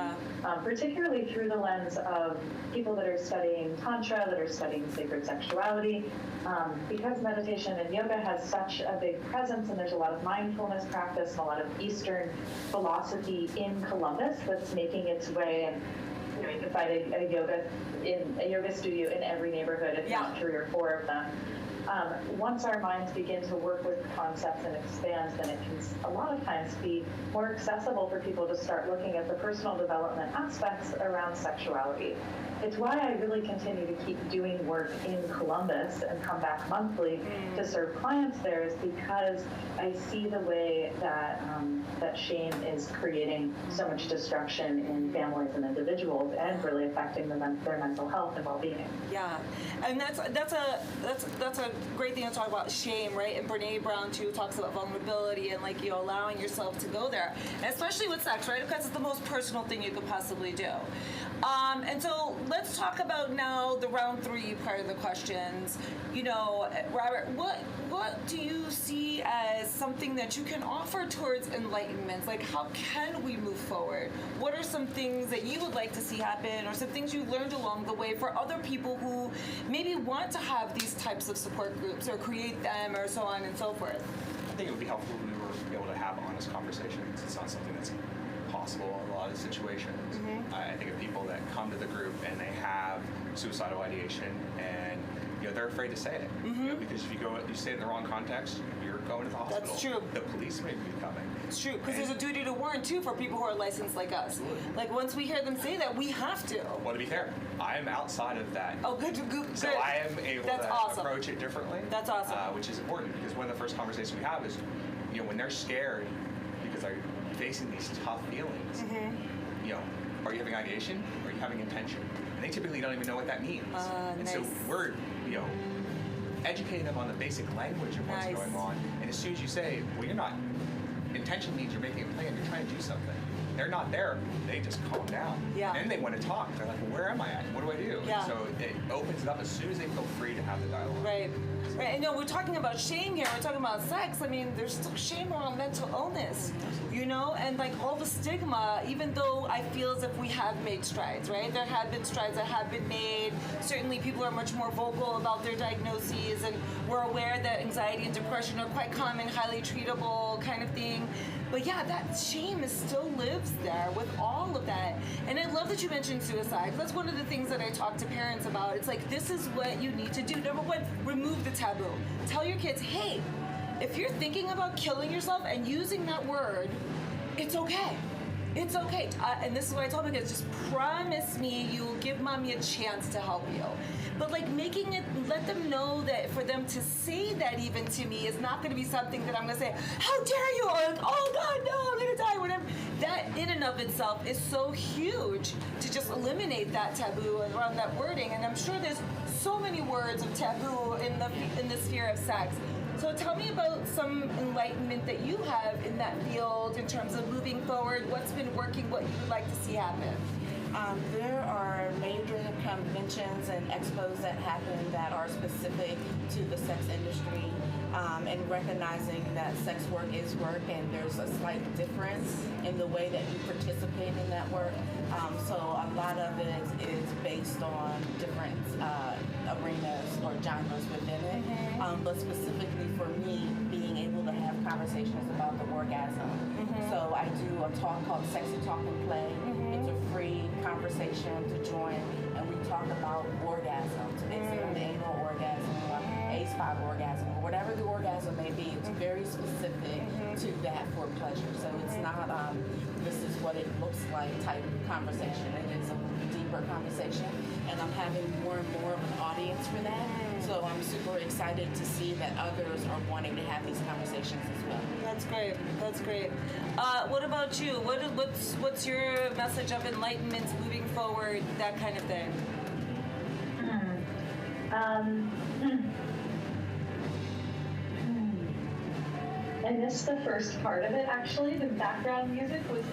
particularly through the lens of people that are studying Tantra, that are studying sacred sexuality, because meditation and yoga has such a big presence, and there's a lot of mindfulness practice and a lot of Eastern philosophy in Columbus that's making its way. And you can find a yoga studio in every neighborhood, if not 3 or 4 of them. Once our minds begin to work with concepts and expand, then it can a lot of times be more accessible for people to start looking at the personal development aspects around sexuality. It's why I really continue to keep doing work in Columbus and come back monthly to serve clients there, is because I see the way that that shame is creating so much destruction in families and individuals, and really affecting their mental health and well-being. Yeah, and that's a great thing to talk about, shame, right? And Brene Brown too talks about vulnerability and like, you know, allowing yourself to go there, and especially with sex, right? Because it's the most personal thing you could possibly do. And so let's talk about now the round 3 part of the questions. You know, Robert, what do you see as something that you can offer towards enlightenment? Like, how can we move forward? What are some things that you would like to see happen, or some things you learned along the way for other people who maybe want to have these types of support groups or create them, or so on and so forth? I think it would be helpful if we were able to have honest conversations. It's not something that's possible in a lot of situations. I think of people that come to the group and they have suicidal ideation, and you know, they're afraid to say it, you know, because if you say it in the wrong context, you're going to the hospital. That's true. The police may be coming. It's true, because there's a duty to warn too for people who are licensed like us. Absolutely. Like, once we hear them say that, we have to. Well, to be fair, I am outside of that. Oh, good. So I am able That's to awesome. approach it differently. That's awesome. Which is important, because one of the first conversations we have is, you know, when they're scared because they're facing these tough feelings, you know, are you having ideation? Or are you having intention? And they typically don't even know what that means. And so we're, you know, educating them on the basic language of what's going on. And as soon as you say, well, you're not, intention means you're making a plan, you're trying to do something. They're not there, they just calm down. Yeah. And they want to talk. They're like, well, where am I at? What do I do? Yeah. So it opens it up as soon as they feel free to have the dialogue. Right. Right. And no, we're talking about shame here. We're talking about sex. I mean, there's still shame around mental illness, you know, and like all the stigma, even though I feel as if we have made strides, right? There have been strides that have been made. Certainly people are much more vocal about their diagnoses, and we're aware that anxiety and depression are quite common, highly treatable kind of thing. But yeah, that shame still lives there with all of that. And I love that you mentioned suicide, because that's one of the things that I talk to parents about. It's like, this is what you need to do. Number one, remove the taboo. Tell your kids, hey, if you're thinking about killing yourself and using that word, it's okay. It's okay. And this is what I tell my kids, just promise me you will give mommy a chance to help you. But like making it, let them know that for them to say that even to me is not going to be something that I'm going to say, how dare you, or like, oh God, no, I'm going to die, whatever. That in and of itself is so huge to just eliminate that taboo around that wording. And I'm sure there's so many words of taboo in the sphere of sex. So tell me about some enlightenment that you have in that field in terms of moving forward, what's been working, what you would like to see happen. There are major conventions and expos that happen that are specific to the sex industry, and recognizing that sex work is work, and there's a slight difference in the way that you participate in that work. So a lot of it is based on different arenas or genres within it. But specifically for me, being able to have conversations about the orgasm. So I do a talk called Sexy Talk and Play. It's a free conversation to join, and we talk about orgasms. Is it an anal orgasm, or A-spot orgasm, or whatever the orgasm may be. It's very specific to that for pleasure. So it's not this is what it looks like type conversation. It is a deeper conversation, and I'm having more and more of an audience for that. So I'm super excited to see that others are wanting to have these conversations as well. That's great. That's great. What about you? What's your message of enlightenment moving forward? That kind of thing. I missed the first part of it, actually. The background music was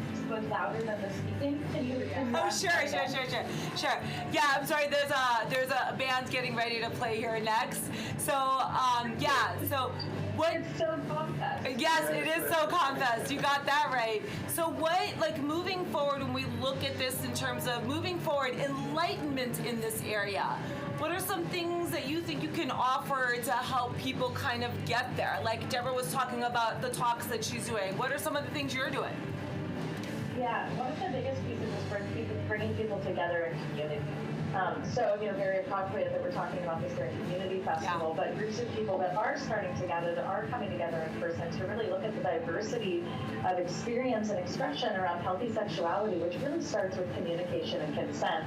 louder than the speaking. Can you Oh, sure. Yeah, I'm sorry. There's a band getting ready to play here next. So, so what? It's so ComFest. Yes, it is so ComFest. You got that right. So what, like, moving forward, when we look at this in terms of moving forward, enlightenment in this area, what are some things that you think you can offer to help people kind of get there? Like Deborah was talking about the talks that she's doing. What are some of the things you're doing? Yeah, one of the biggest pieces is bringing people together in community. So, very appropriate that we're talking about this during Community Festival, but groups of people that are starting together, that are coming together in person to really look at the diversity of experience and expression around healthy sexuality, which really starts with communication and consent,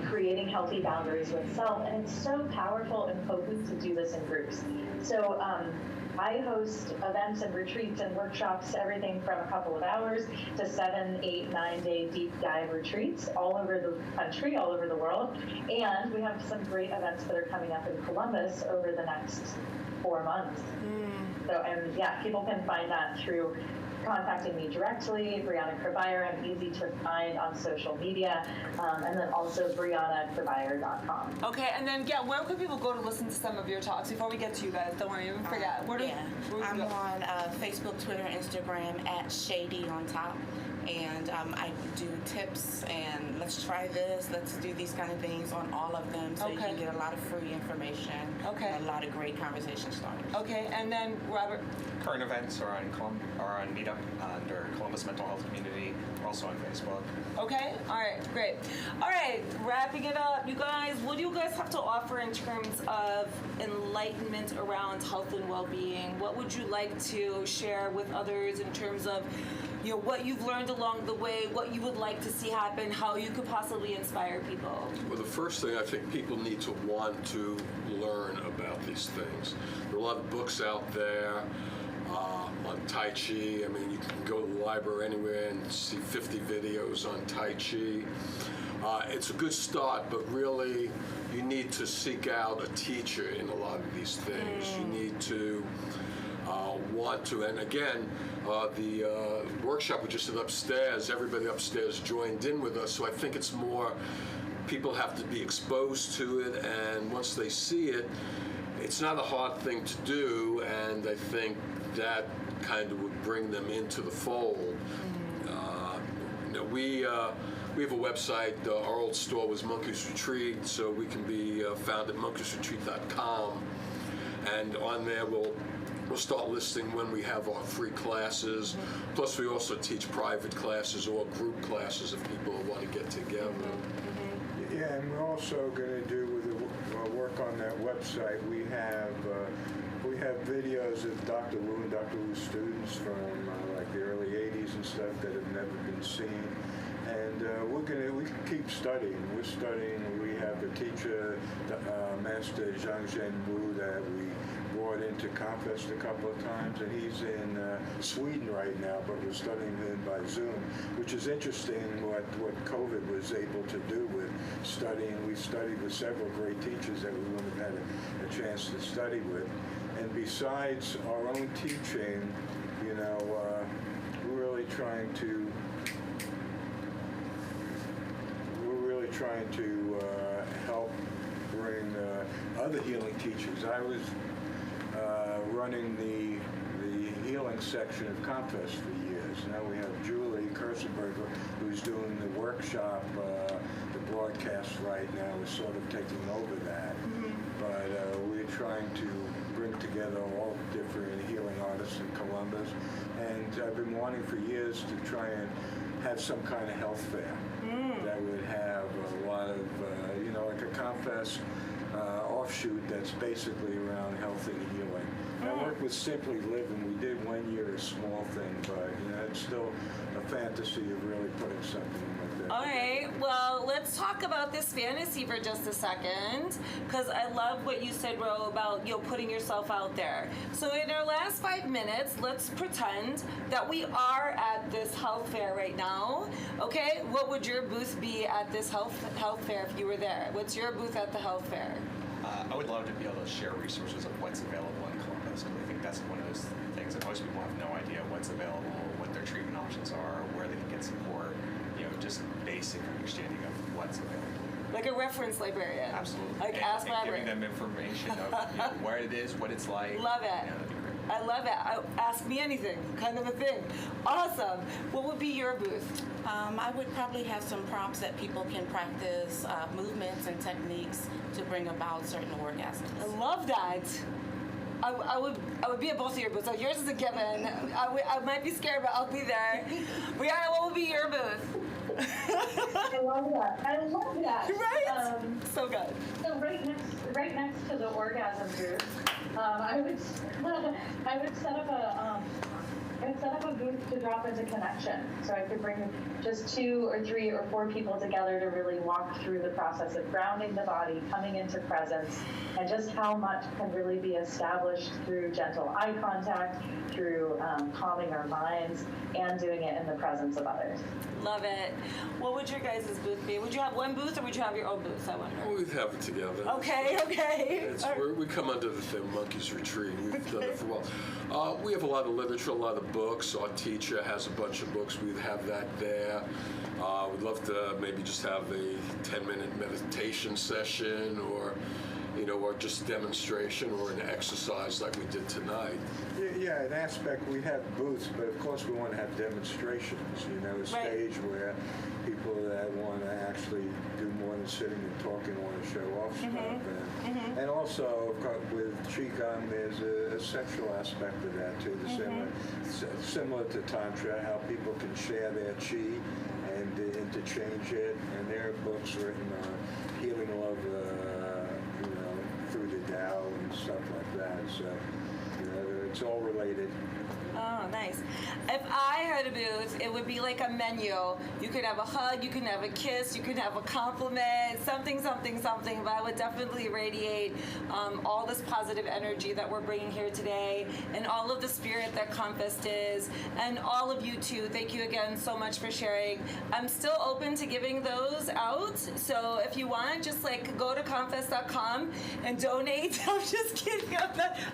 creating healthy boundaries with self. And it's so powerful and potent to do this in groups. So, I host events and retreats and workshops, everything from a couple of hours to 7, 8, 9-day deep dive retreats all over the country, all over the world. And we have some great events that are coming up in Columbus over the next 4 months. So, and yeah, people can find that through contacting me directly, Brianna Krabire. I'm easy to find on social media, and then also BriannaKrabire.com. Okay, and then where can people go to listen to some of your talks before we get to you guys? Don't worry, you forget. I'm on Facebook, Twitter, Instagram at Shady on top. And I do tips and let's try this, let's do these kind of things on all of them, so you can get a lot of free information and a lot of great conversation starters. Okay, and then Robert? Current events are on Meetup under Columbus Mental Health Community. We're also on Facebook. Okay, all right, great. All right, wrapping it up, you guys, what do you guys have to offer in terms of enlightenment around health and well-being? What would you like to share with others in terms of what you've learned along the way, what you would like to see happen, how you could possibly inspire people? Well, the first thing I think people need to want to learn about these things. There are a lot of books out there on Tai Chi. I mean, you can go to the library anywhere and see 50 videos on Tai Chi. It's a good start, but really you need to seek out a teacher in a lot of these things. You need to want to, and again, the workshop we just did upstairs, everybody upstairs joined in with us, so I think it's more people have to be exposed to it, and once they see it, it's not a hard thing to do, and I think that kind of would bring them into the fold. We have a website. Our old store was Monkey's Retreat, so we can be found at monkeysretreat.com, and on there we'll start listing when we have our free classes. Plus, we also teach private classes or group classes if people want to get together. Yeah, and we're also going to do with the work on that website. We have videos of Dr. Wu and Dr. Wu's students from like the early '80s and stuff that have never been seen. And we keep studying. We're studying. We have a teacher, Master Zhang Zhen Wu, that we brought into ComFest a couple of times, and he's in Sweden right now, but we're studying him by Zoom, which is interesting what COVID was able to do with studying. We studied with several great teachers that we wouldn't have had a chance to study with. And besides our own teaching, we're really trying to help bring other healing teachers. I was running the healing section of ComFest for years. Now we have Julie Kersenberger, who's doing the workshop, the broadcast right now is sort of taking over that. But we're trying to bring together all different healing artists in Columbus. And I've been wanting for years to try and have some kind of health fair that would have a lot of, like a ComFest offshoot that's basically around health and healing. I worked with Simply Living. We did 1 year a small thing, but it's still a fantasy of really putting something like that. All right, well, let's talk about this fantasy for just a second, because I love what you said, Ro, about putting yourself out there. So in our last 5 minutes, let's pretend that we are at this health fair right now. Okay, what would your booth be at this health fair if you were there? What's your booth at the health fair? I would love to be able to share resources of what's available in Columbus, because I think that's one of those things that most people have no idea what's available, what their treatment options are, where they can get support, just basic understanding of what's available. Like a reference librarian. Absolutely. Like Ask Library. Giving them information of where it is, what it's like. Love it. That'd be great. I love it. Ask me anything, kind of a thing. Awesome. What would be your booth? I would probably have some prompts that people can practice movements and techniques to bring about certain orgasms. I love that. I would be at both of your booths. So yours is a given. I might be scared, but I'll be there. Brianna, what would be your booth? I love that. I love that. Right? So good. So right next to the orgasm booth, I would set up a booth to drop into connection, so I could bring just 2 or 3 or 4 people together to really walk through the process of grounding the body, coming into presence, and just how much can really be established through gentle eye contact, through calming our minds, and doing it in the presence of others. Love it. What would your guys' booth be? Would you have one booth or would you have your own booth, I wonder? We'd have it together. Okay. We come under the thing, Monkey's Retreat. We've done it for a while. We have a lot of literature, a lot of books. Our teacher has a bunch of books. We'd have that there. We'd love to maybe just have a 10-minute meditation session, or just demonstration or an exercise like we did tonight. Yeah, an aspect, we have booths, but of course we want to have demonstrations, a stage where people that want to actually do more than sitting and talking want to show off stuff. And also, with Qigong, there's a sexual aspect of that too, similar to Tantra, how people can share their Qi and interchange it, and there are books written on healing love, through the Tao and stuff like that. So, it's all related. Oh, nice. If I had a booth, it would be like a menu. You could have a hug, you can have a kiss, you can have a compliment, something, but I would definitely radiate all this positive energy that we're bringing here today, and all of the spirit that ComFest is, and all of you too. Thank you again so much for sharing. I'm still open to giving those out, so if you want, just go to ComFest.com and donate. I'm just kidding.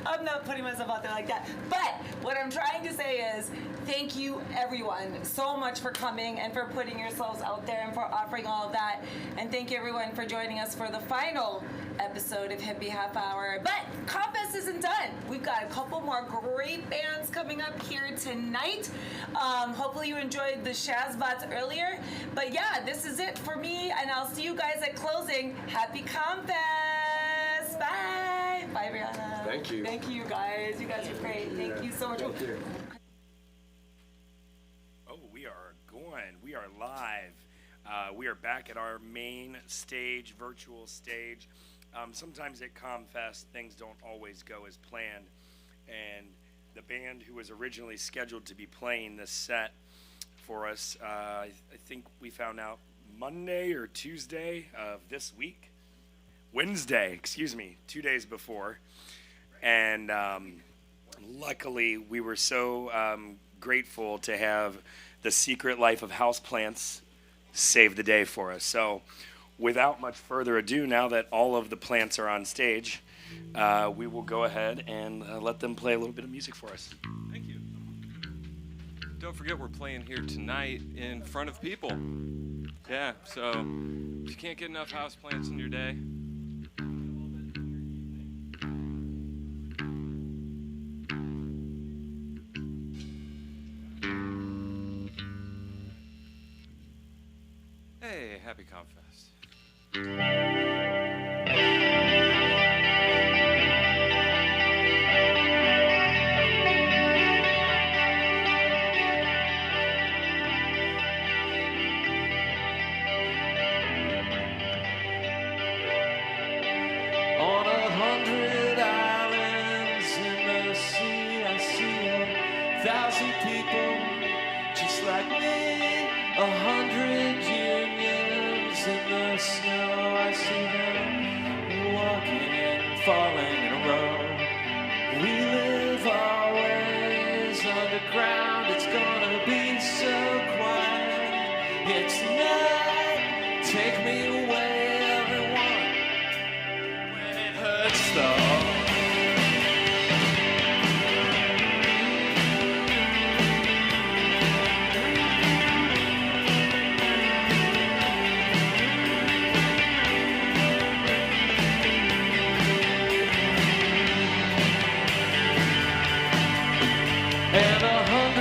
I'm not putting myself out there like that. But what I'm trying to say is thank you everyone so much for coming and for putting yourselves out there and for offering all of that, and thank you everyone for joining us for the final episode of Hippie Half Hour. But ComFest isn't done. We've got a couple more great bands coming up here tonight. Hopefully you enjoyed the Shaz Bots earlier, but yeah, this is it for me, and I'll see you guys at closing. Happy ComFest. Bye Brianna. Thank you. Thank you guys. You guys are great. Thank you so much. Thank you. Oh, we are going. We are live. We are back at our main stage, virtual stage. Sometimes at ComFest, things don't always go as planned. And the band who was originally scheduled to be playing this set for us, I think we found out Monday or Tuesday of this week. Wednesday, 2 days before. And luckily, we were so grateful to have the Secret Life of Houseplants save the day for us. So without much further ado, now that all of the plants are on stage, we will go ahead and let them play a little bit of music for us. Thank you. Don't forget, we're playing here tonight in front of people. Yeah, so if you can't get enough houseplants in your day, hey, happy ComFest. On 100 islands in the sea, I see 1,000 people just like me. 100 unions in the snow, I see them walking and falling in a row. We live always underground, it's gonna be so quiet. It's night, take me away, everyone, when it hurts though. And 100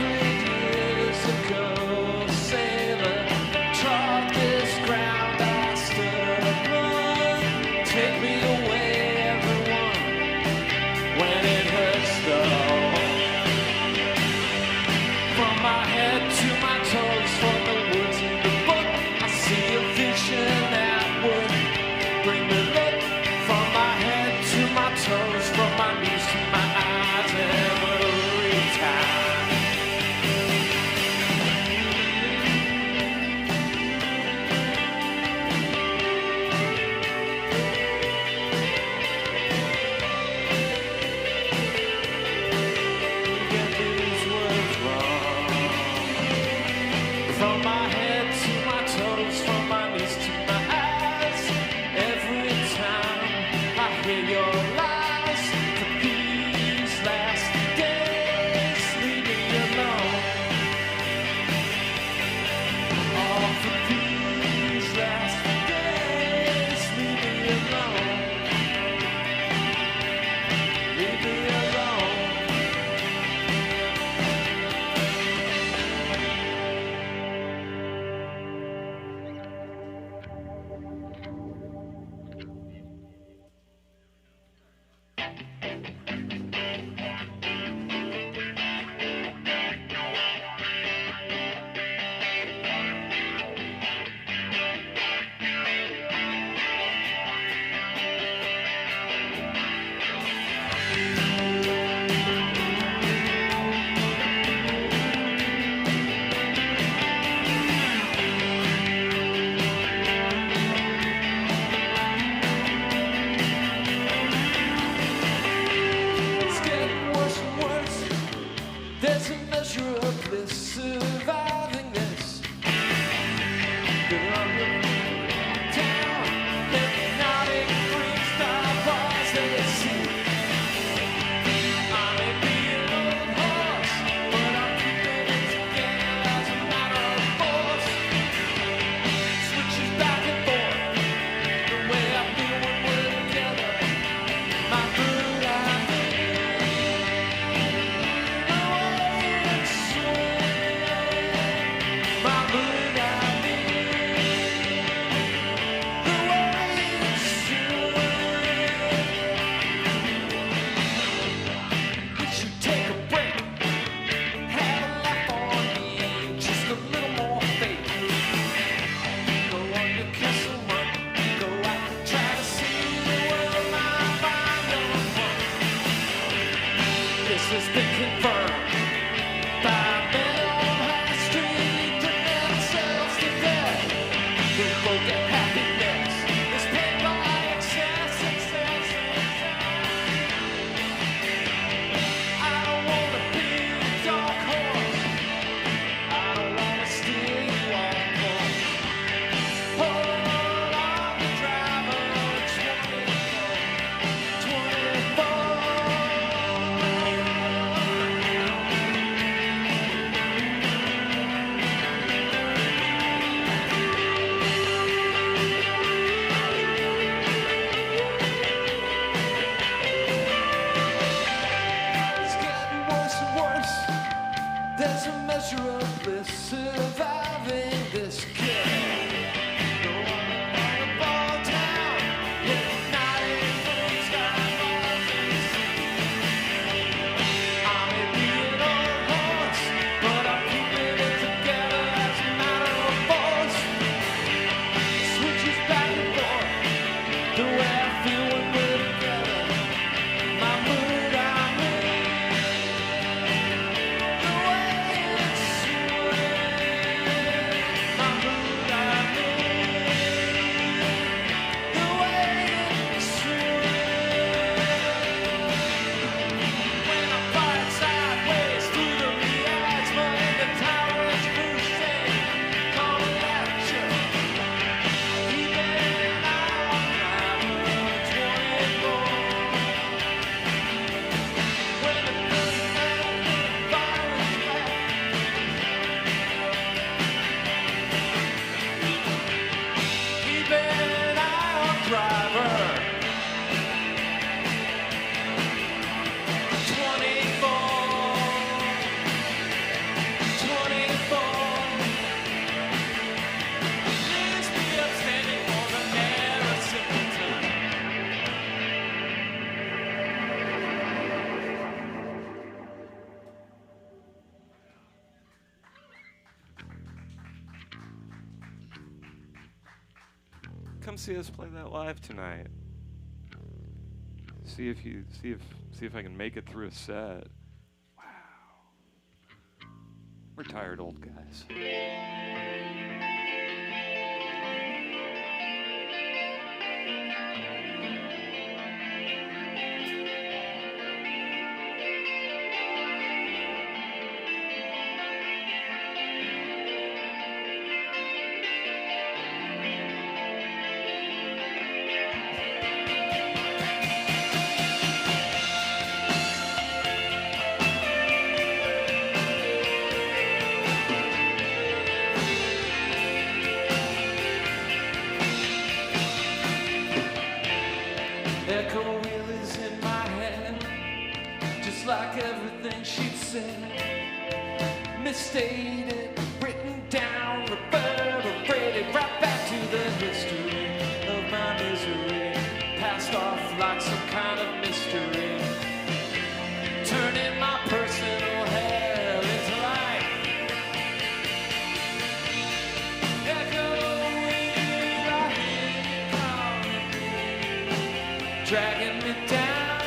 come see us play that live tonight. See if I can make it through a set. Wow. We're tired old guys. Echo wheel is in my head, just like everything she'd said. Misstated, written down, reverberated right back to the history of my misery. Passed off like some kind of mystery, turning my personal hell into life. Echo wheel, I hear you calling me, dragging me down,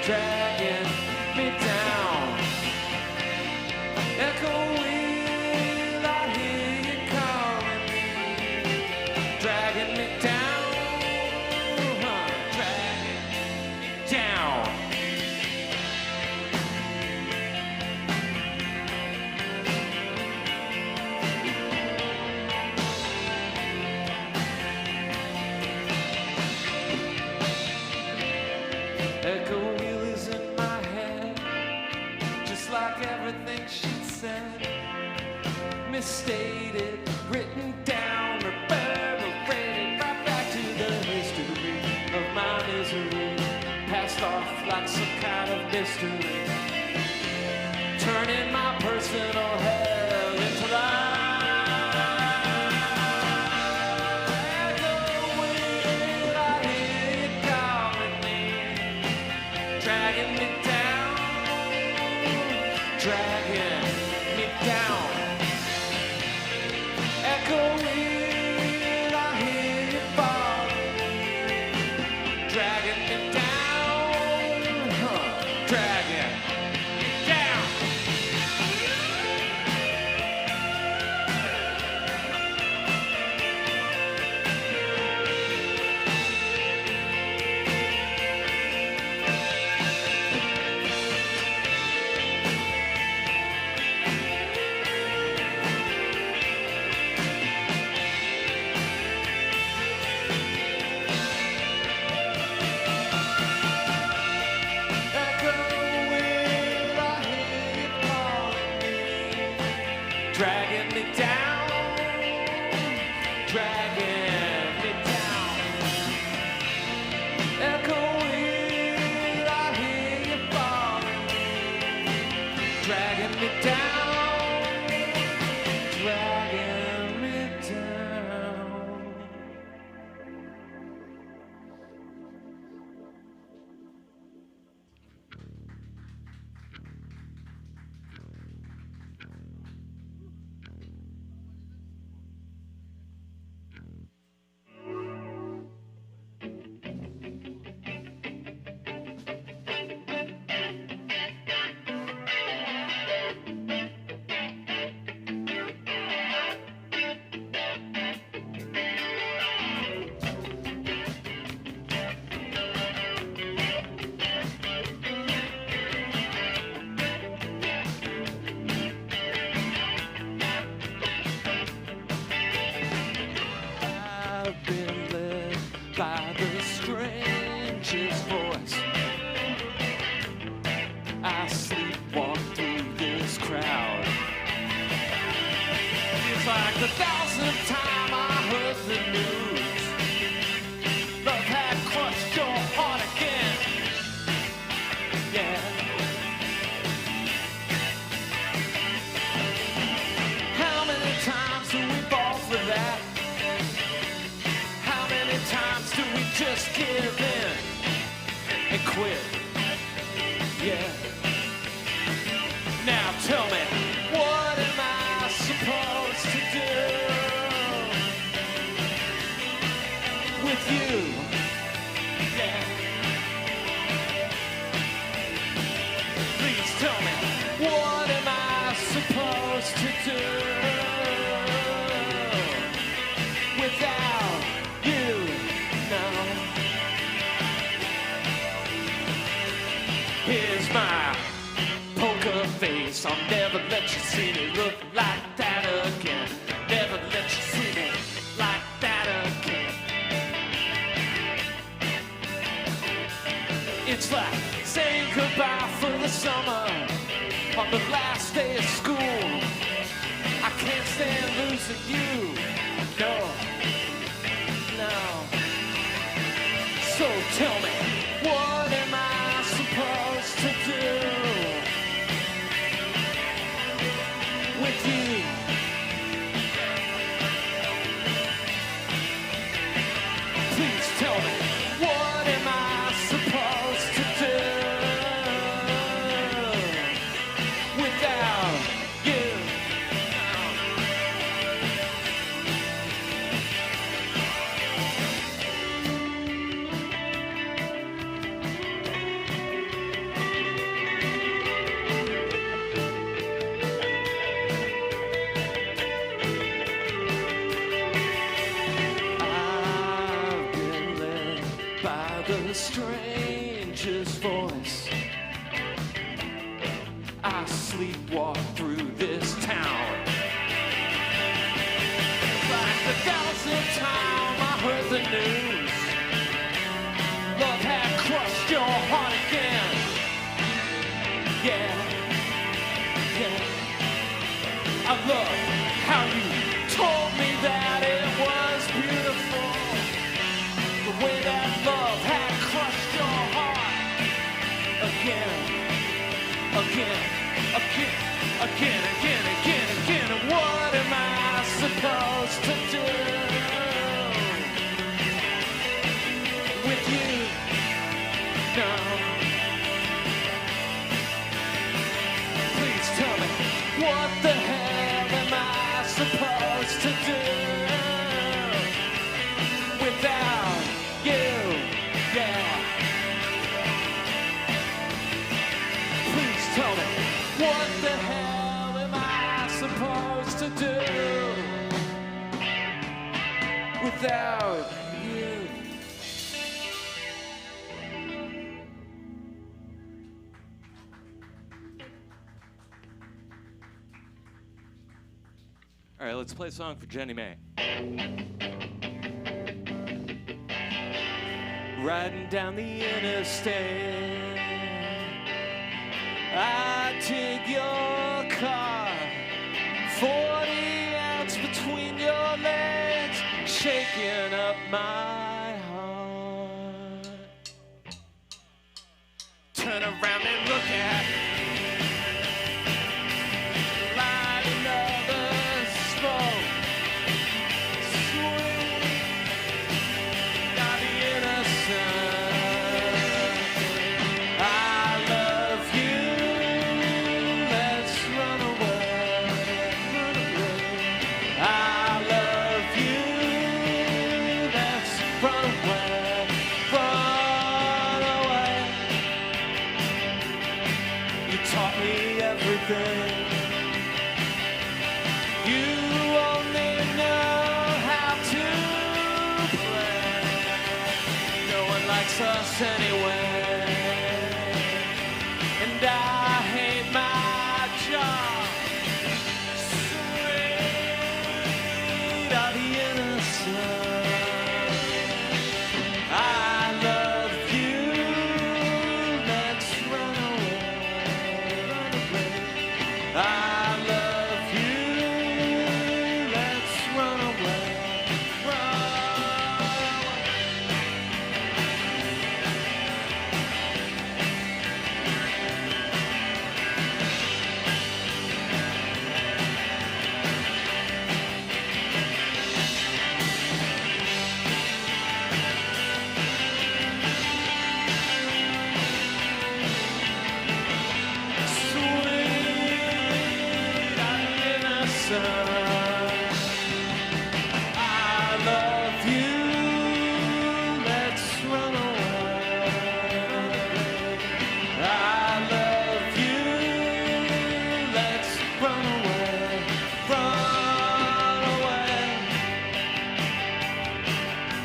dragging me down. Echo wheel, I hear you calling me, dragging me down, dragging me down. Echo wheel is in my head, just like everything she'd said. Misstated, written down, reverberated right back to the history of my misery. Passed off like some kind of mystery, turning my personal hell into life. Dragging me down, dragging me down. Echo wheel, I hear you falling, dragging me down, dragging me down. Dragging me down, dragging me down. Echo wheel, I hear you falling, dragging me down, dragging me down. I've been led by the strangest voice. I sleepwalk through this crowd. It's like the 1000th time I heard the news. Love had crushed your heart again. Yeah. How many times do we fall for that? How many times do we just give in and quit? Yeah. Now tell me, what am I supposed to do? face. I'll never let you see me look like that again. Never let you see me like that again. It's like saying goodbye for the summer on the last day of school. I can't stand losing you. No, no. So tell me, what am I supposed to do with you? Please tell me, what am I supposed to do without you? The stranger's voice. I sleepwalk through this town. It's like the 1,000th time I heard the news. Love had crushed your heart again. Yeah, yeah. I love how you told me that it was beautiful. The way that love had crushed your heart again, again, again, again, again, again, again. And what am I supposed to do with you now? Please tell me, what the hell am I supposed to do without you? Yeah. Please tell me, what the hell am I supposed to do without you? All right, let's play a song for Jenny May. Riding down the interstate, I dig your car, 40 ounce between your legs, shaking up my heart. Turn around and look at me, light another smoke, sweet, got the innocent. I love you, let's run away, run away. I love you, let's run away, run away. You taught me everything. You only know how to play. No one likes us anyway. And I hate my job. Sweet are the innocent. I love you. Let's run away. Run away. I love you. Let's run away. Run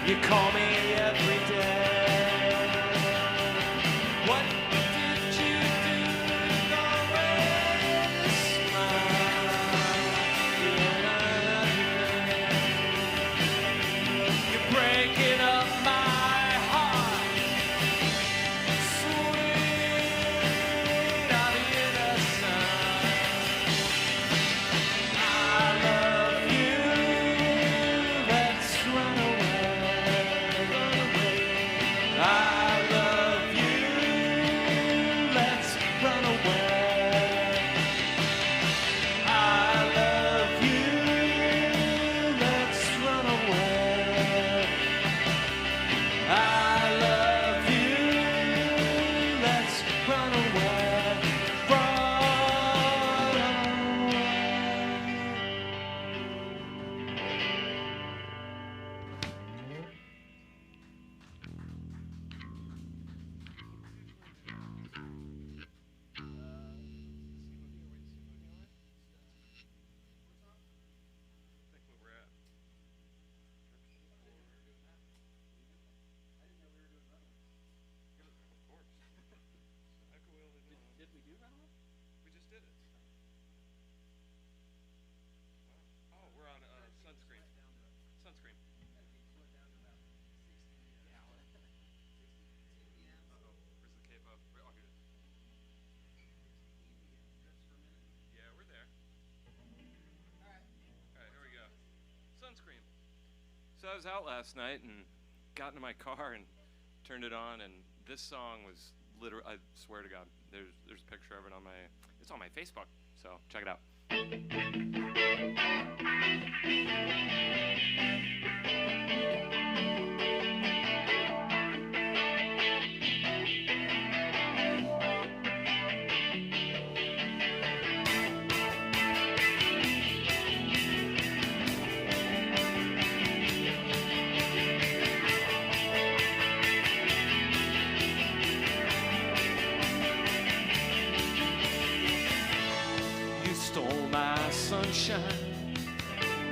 You call me every day. What did you do to always was out last night and got into my car and turned it on, and this song was literally, I swear to God, there's a picture of it it's on my Facebook, so check it out.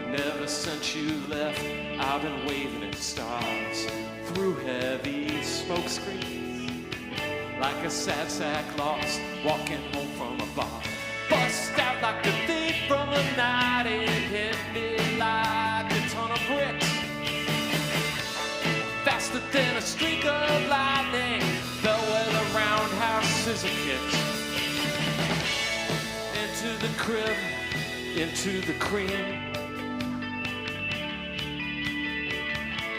And ever since you left, I've been waving at stars through heavy smoke screens, like a sad sack lost, walking home from a bar. Bust out like a thief from the night, it hit me like a ton of bricks. Faster than a streak of lightning, fell where the roundhouse scissor kicks. Into the crib, into the cream.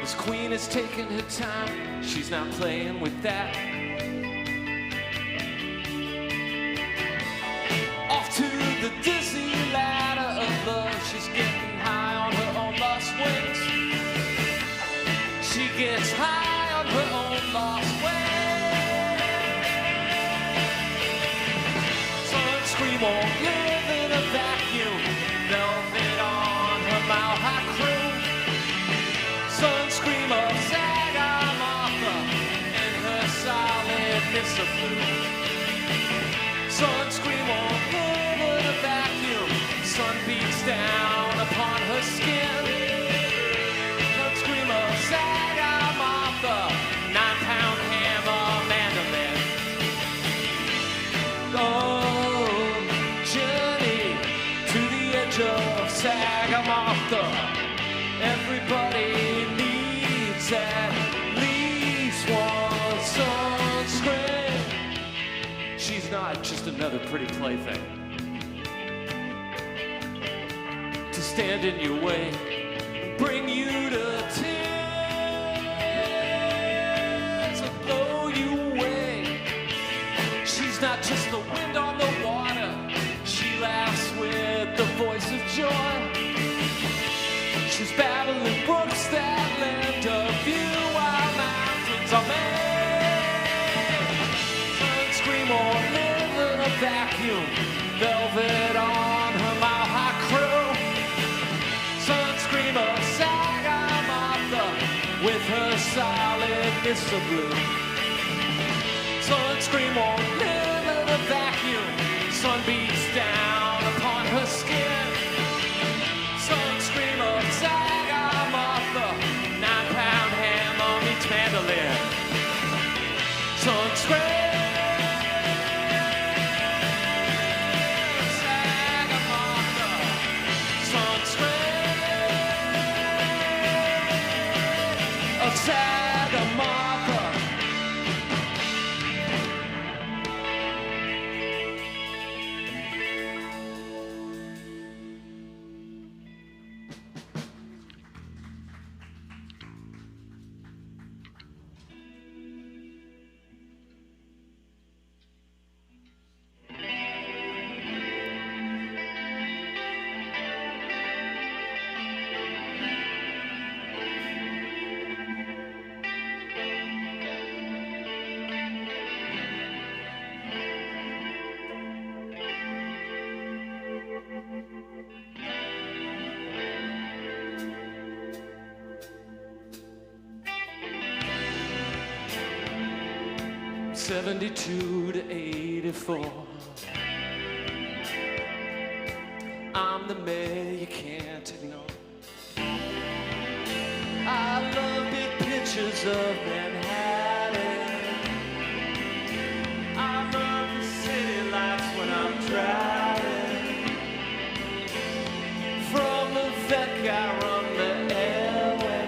This queen is taking her time, she's not playing with that. Off to the dizzy ladder of love, she's getting high on her own lost wings. She gets high on her own lost wings. Sunscreen won't live in a vacuum, velvet on her mile-high crew. Sunscreen of Sagamotha in her solid mist of blue. Sunscreen won't live in a vacuum, sun beats down upon her skin. Sunscreen of Sagamotha, 9-pound hammer mandolin. Oh, journey to the edge of Sagamotha. Everybody needs at least one sunscreen. She's not just another pretty plaything to stand in your way, bring you to tears, or blow you away. She's not just the wind on the water, she laughs with the voice of joy. She's battling brooks that lend a view while mountains are made. Sunscreen won't live in a vacuum, velvet on her mile-high crew. Sunscreen of Sagamotha with her solid mist of blue. Sunscreen won't live in a vacuum, sun beats down upon her skin. Sunscreen of Sagamotha, 9-pound hammer meets mandolin. Sunscreen of Sagamotha, sunscreen of Sagamotha. 72 to 84. I'm the mayor you can't ignore. I love big pictures of Manhattan. I love the city lights when I'm driving. From the VEC I run the airway,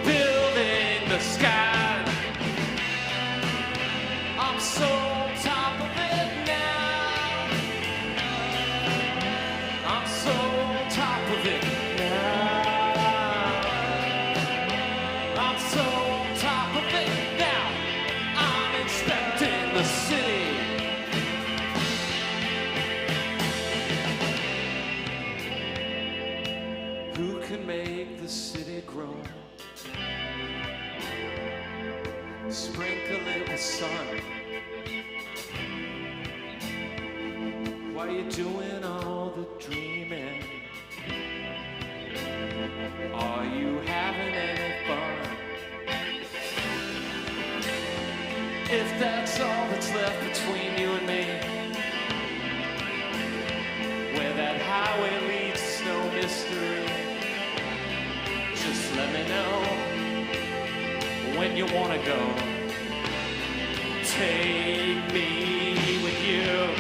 building the sky. I'm so on top of it now. I'm so on top of it now. make the city grow. Sprinkle it with sun. While you're doing all the dreaming, are you having any fun? If that's all that's left between you and me, where that highway leads is no mystery. Just let me know when you wanna go. Take me with you.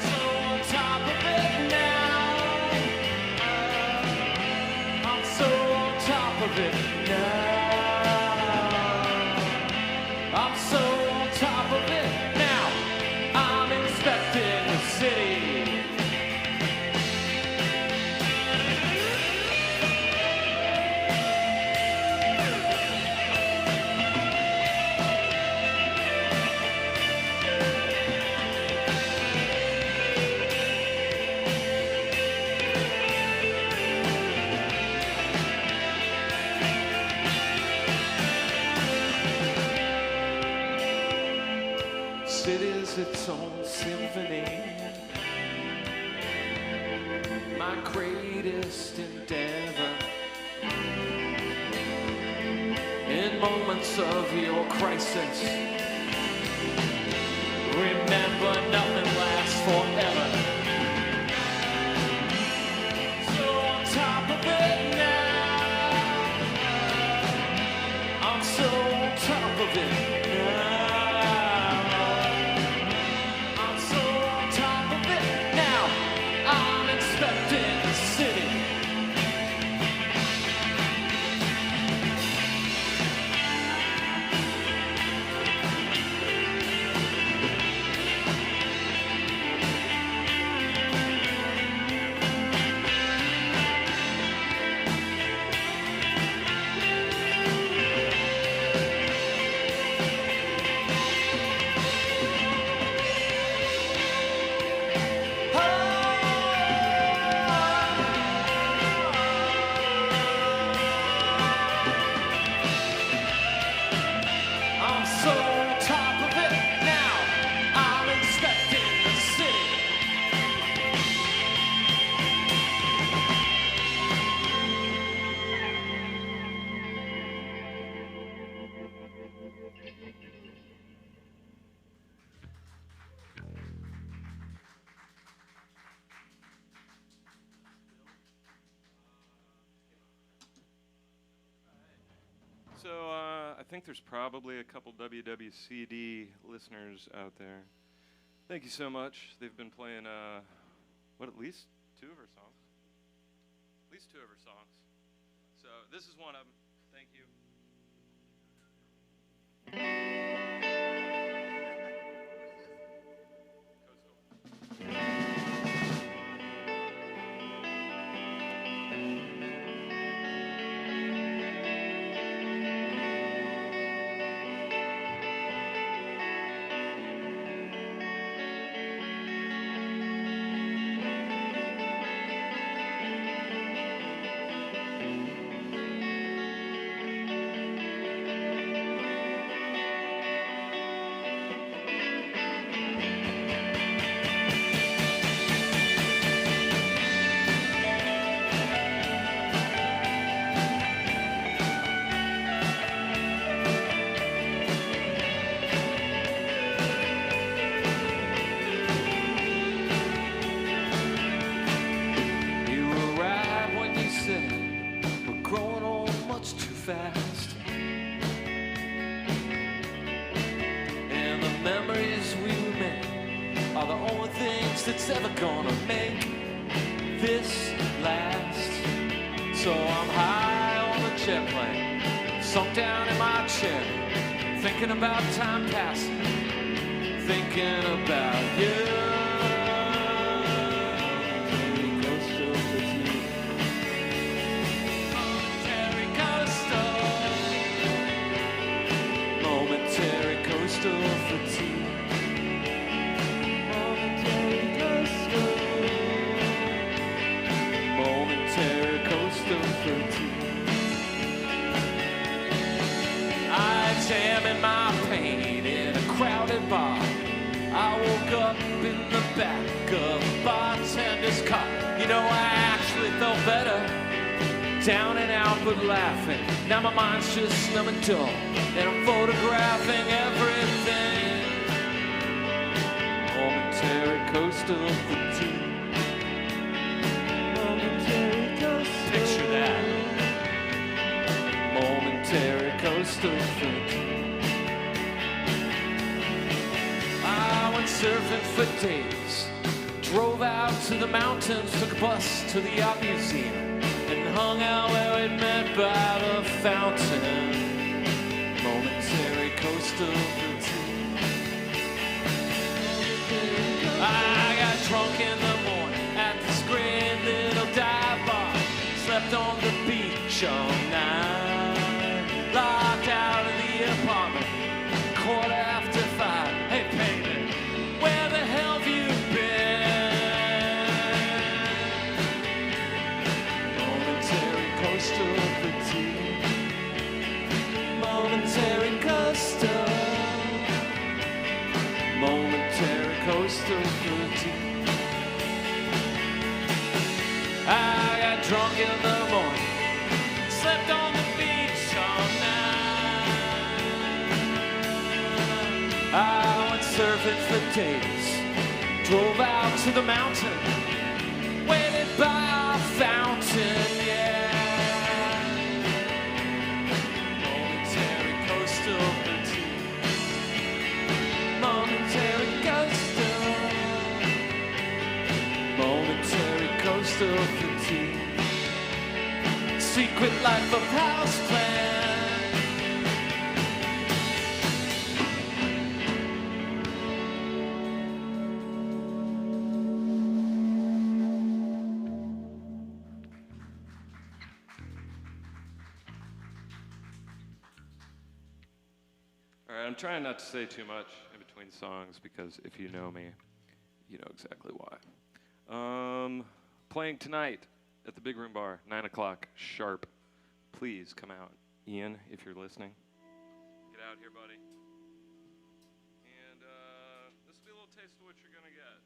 So on top of it now, I'm so on top of it now. I'm so on top of it now. I'm inspecting the city. City's its own symphony, my greatest endeavor. In moments of your crisis, remember nothing lasts forever. So on top of it now, I'm so on top of it now. So I think there's probably a couple WWCD listeners out there. Thank you so much. They've been playing, at least two of our songs? At least two of our songs. So this is one of them. Thank you. Fast. And the memories we made are the only things that's ever gonna make this last. So I'm high on the jet plane, sunk down in my chair, thinking about time passing, thinking about you. of 13. I examined my pain in a crowded bar. I woke up in the back of a bartender's car. You know, I actually felt better, down and out but laughing. Now my mind's just numb and dull, and I'm photographing everything. Momentary coastal fatigue. Momentary coastal. Picture that. Momentary coastal fatigue. I went surfing for days. Drove out to the mountains, took a bus to the art museum, and hung out where we'd met by the fountain. Momentary coastal fatigue. I got drunk in the morning at this great little dive bar. Slept on the beach all night. Locked out of the apartment, 5:15. Hey, baby, where the hell have you been? Momentary coastal fatigue. Momentary coastal. Momentary coastal fatigue. I got drunk in the morning, slept on the beach all night. I went surfing for days, drove out to the mountain, waited by a fountain, yeah. Momentary coastal fatigue. Momentary coastal. Momentary coastal fatigue. Secret life of house plan. All right, I'm trying not to say too much in between songs because if you know me, you know exactly why. Playing tonight at the Big Room Bar, 9 o'clock sharp. Please come out. Ian, if you're listening, get out here, buddy. And this will be a little taste of what you're going to get.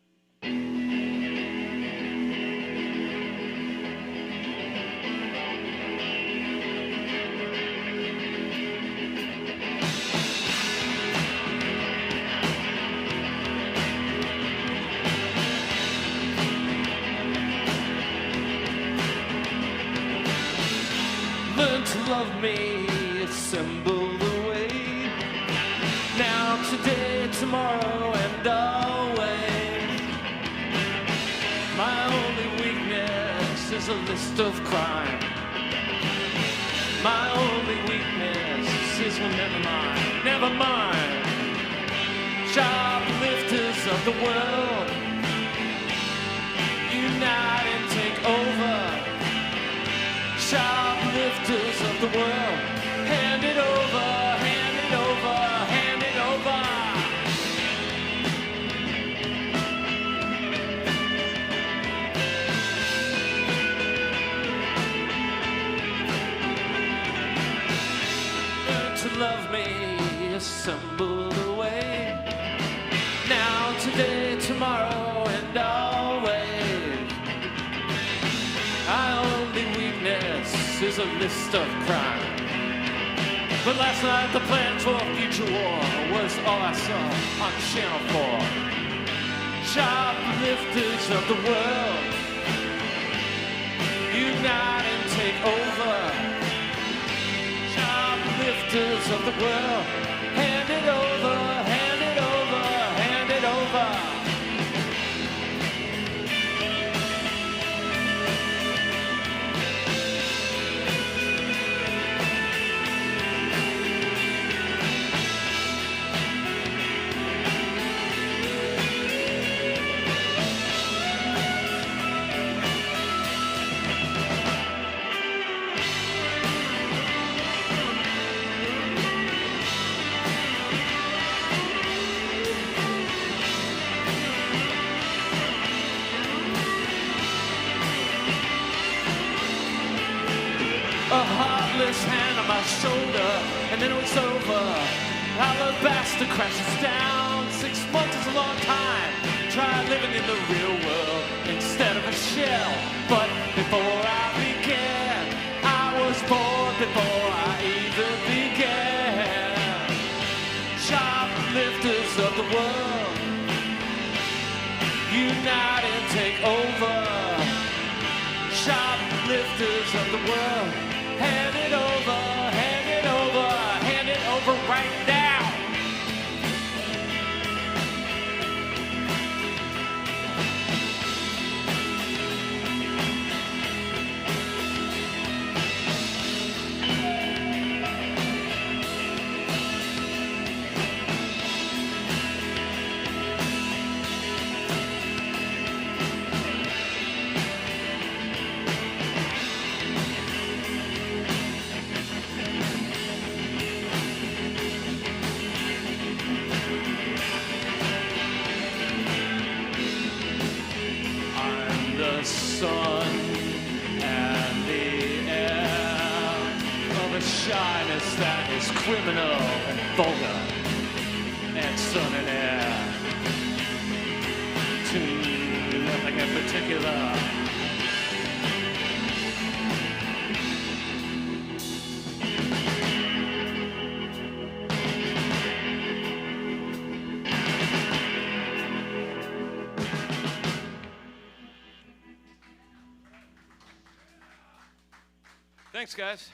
Learn to love me, assemble the way. Now, today, tomorrow, and always. My only weakness is a list of crime. My only weakness is, well, never mind, never mind. Shoplifters of the world, unite and take over. Shoplifters of the world, hand it over, hand it over, hand it over. Learn to love me, assemble the way. Now, today, tomorrow, and always. My only weakness is a list of crime. But last night the plan for future war was all I saw on Channel 4. Shoplifters of the world, unite and take over. Shoplifters of the world, hand it over, hand it over, hand it over. a heartless hand on my shoulder, and then it was over. Alabaster crashes down. 6 months is a long time. Try living in the real world instead of a shell. But before I began, I was bored before I even began. Shoplifters of the world, unite and take over. Shoplifters of the world, hand it over, hand it over, hand it over right now. Sun and the air of a shyness that is criminal and vulgar, and sun and air to nothing in particular. Thanks, guys.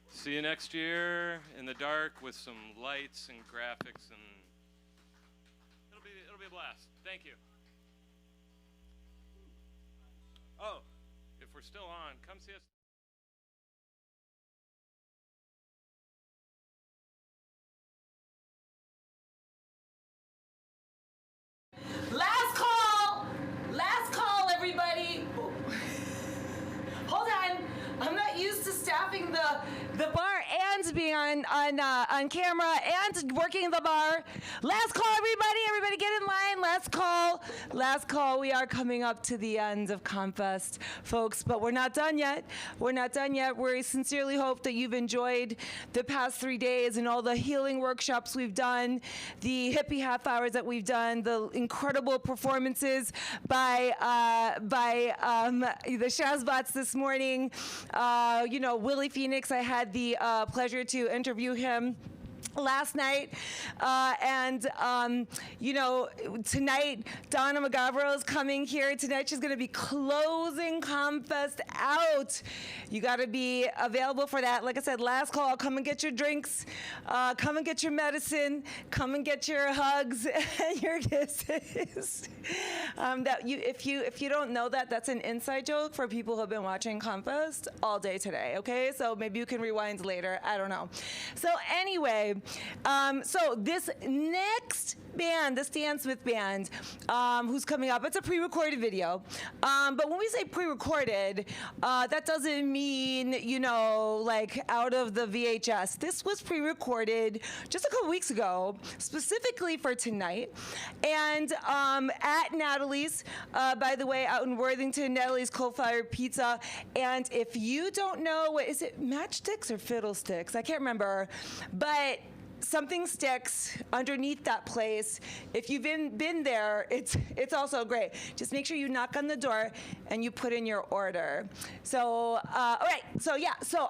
See you next year in the dark with some lights and graphics, and it'll be a blast. Thank you. Oh, if we're still on, come see us. Last call, everybody. Hold on. I'm not used to staffing the bar and being on camera and working the bar. Last call, everybody. Everybody get in line. Last call. We are coming up to the end of ComFest, folks, but we're not done yet. We sincerely hope that you've enjoyed the past 3 days and all the healing workshops we've done, the hippie half hours that we've done, the incredible performances by the Shaz Bots this morning. Willie Phoenix, I had the pleasure to interview him last night, tonight Donna McGavro is coming here. Tonight she's going to be closing ComFest out. You got to be available for that. Like I said, last call. Come and get your drinks. Come and get your medicine. Come and get your hugs and your kisses. If you don't know that, that's an inside joke for people who have been watching ComFest all day today. Okay, so maybe you can rewind later. I don't know. So anyway. So this next band, the Stan Smith band, who's coming up, it's a pre-recorded video. But when we say pre-recorded, that doesn't mean, like out of the VHS. This was pre-recorded just a couple weeks ago, specifically for tonight. And at Natalie's, by the way, out in Worthington, Natalie's Coal-Fired Pizza. And if you don't know, what is it, Matchsticks or Fiddlesticks? I can't remember. But something sticks underneath that place. If you've been there, it's also great. Just make sure you knock on the door and you put in your order. So, all right. So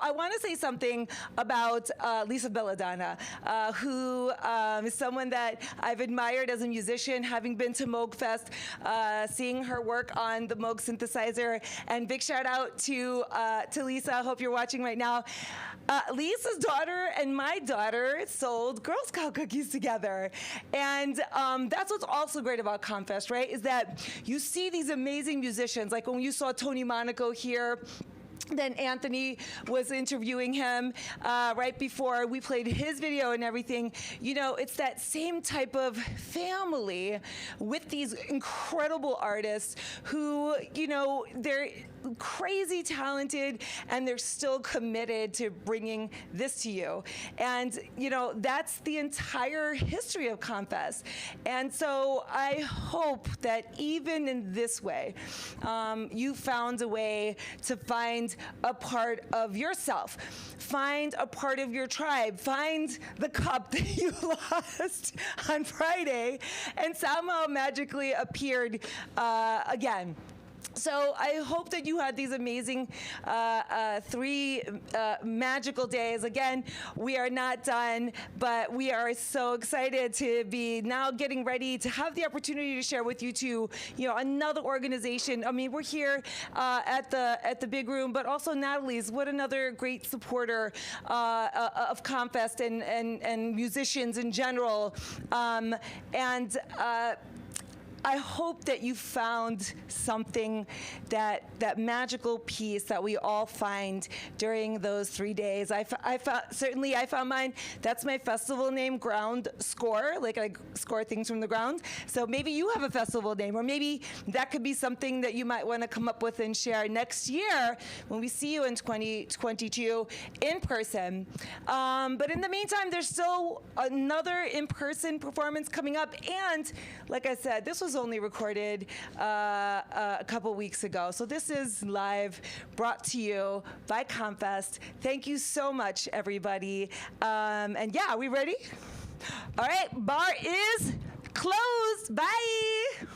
I want to say something about Lisa Belladonna, who is someone that I've admired as a musician, having been to MoogFest, seeing her work on the Moog synthesizer. And big shout out to Lisa. I hope you're watching right now. Lisa's daughter and my daughter sold Girl Scout cookies together. And that's what's also great about ComFest, right? Is that you see these amazing musicians, like when you saw Tony Monaco here. Then Anthony was interviewing him right before we played his video and everything. It's that same type of family with these incredible artists who, crazy talented, and they're still committed to bringing this to you. And, you know, that's the entire history of ComFest. And so I hope that even in this way, you found a way to find a part of yourself, find a part of your tribe, find the cup that you lost on Friday and somehow magically appeared again. So I hope that you had these amazing 3 magical days. Again, we are not done, but we are so excited to be now getting ready to have the opportunity to share with you too, you know, another organization. I mean, we're here at the big room, but also Natalie's. What another great supporter of ComFest and musicians in general. I hope that you found something, that magical piece that we all find during those 3 days. I found mine. That's my festival name, Ground Score. Like I score things from the ground. So maybe you have a festival name, or maybe that could be something that you might want to come up with and share next year when we see you in 2022 in person. But in the meantime, there's still another in-person performance coming up. And like I said, this was only recorded a couple weeks ago. So this is live, brought to you by ComFest. Thank you so much, everybody. And yeah, are we ready? All right, bar is closed. Bye.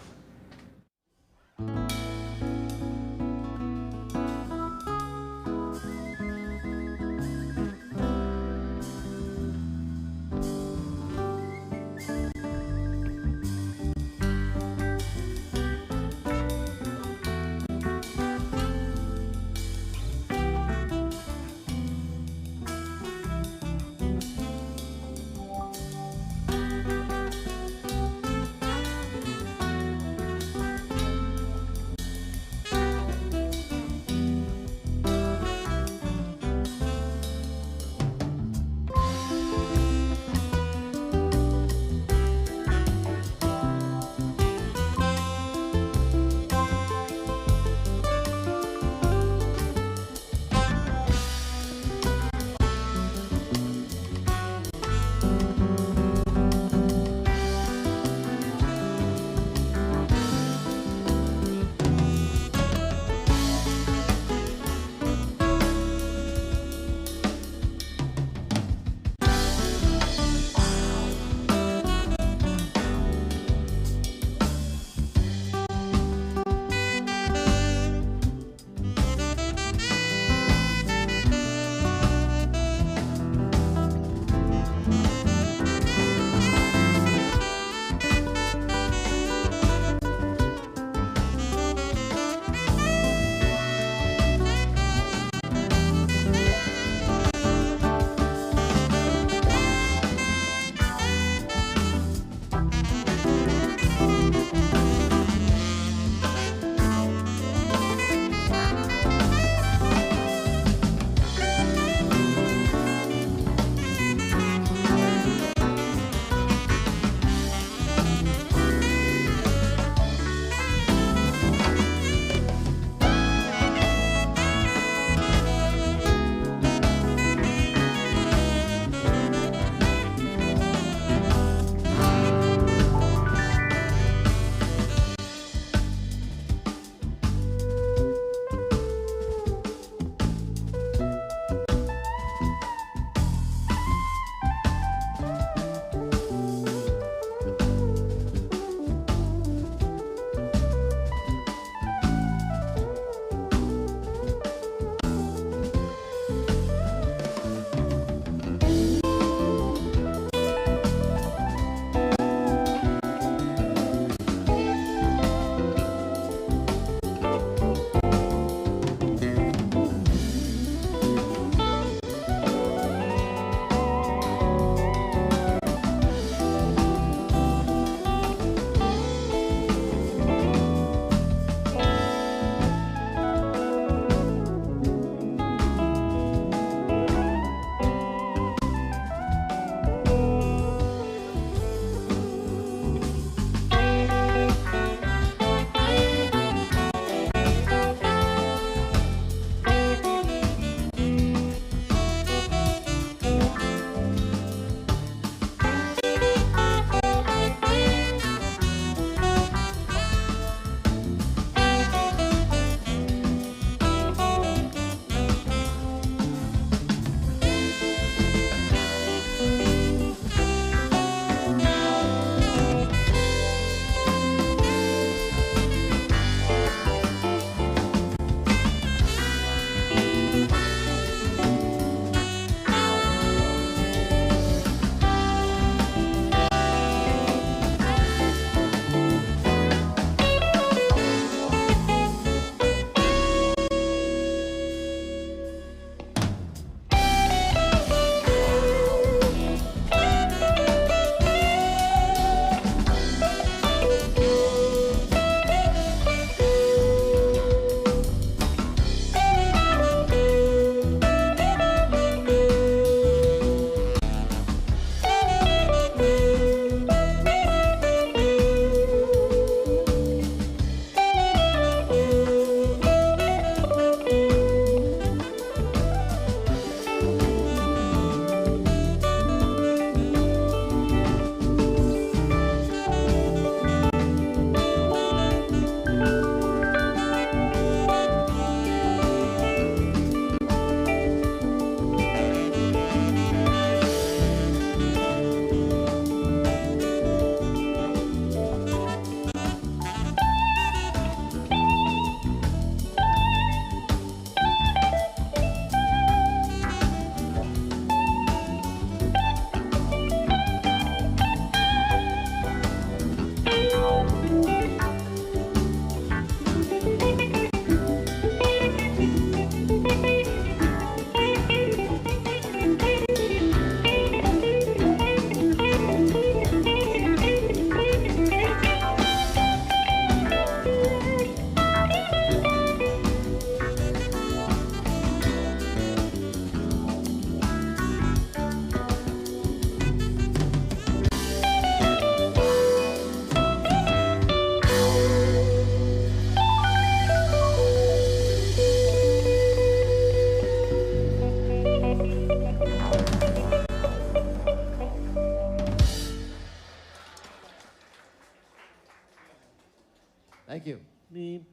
Me.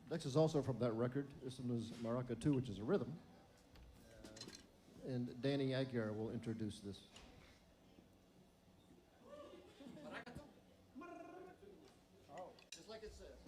Next is also from that record. This one is Maraca 2, which is a rhythm. And Danny Aguirre will introduce this. Oh, just like it says.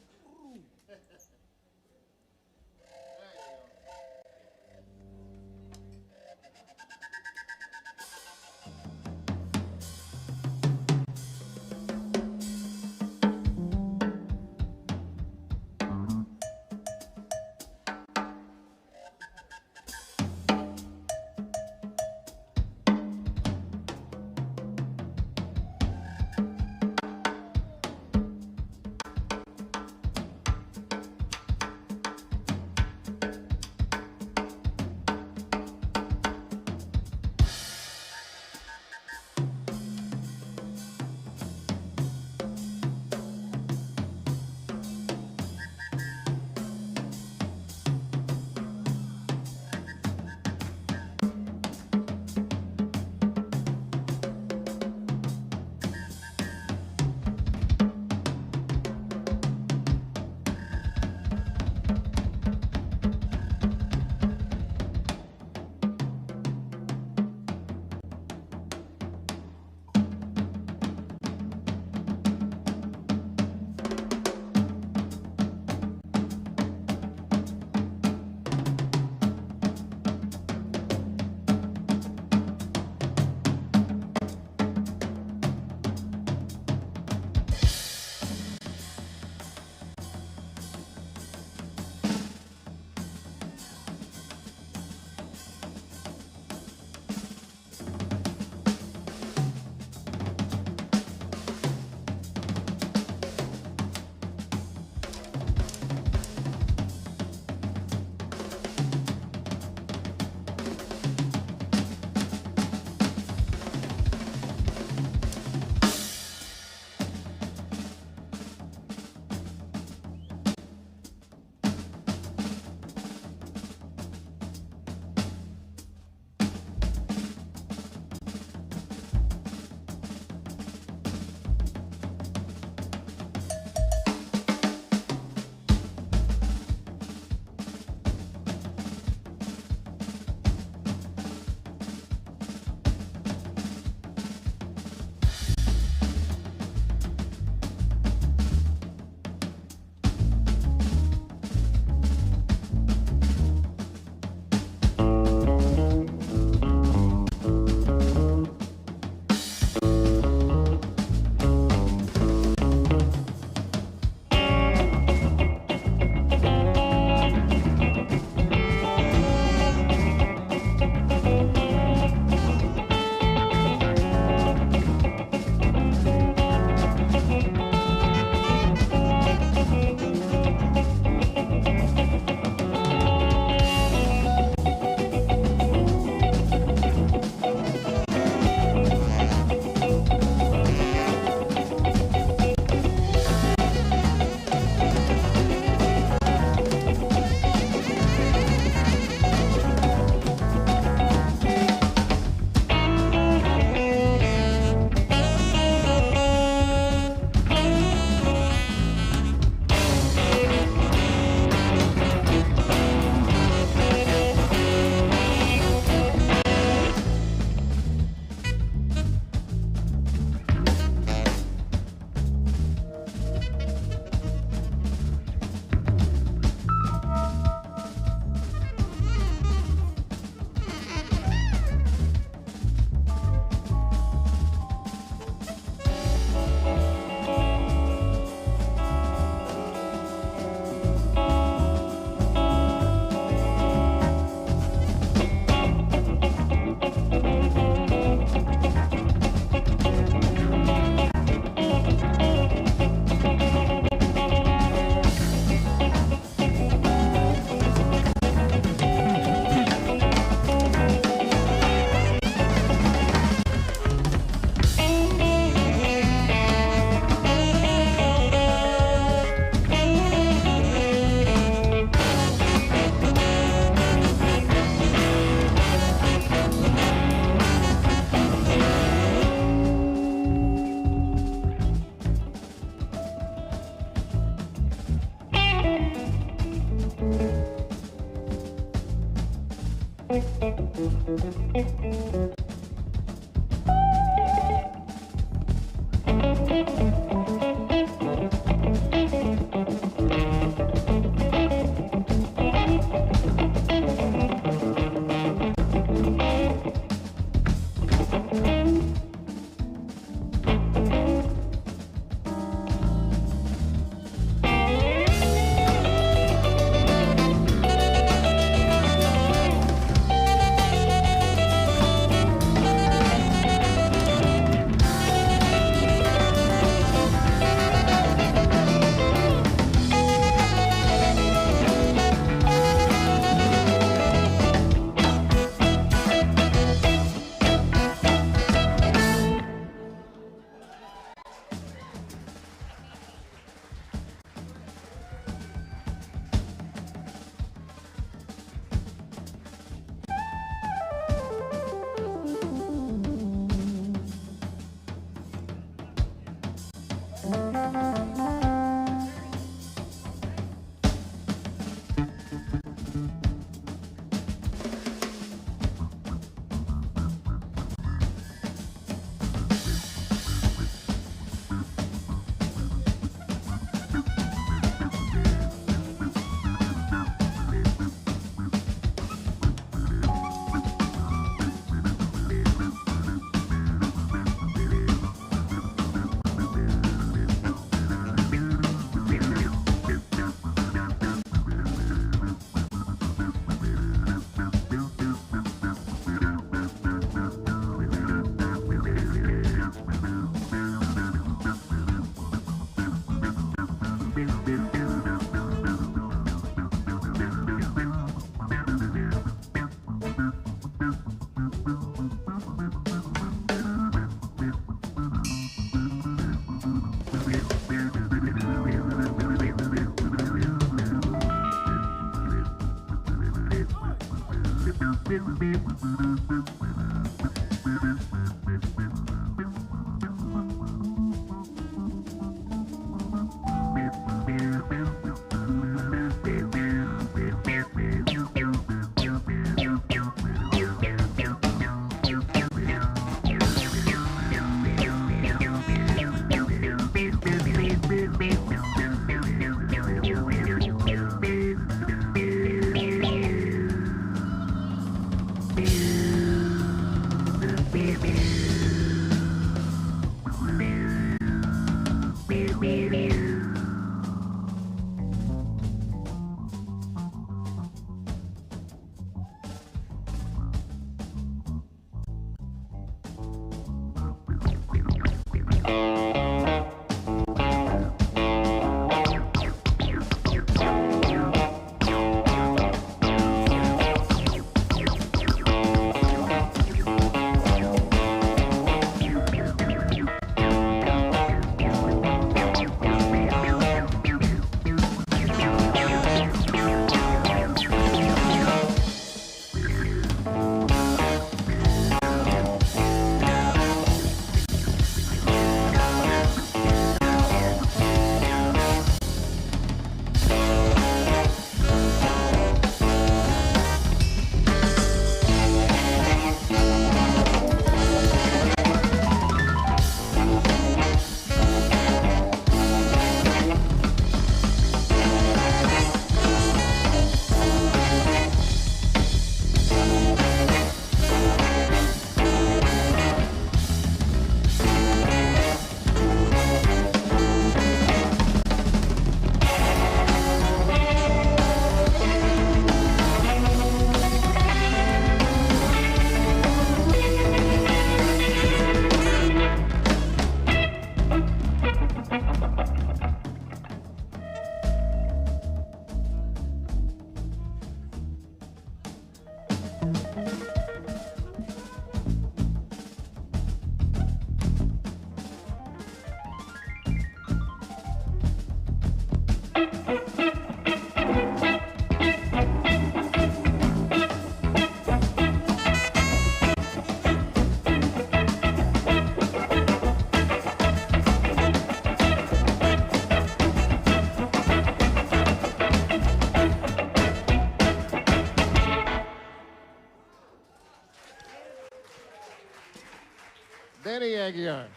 Danny Aguiar.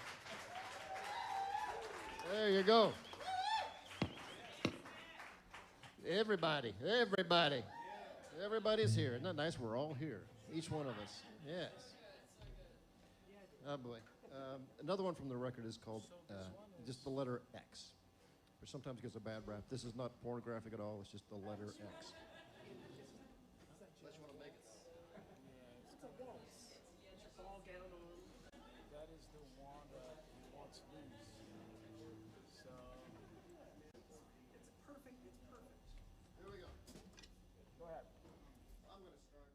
There you go. Everybody. Everybody's here. Isn't that nice? We're all here. Each one of us. Yes. Oh, boy. Another one from the record is called just the letter X, which sometimes gets a bad rap. This is not pornographic at all. It's just the letter X. Unless you want to make it. It's a waltz. It's a ball gown on. That is the Wanda waltz loose. So it's perfect. It's perfect. Here we go. Go ahead. I'm going to start.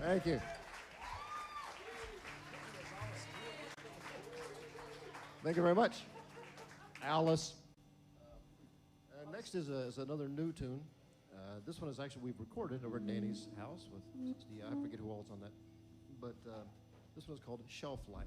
Thank you. Thank you very much, Alice. Next is another new tune. This one is actually, we've recorded over at Danny's house with I forget who all's on that. But this one's called Shelf Life.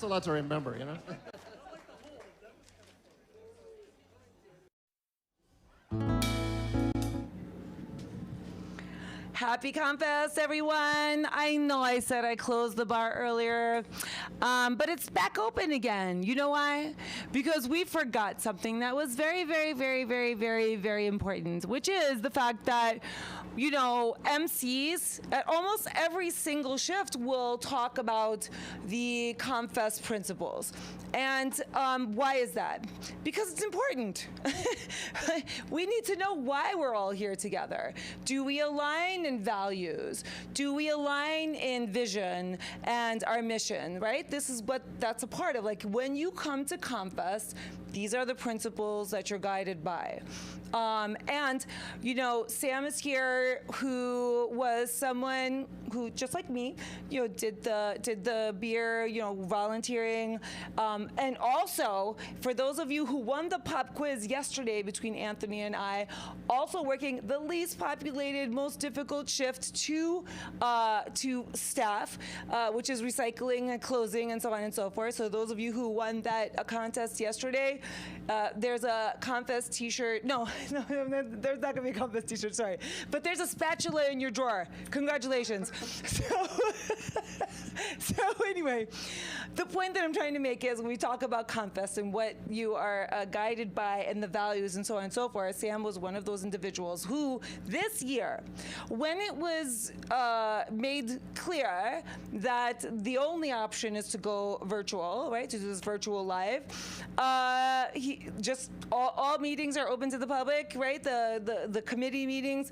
That's a lot to remember, you know? Happy ComFest, everyone. I know I said I closed the bar earlier, but it's back open again. You know why? Because we forgot something that was very, very, very, very, very, very important, which is the fact that, you know, MCs at almost every single shift will talk about the ComFest principles. And why is that? Because it's important. We need to know why we're all here together. Do we align in values? Do we align in vision and our mission, right? This is what that's a part of. Like, when you come to ComFest, these are the principles that you're guided by. And, you know, Sam is here, who was someone who, just like me, you know, did the beer, you know, volunteering. And also, for those of you who won the pop quiz yesterday between Anthony and I, also working the least populated, most difficult shift to staff, which is recycling and closing and so on and so forth. So those of you who won that contest yesterday, there's a ComFest t-shirt. No, there's not gonna be a ComFest t-shirt, sorry. But there's a spatula in your drawer. Congratulations. So anyway, the point that I'm trying to make is when we talk about ComFest and what you are guided by and the values and so on and so forth, Sam was one of those individuals who this year, when it was made clear that the only option is to go virtual, right, to do this virtual live, he just all meetings are open to the public, right, the committee meetings,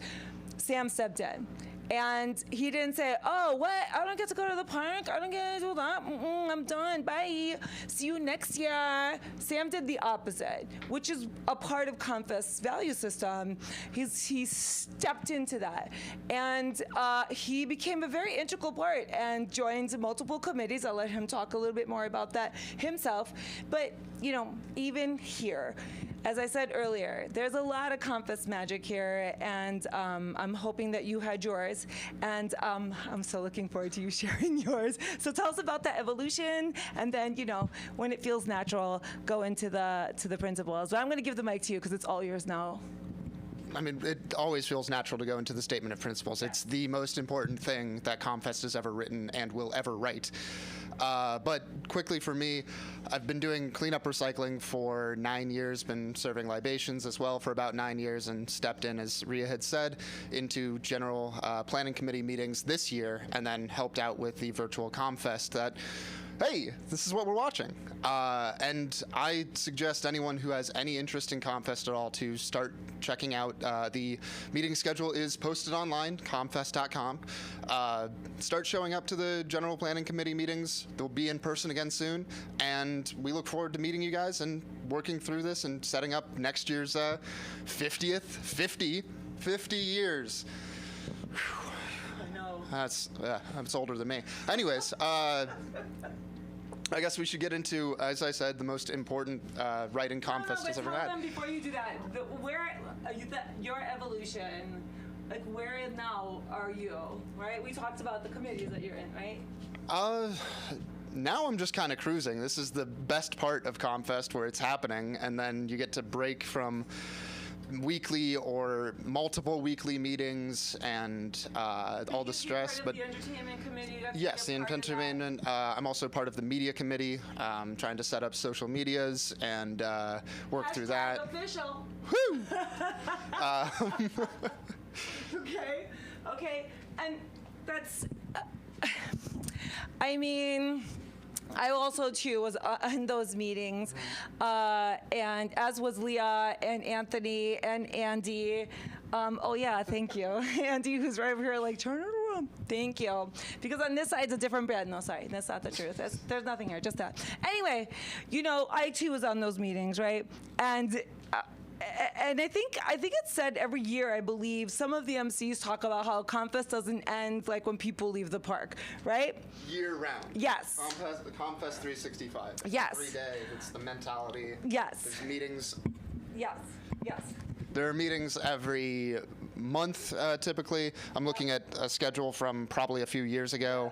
Sam stepped in. And he didn't say, oh, what? I don't get to go to the park. I don't get to do that. I'm done. Bye. See you next year. Sam did the opposite, which is a part of ComFest's value system. He stepped into that. And he became a very integral part and joined multiple committees. I'll let him talk a little bit more about that himself. But, you know, even here, as I said earlier, there's a lot of ComFest magic here, and I'm hoping that you had yours, and I'm so looking forward to you sharing yours. So tell us about that evolution, and then, you know, when it feels natural, go into the principles. But I'm going to give the mic to you because it's all yours now. I mean, it always feels natural to go into the statement of principles. It's the most important thing that ComFest has ever written and will ever write. But quickly for me, I've been doing cleanup recycling for 9 years, been serving libations as well for about 9 years, and stepped in, as Rhea had said, into general planning committee meetings this year, and then helped out with the virtual ComFest that, hey, this is what we're watching. And I suggest anyone who has any interest in ComFest at all to start checking out. The meeting schedule is posted online, comfest.com. Start showing up to the general planning committee meetings. They'll be in person again soon. And we look forward to meeting you guys and working through this and setting up next year's 50 years. I know. That's older than me. Anyways, I guess we should get into, as I said, the most important writing ComFest has ever had. Tell them before you do that, your evolution, like where now are you, right? We talked about the committees that you're in, right? Now I'm just kind of cruising. This is the best part of ComFest where it's happening, and then you get to break from weekly or multiple weekly meetings and all the stress. But the entertainment committee. yes, the entertainment. I'm also part of the media committee, trying to set up social medias and work through that. Official. Woo! Okay, and that's. I mean, I also, too, was in those meetings, and as was Leah and Anthony and Andy. Oh, yeah, thank you. Andy, who's right over here, like, turn it around. Thank you. Because on this side, it's a different brand. No, sorry, that's not the truth. There's nothing here, just that. Anyway, you know, I, too, was on those meetings, right? And I think it's said every year, I believe, some of the MCs talk about how ComFest doesn't end like when people leave the park, right? Year round. Yes. ComFest 365. Yes. Every day, it's the mentality. Yes. There's meetings. Yes. There are meetings every month, typically. I'm looking at a schedule from probably a few years ago.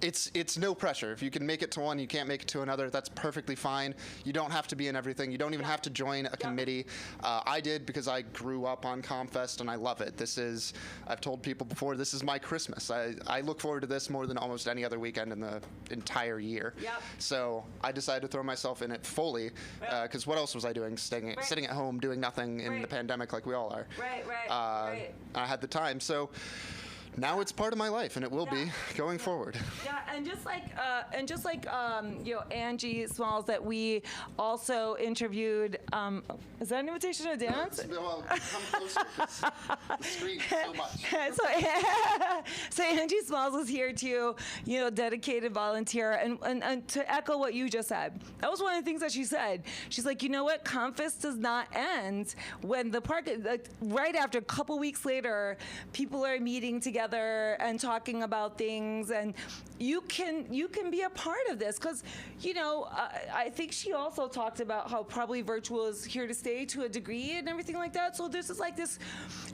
It's no pressure. If you can make it to one, you can't make it to another, that's perfectly fine. You don't have to be in everything. You don't even have to join a committee. I did because I grew up on ComFest and I love it. I've told people before, this is my Christmas. I look forward to this more than almost any other weekend in the entire year. So I decided to throw myself in it fully, because what else was I doing? Sitting at home doing nothing in the pandemic like we all are. I had the time. So now it's part of my life, and it will be going forward. Yeah, and just like Angie Smalls that we also interviewed. Is that an invitation to dance? Well, come closer. The screen so much. So Angie Smalls was here too. Dedicated volunteer, and to echo what you just said, that was one of the things that she said. She's like, you know what? ComFest does not end when the park. Right after, a couple weeks later, people are meeting together and talking about things, and you can be a part of this because I think she also talked about how probably virtual is here to stay to a degree and everything like that. So this is like this,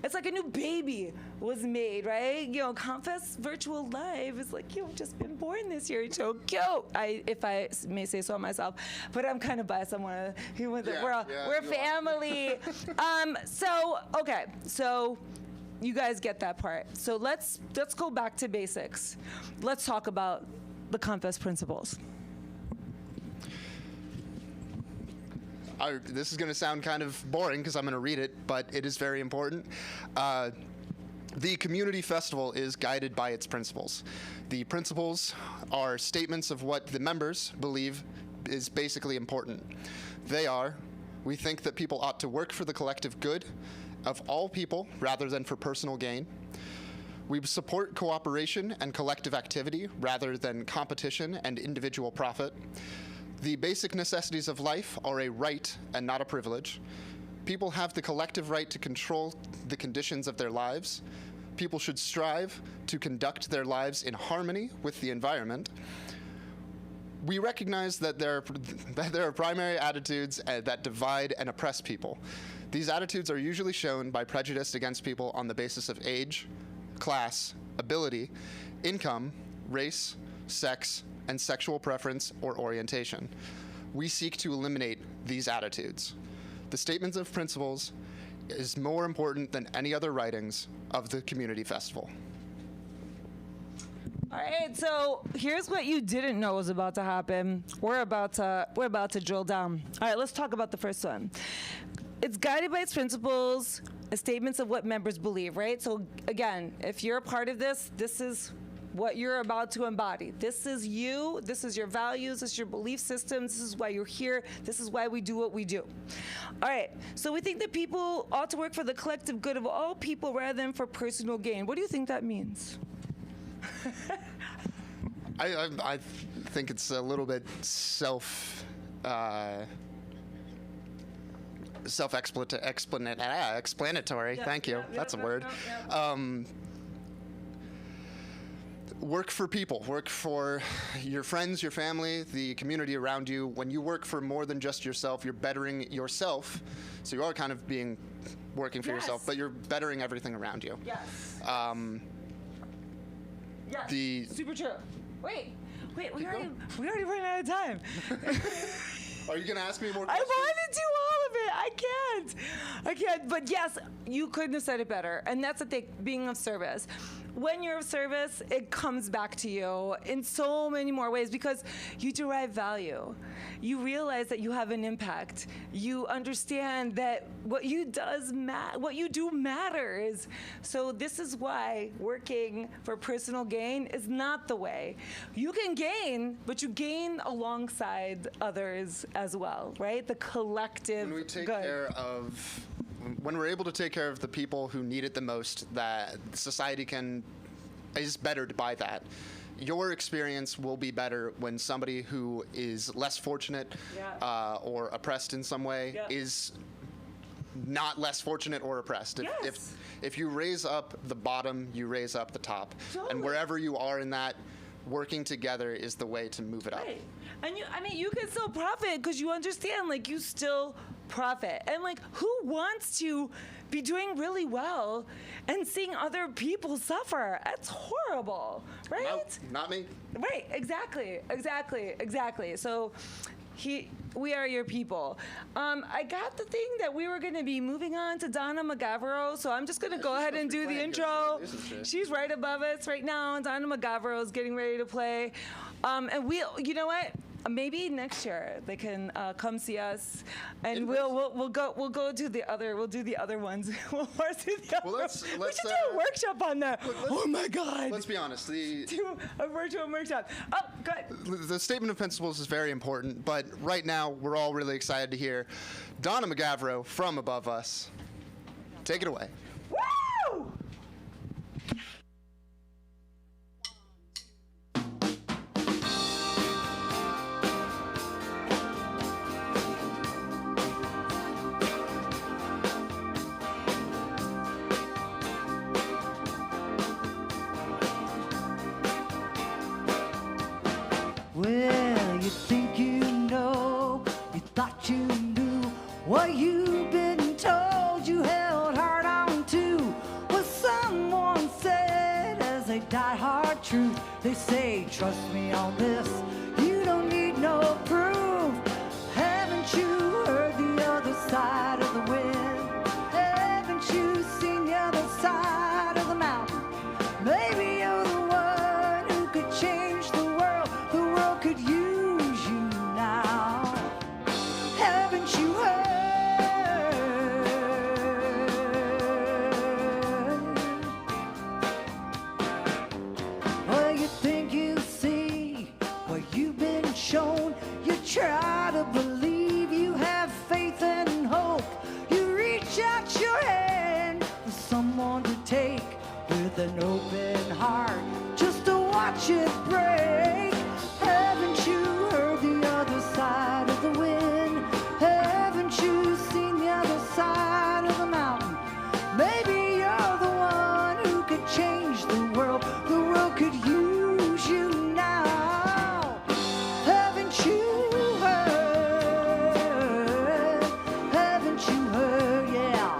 it's like a new baby was made, right? ComFest Virtual Live is like just been born this year. It's so cute. If I may say so myself, but I'm kind of biased. We're family. So you guys get that part. So let's go back to basics. Let's talk about the ComFest principles. This is going to sound kind of boring because I'm going to read it, but it is very important. The community festival is guided by its principles. The principles are statements of what the members believe is basically important. They are, we think that people ought to work for the collective good of all people rather than for personal gain. We support cooperation and collective activity rather than competition and individual profit. The basic necessities of life are a right and not a privilege. People have the collective right to control the conditions of their lives. People should strive to conduct their lives in harmony with the environment. We recognize that there are primary attitudes that divide and oppress people. These attitudes are usually shown by prejudice against people on the basis of age, class, ability, income, race, sex, and sexual preference or orientation. We seek to eliminate these attitudes. The statements of principles is more important than any other writings of the community festival. All right, so here's what you didn't know was about to happen. We're about to drill down. All right, let's talk about the first one. It's guided by its principles, statements of what members believe, right? So again, if you're a part of this, this is what you're about to embody. This is you, this is your values, this is your belief systems, this is why you're here, this is why we do what we do. All right, so we think that people ought to work for the collective good of all people rather than for personal gain. What do you think that means? I think it's a little bit self-explanatory. Thank you. That's a word. Work for people. Work for your friends, your family, the community around you. When you work for more than just yourself, you're bettering yourself. So you are kind of working for yourself, but you're bettering everything around you. Yes. Super true. Wait, we already ran out of time. Are you gonna ask me more I questions? want to do all of it. I can't. But yes, you couldn't have said it better. And that's the thing, being of service. When you're of service, it comes back to you in so many more ways because you derive value. You realize that you have an impact. You understand that what you do matters. So this is why working for personal gain is not the way. You can gain, but you gain alongside others as well, right? The collective good. When we're able to take care of the people who need it the most, that society is bettered by that. Your experience will be better when somebody who is less fortunate or oppressed in some way is not less fortunate or oppressed. If you raise up the bottom, you raise up the top. Totally. And wherever you are in that, working together is the way to move it up. And you can still profit because you understand, you still profit. And like, who wants to be doing really well and seeing other people suffer? That's horrible, right? Not me. Right, exactly. So we are your people. I got the thing that we were going to be moving on to Donna McGavero, so I'm just going to go ahead and do the intro. She's right above us right now. Donna McGavero is getting ready to play. And you know what? Maybe next year they can come see us, and we'll go do the other. We'll do the other ones. We should do a workshop on that. Oh my God! Let's be honest. Do a virtual workshop. Oh, good. The statement of principles is very important, but right now we're all really excited to hear Donna McGavero from above us. Take it away. Woo! Well, you think you know, you thought you knew what you've been told, you held hard on to what someone said as a die-hard truth. They say, trust me on this, you don't need no proof. Haven't you heard the other side of the wind? Haven't you seen the other side of the mountain? Maybe you're the one who could change the world. The world could use you now. Haven't you heard? Well, you think you see what you've been shown. You try to believe, you have faith and hope. You reach out your hand for someone to take with an open heart, just to watch it break. Haven't you heard the other side of the wind? Haven't you seen the other side of the mountain? Maybe you're the one who could change the world. The world could use you now. Haven't you heard? Haven't you heard? Yeah.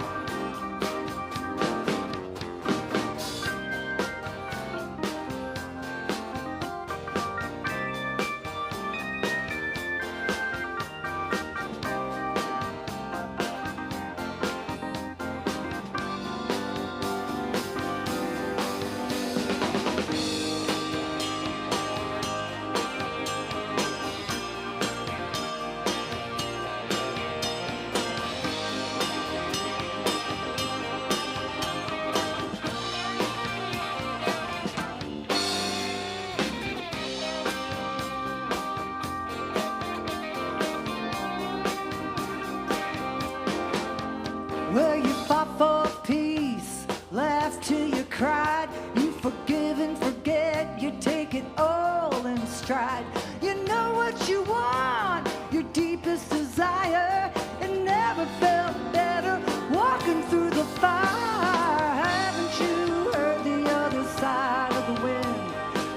Well, you fought for peace, laughed till you cried. You forgive and forget, you take it all in stride. You know what you want, your deepest desire. It never felt better walking through the fire. Haven't you heard the other side of the wind?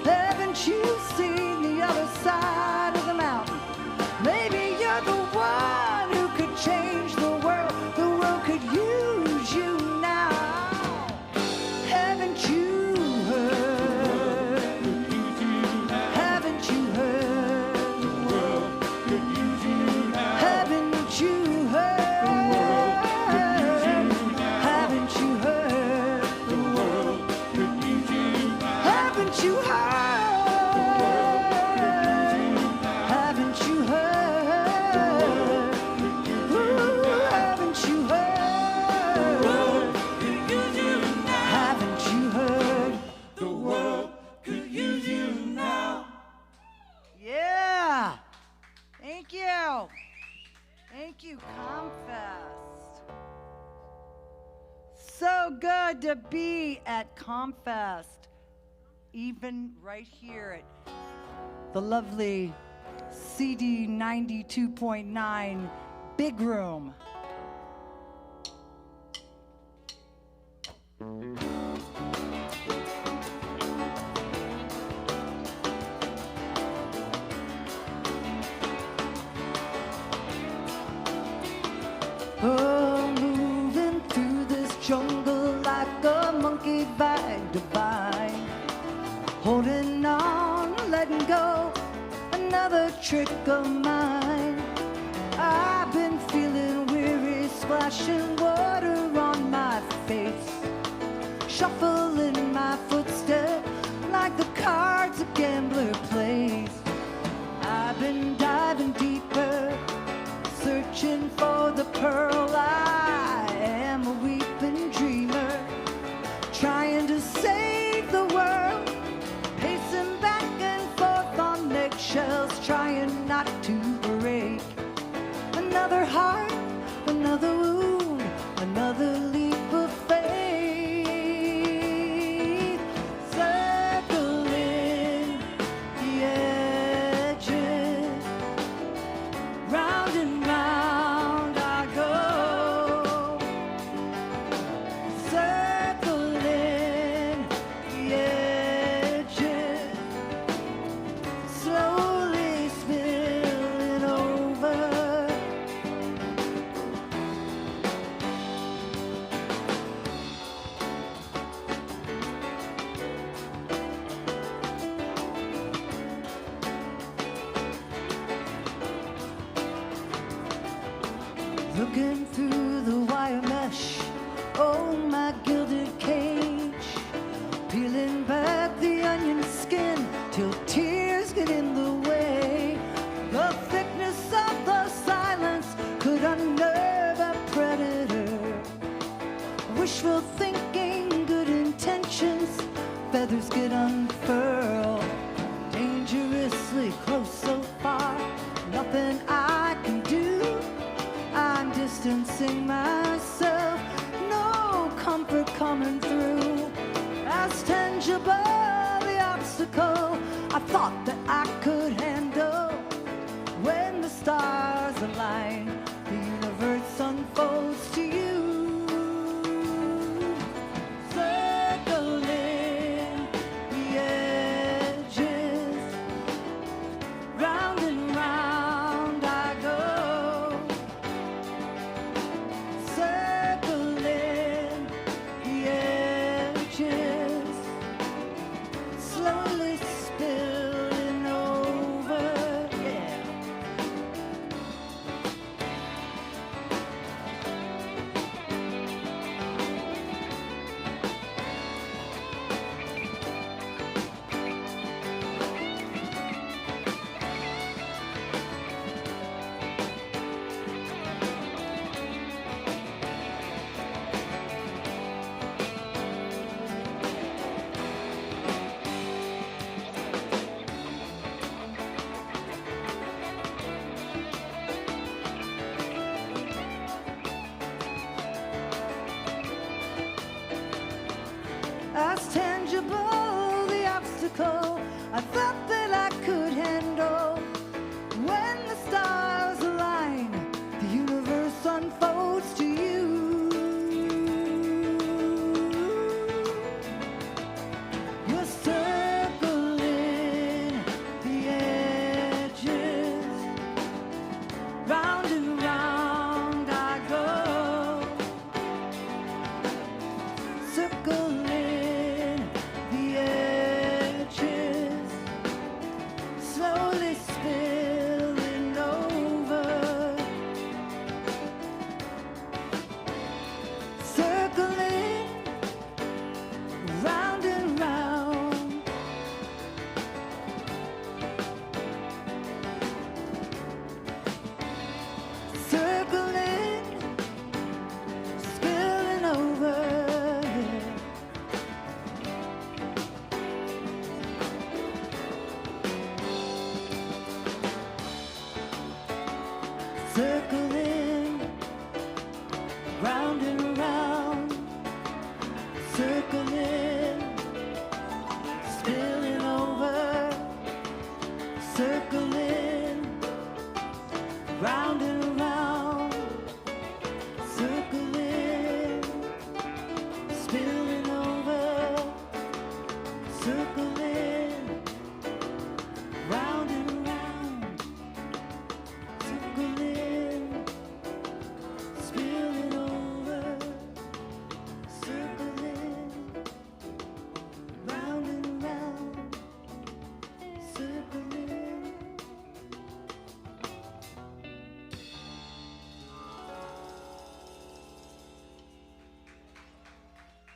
Haven't you seen the other side of the mountain? Maybe you're the one who could change the world. The world could use you now. Haven't you heard? Haven't you heard? The world could use you now. Haven't you heard? Haven't you heard? The world could use you now. Haven't you heard? Haven't you heard? Ooh, haven't you heard? Haven't you heard? The world could use you now. Yeah. Thank you. Thank you, ComFest. So good to be at ComFest, even right here at the lovely CD92.9 Big Room. Oh, moving through this jungle like a monkey vagabond, holding on, letting go, another trick of mine. I've been feeling weary, splashing water on my face, shuffling my footsteps like the cards a gambler plays. I've been diving deeper, searching for the pearl. I am a weeping dreamer, trying to save the world, pacing back and forth on eggshells, trying not to break. Another heart, another wound, another leap of faith, circling the edges, round and round I go, circling the edges, slowly spilling over. Looking through the wire mesh, oh my gilded cage, peeling back the onion skin till tears get in the way. The thickness of the silence could unnerve a predator. Wishful thinking, good intentions, feathers get unfurled. Dangerously close so far, nothing I can do. I'm distancing myself, no comfort coming through. As tangible the obstacle I thought that I could handle. When the stars align, the universe unfolds to you. Circling the edges, round and round I go, circling the edges, slowly spilling over, yeah. As tangible the obstacle I thought that I could handle. When the stars align, the universe unfolds to you. You're circling the edges, round and round I go, circling the edges,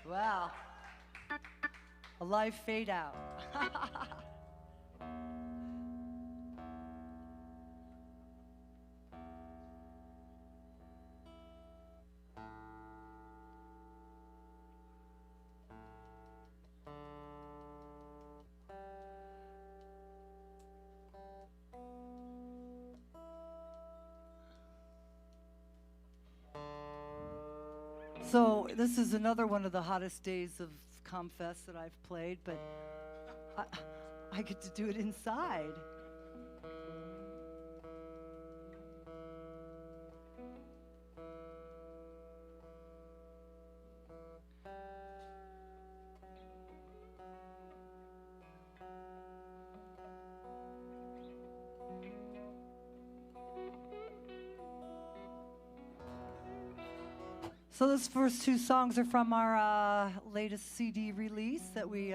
Wow. A live fade out. So this is another one of the hottest days of ComFest that I've played, but I get to do it inside. So those first two songs are from our latest CD release that we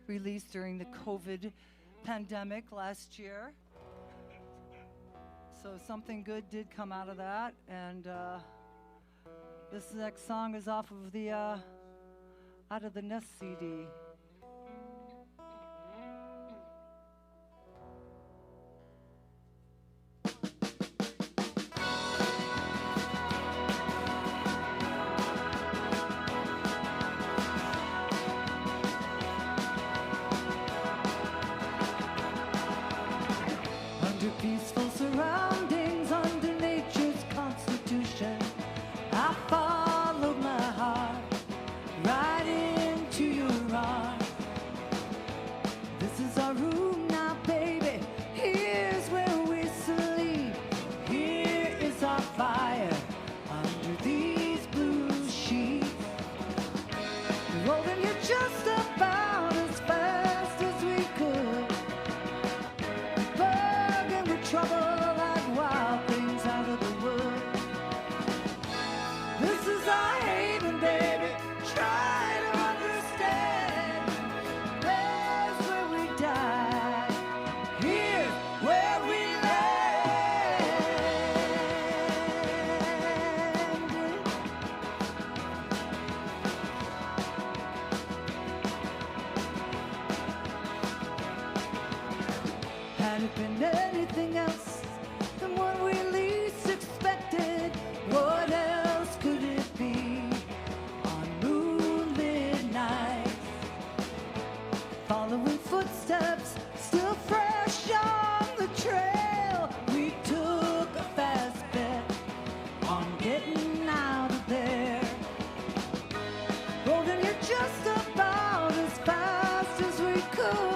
released during the COVID pandemic last year. So something good did come out of that, and this next song is off of the Out of the Nest CD. Peaceful surroundings under nature's constitution, I followed my heart right into your arms. This is our room now, baby. Here's where we sleep. Here is our fire under these blue sheets. Rolling you just about as fast as we could. Trouble like wild things out of the wood. This is our haven, baby. Try to understand. There's where we die. Here's where we land. Had it been anything else than what we least expected, what else could it be on moonlit nights? Following footsteps, still fresh on the trail, we took a fast bet on getting out of there. Rolling it just about as fast as we could.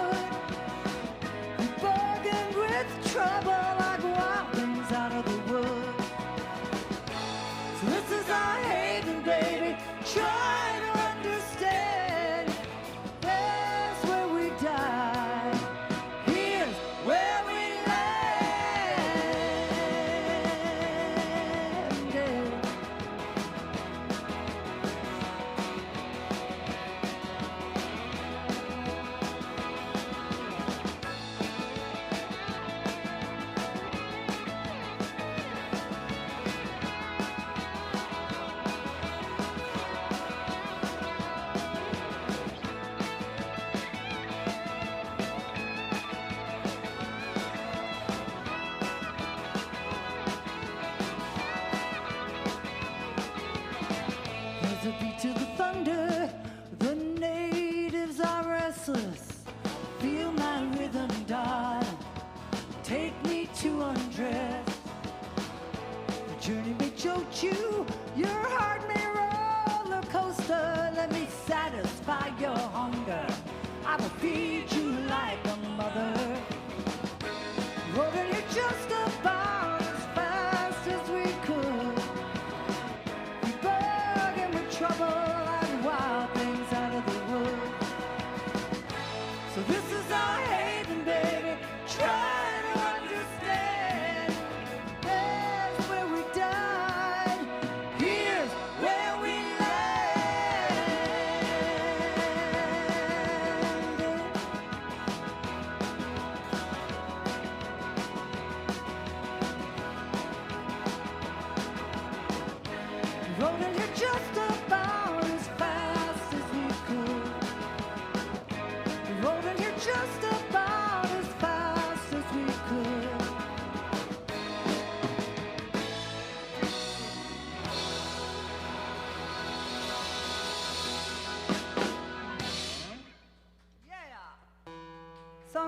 Trouble like wild things out of the woods. So this is our haven, baby. Try to understand. There's where we die. Here's where we There's a beat to the thunder. The natives are restless. Feel my rhythm, darling. Take me to undress. The journey may choke you. Your heart may roller coaster. Let me satisfy your hunger. I will feed you like a mother. Rolling you just about as fast as we could. We bargain with trouble and wild things out of the woods. So this is our haven, baby. Try to understand. There's where we died. Here's where we rolling here just about as fast as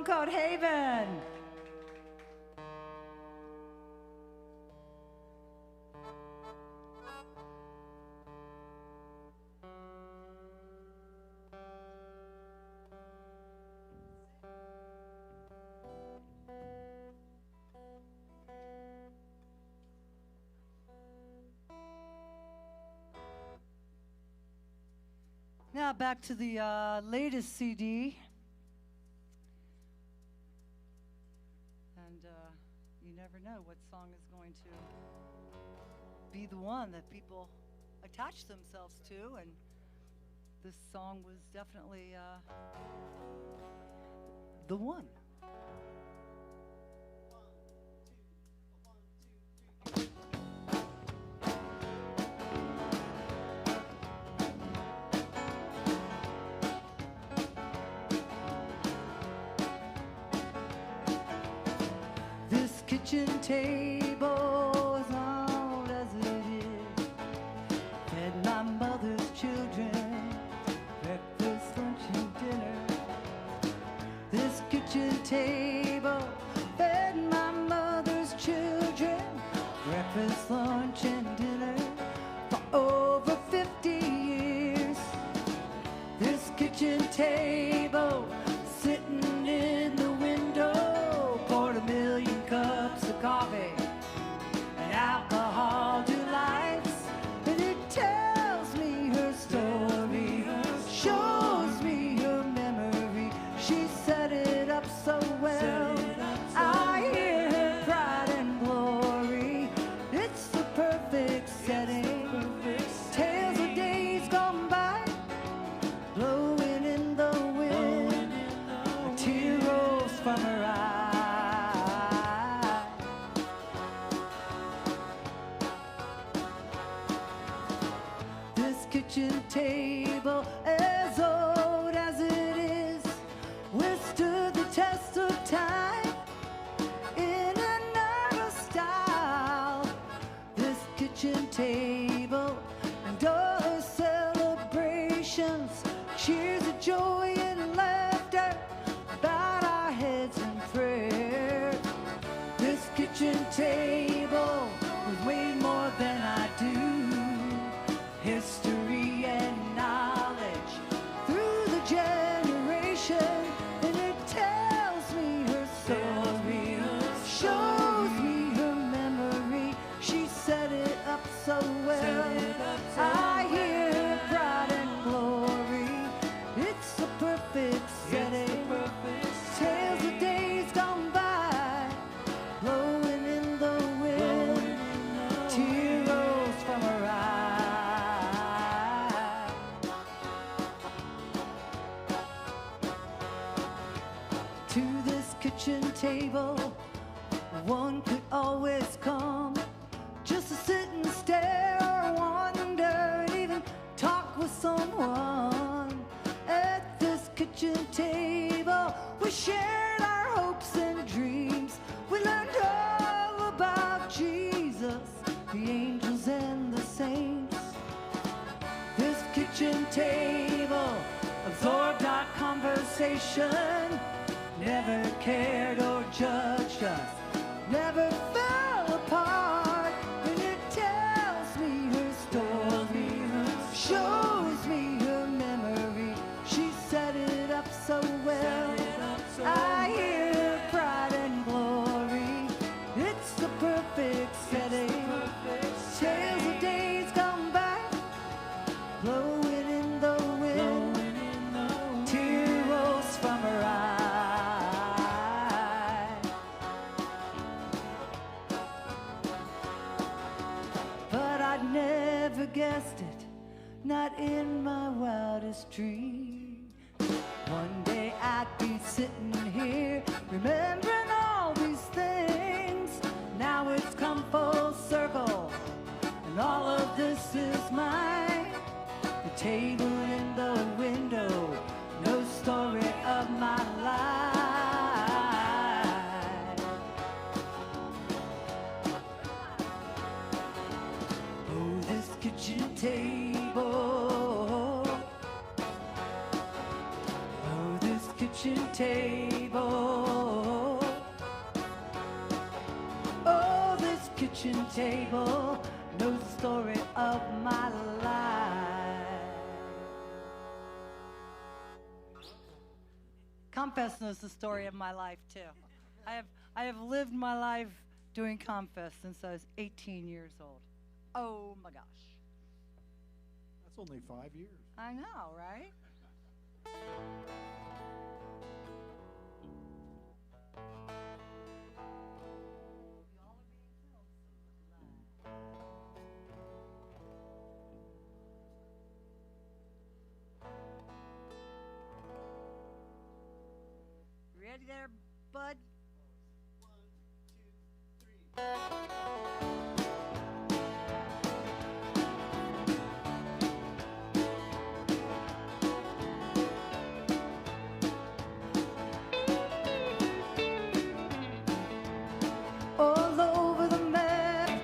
Code Haven. Now back to the latest CD. And you never know what song is going to be the one that people attach themselves to. And this song was definitely the one. Kitchen table as old as it is, fed my mother's children breakfast, lunch, and dinner. This kitchen table fed my mother's children breakfast, lunch, and dinner for over 50 years. This kitchen table sitting in the window poured a million cups of coffee and alcohol delights, and it tells me her story, shows me her memory. She set it up so well. I hear her pride and glory. It's the perfect setting. Tales of days gone by, blowing in the wind. A tear rolls from her eye. Kitchen table as old as it is withstood the test of time in another style. This kitchen table and all her celebrations, cheers of joy and laughter, bowed our heads in prayer. This kitchen table was way more than I do. History and knowledge through the generation, and it tells me her story, shows me her memory. She set it up so well. I hear her pride and glory. It's the perfect setting. Tales of days gone by, blowing in the wind. Tear rolls from her eyes. To this kitchen table, one could always come just to sit and stare or wonder and even talk with someone. At this kitchen table, we shared our hopes and dreams. We learned all about Jesus, the angels and the saints. This kitchen table absorbed our conversation, never cared or judged us, never fell apart. And it tells me her story, shows me her memory. She set it up so well. I hear her pride and glory. It's the perfect setting. Tales of days gone by, blowing in the wind. Tear rolls from her eye. But I'd never guessed it, not in my wildest dream. One day I'd be sitting here remembering all these things. Now it's come full circle, and all of this is mine. The table in the window, no story of my life. Oh, this kitchen table. Oh, this kitchen table. kitchen table knows the story of my life. ComFest knows the story of my life too. I have lived my life doing ComFest since I was 18 years old. Oh my gosh. That's only 5 years. I know, right? Ready there, bud? 1, 2, 3. All over the map,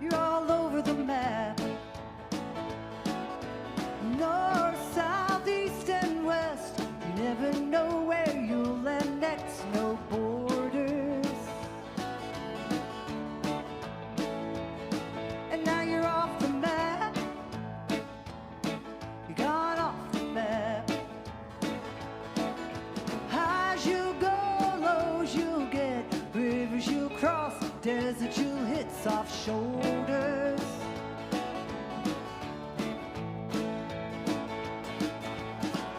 you're all over the map. North, south, east, and west. You never know where you'll land next. No borders. And now you're off the map. You're gone off the map. Highs you'll go, lows you'll get. Rivers you'll cross, desert you'll hit, soft shoulders.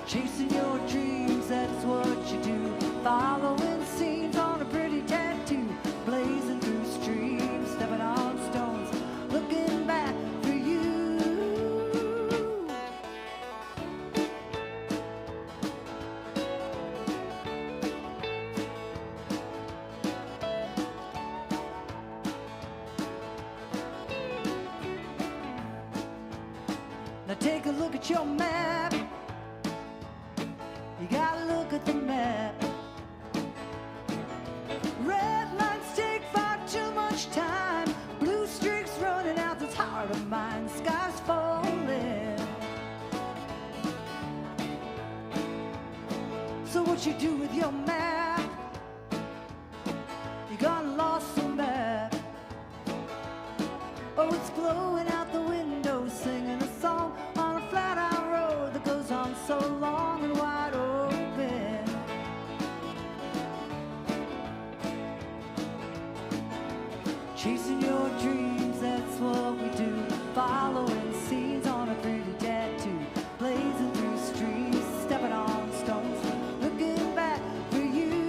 Chasing your dreams, that's what you do. Following scenes on a pretty tattoo. Blazing through streams, stepping on stones. Looking back for you. Now take a look at your map. You gotta look at the map. Red lines take far too much time. Blue streaks running out this heart of mine. Sky's falling. So what you do with your map? You gonna lost the map. Oh, it's blowing out the window, singing a song on a flat iron road that goes on so long and wide open. Chasing your dreams, that's what we do. Following scenes on a pretty tattoo. Blazing through streets, stepping on stones. Looking back for you.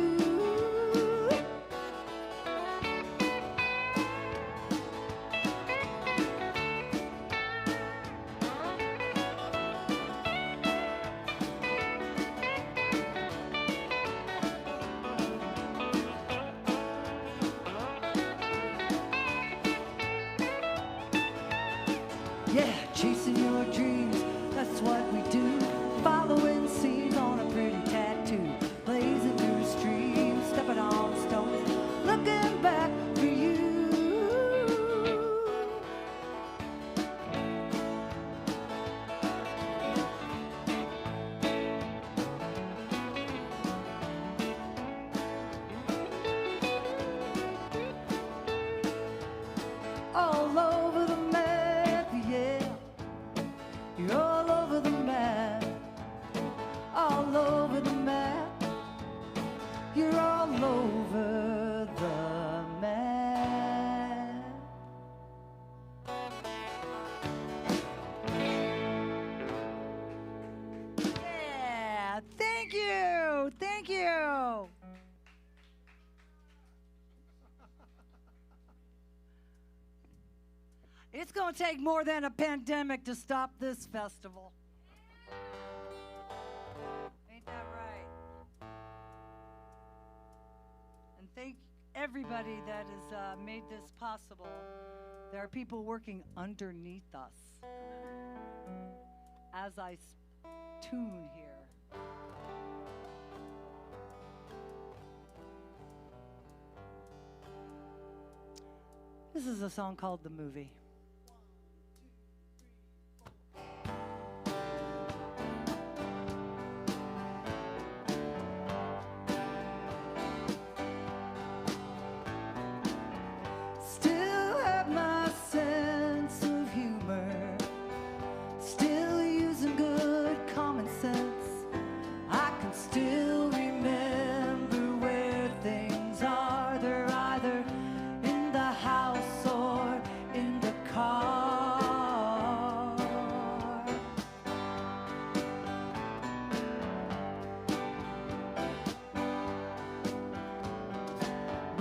Yeah, chasing your dreams, that's what we do. Following scenes on a pretty tattoo. Blazing through streams, stepping on stones. Looking back for you. All over the map, yeah. You're all over the map. All over the map. You're all over the map. Yeah, thank you. Thank you. It's going to take more than a pandemic to stop this festival. Ain't that right? And thank everybody that has made this possible. There are people working underneath us as I tune here. This is a song called The Movie.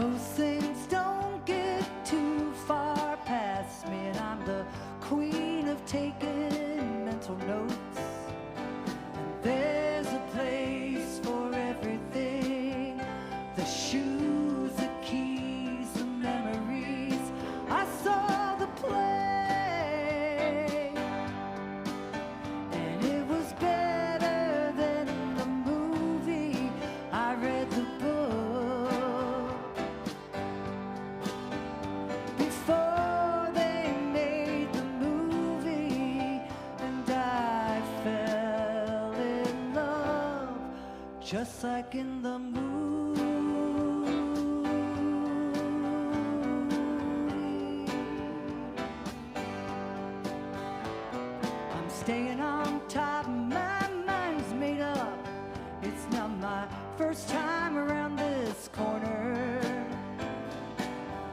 Most things don't get too far past me, and I'm the queen of taking mental notes. And there's a place for everything, the shoes, the keys, the memories. I saw the play, and it was better than the movie. I read the book before they made the movie, and I fell in love just like in the movie. I'm staying on top, my mind's made up. It's not my first time around this corner.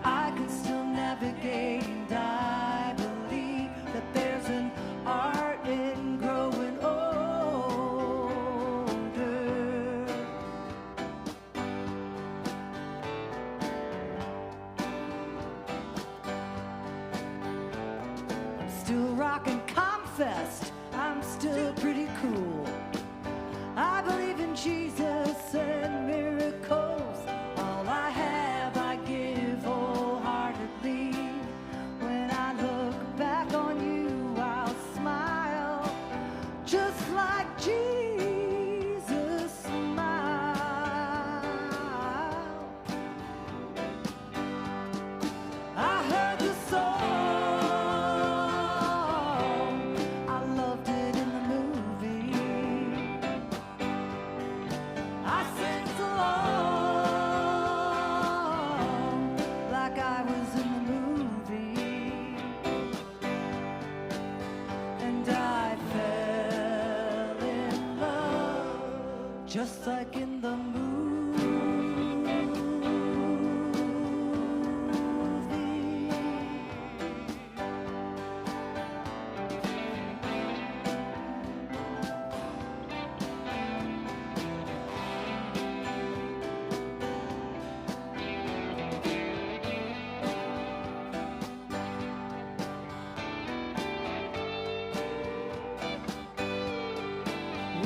I can still navigate, and I believe that there's an art in growing older. I'm still rocking ComFest, I'm still pretty cool. I believe in Jesus and miracles. All I have, I give wholeheartedly. When I look back on you, I'll smile just like Jesus smiled. I heard the song, I loved it in the movie. I sang along like I was in the movie, and I fell in love just like in the movie.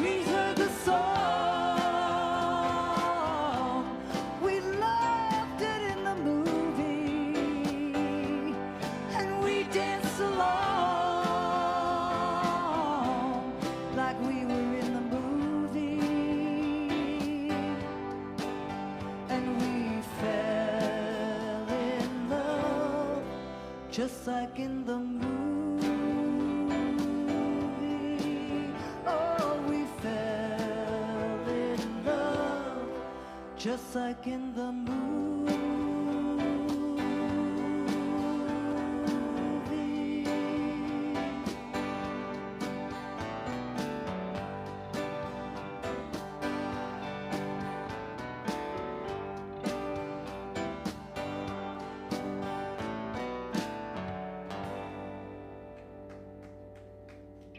We heard the song, we loved it in the movie, and we danced along like we were in the movie, and we fell in love just like in the movie. Oh, we fell in love just like in the movie.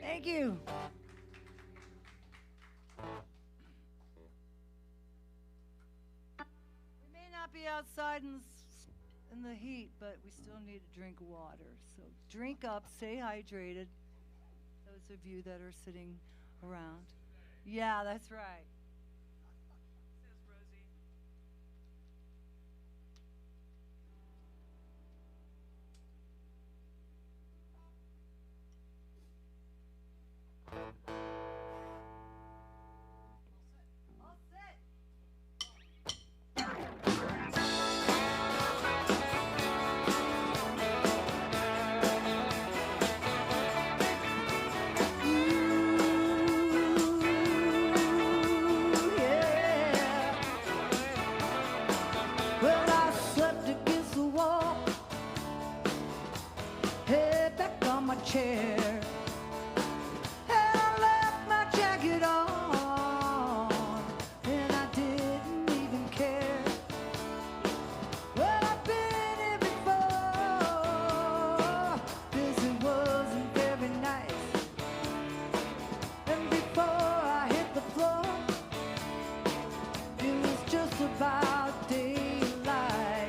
Thank you. We may not be outside in the heat, but we still need to drink water. So drink up, stay hydrated. Those of you that are sitting around. Yeah, that's right. Says Rosie. All set. Well, I slept against the wall, head back on my chair, and I left my jacket on, and I didn't even care. Well, I've been here before, this it wasn't very nice, and before I hit the floor, it was just about daylight.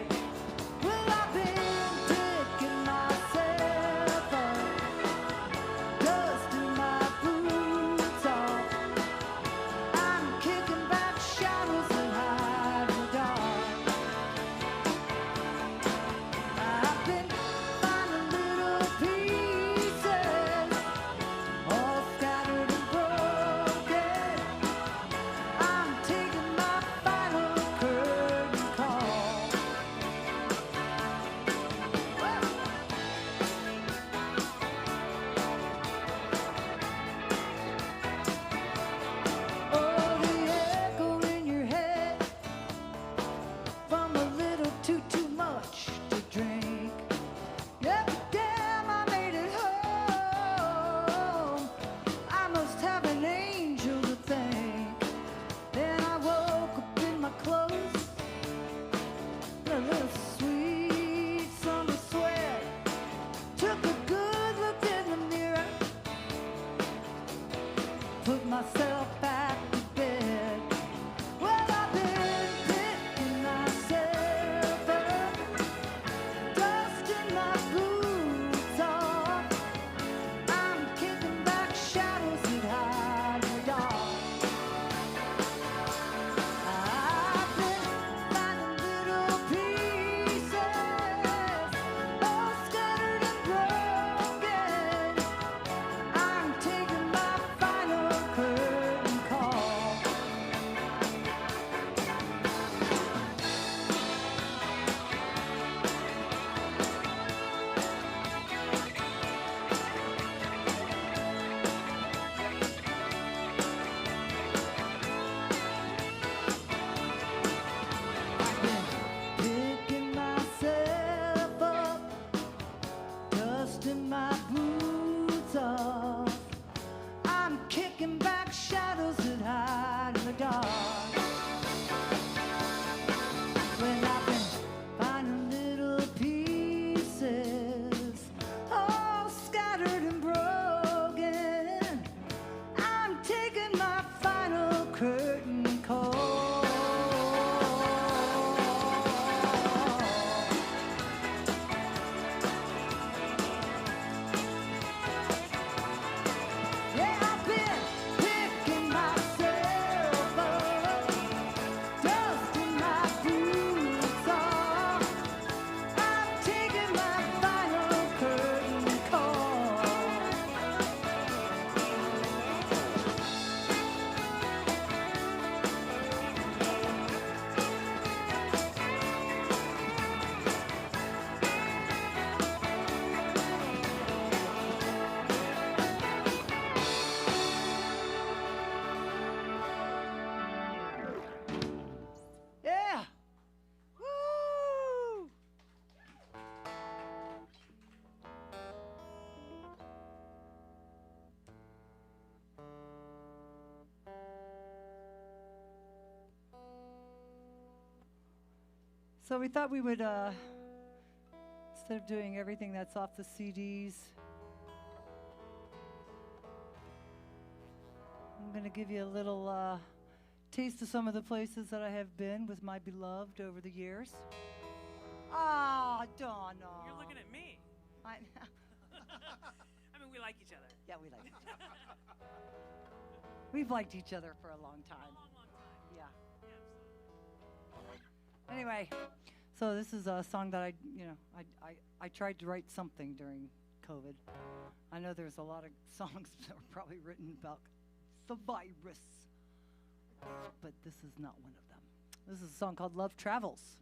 dusting my boots off. I'm kicking back shadows that hide in the dark. When I've been finding little pieces, all scattered and broken, I'm taking my final curtain call. Yeah, I've been picking myself up, dusting my boots off. I'm taking my final curtain call. Yeah. Woo! So we thought we would, instead of doing everything that's off the CDs, I'm going to give you a little taste of some of the places that I have been with my beloved over the years. Ah, Donna. You're looking at me. I I mean, we like each other. Yeah, we like each other. We've liked each other for a long time. Yeah. Anyway, so this is a song that I tried to write something during COVID. I know there's a lot of songs that were probably written about the virus, but this is not one of them. This is a song called Love Travels.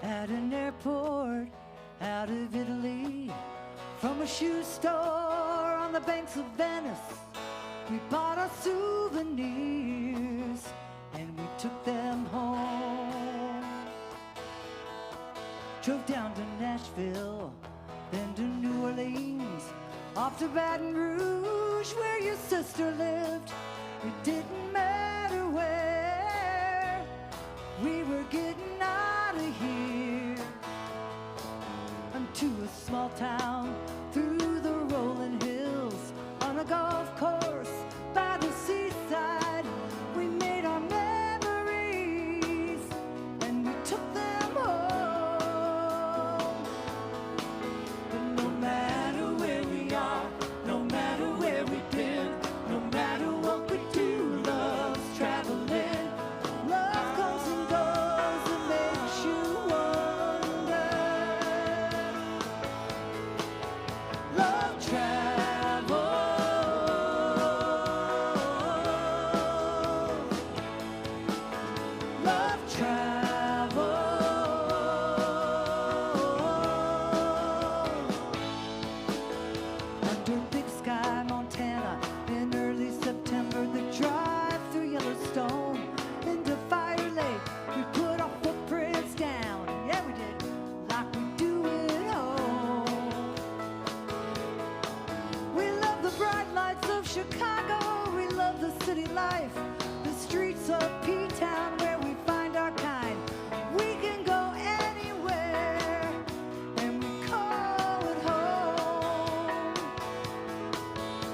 At an airport out of Italy, from a shoe store on the banks of Venice, we bought our souvenirs and we took them home. Drove down to Nashville, then to New Orleans, off to Baton Rouge where your sister lived. It didn't matter where, we were getting out of here. To a small town through the rolling hills, on a golf course by the seaside. We made our memories and we took them home. But no matter where we are, no matter where we've been, no matter what we do, love's traveling. Love comes and goes and makes you wonder. Love travels. Love travels. Under Big Sky, Montana, in early September, the drive through Yellowstone into Fire Lake, we put our footprints down. Yeah, we did, like we do at home. We love the bright lights of Chicago. We love the city life, the streets of P-Town where we find our kind. We can go anywhere and we call it home.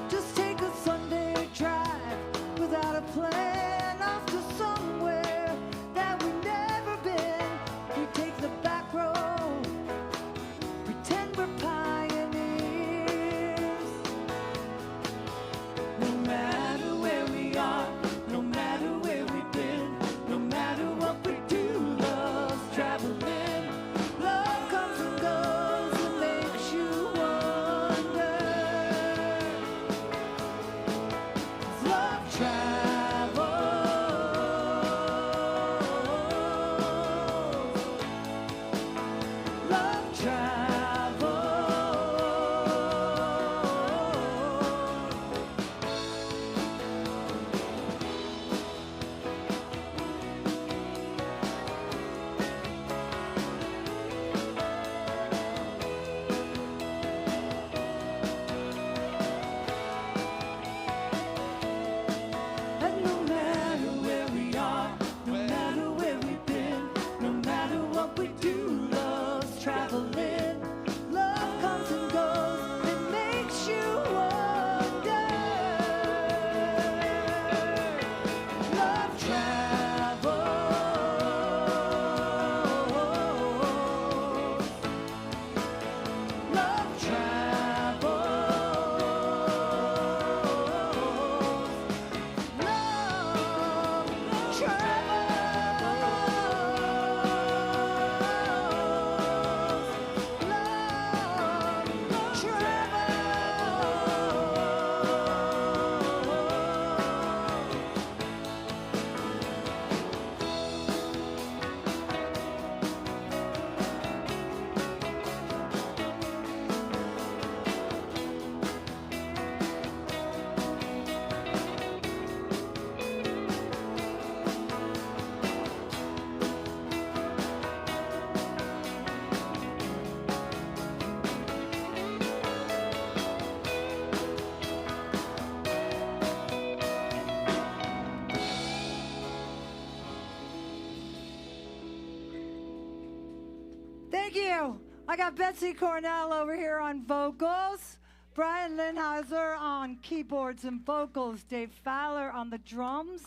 Just take a Sunday drive without a plan off to somewhere that we've never been. We take the back road, pretend we're pioneers. No matter where we are, no I got Betsy Cornell over here on vocals, Brian Linhauser on keyboards and vocals, Dave Fowler on the drums,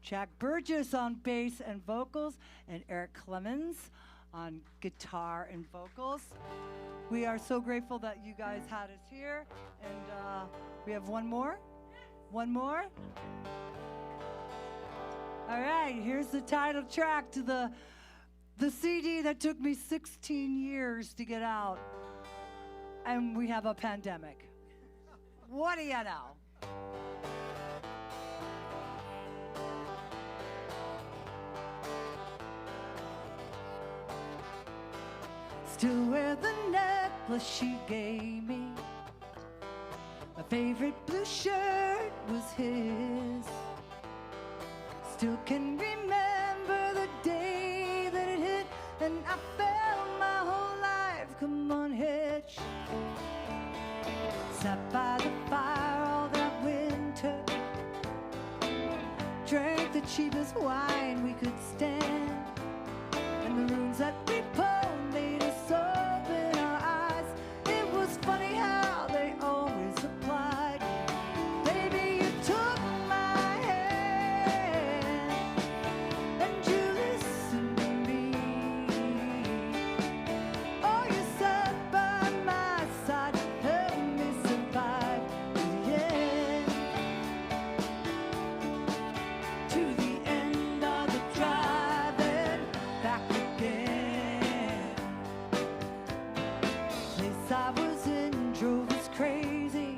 Jack Burgess on bass and vocals, and Eric Clemens on guitar and vocals. We are so grateful that you guys had us here, and we have one more. One more. All right, here's the title track to the CD that took me 16 years to get out, and we have a pandemic. What do you know? Still wear the necklace she gave me. My favorite blue shirt was his. Still can remember the day that it hit, and I felt my whole life come unhitched. Sat by the fire all that winter, drank the cheapest wine we could stand, and the rooms that we pulled made us open our eyes. It was funny how they always applied. Baby, you took my hand and you listened to me. Oh, you sat by my side, helped me survive to the end. To the end of the drive and back again. Place I was in drove us crazy.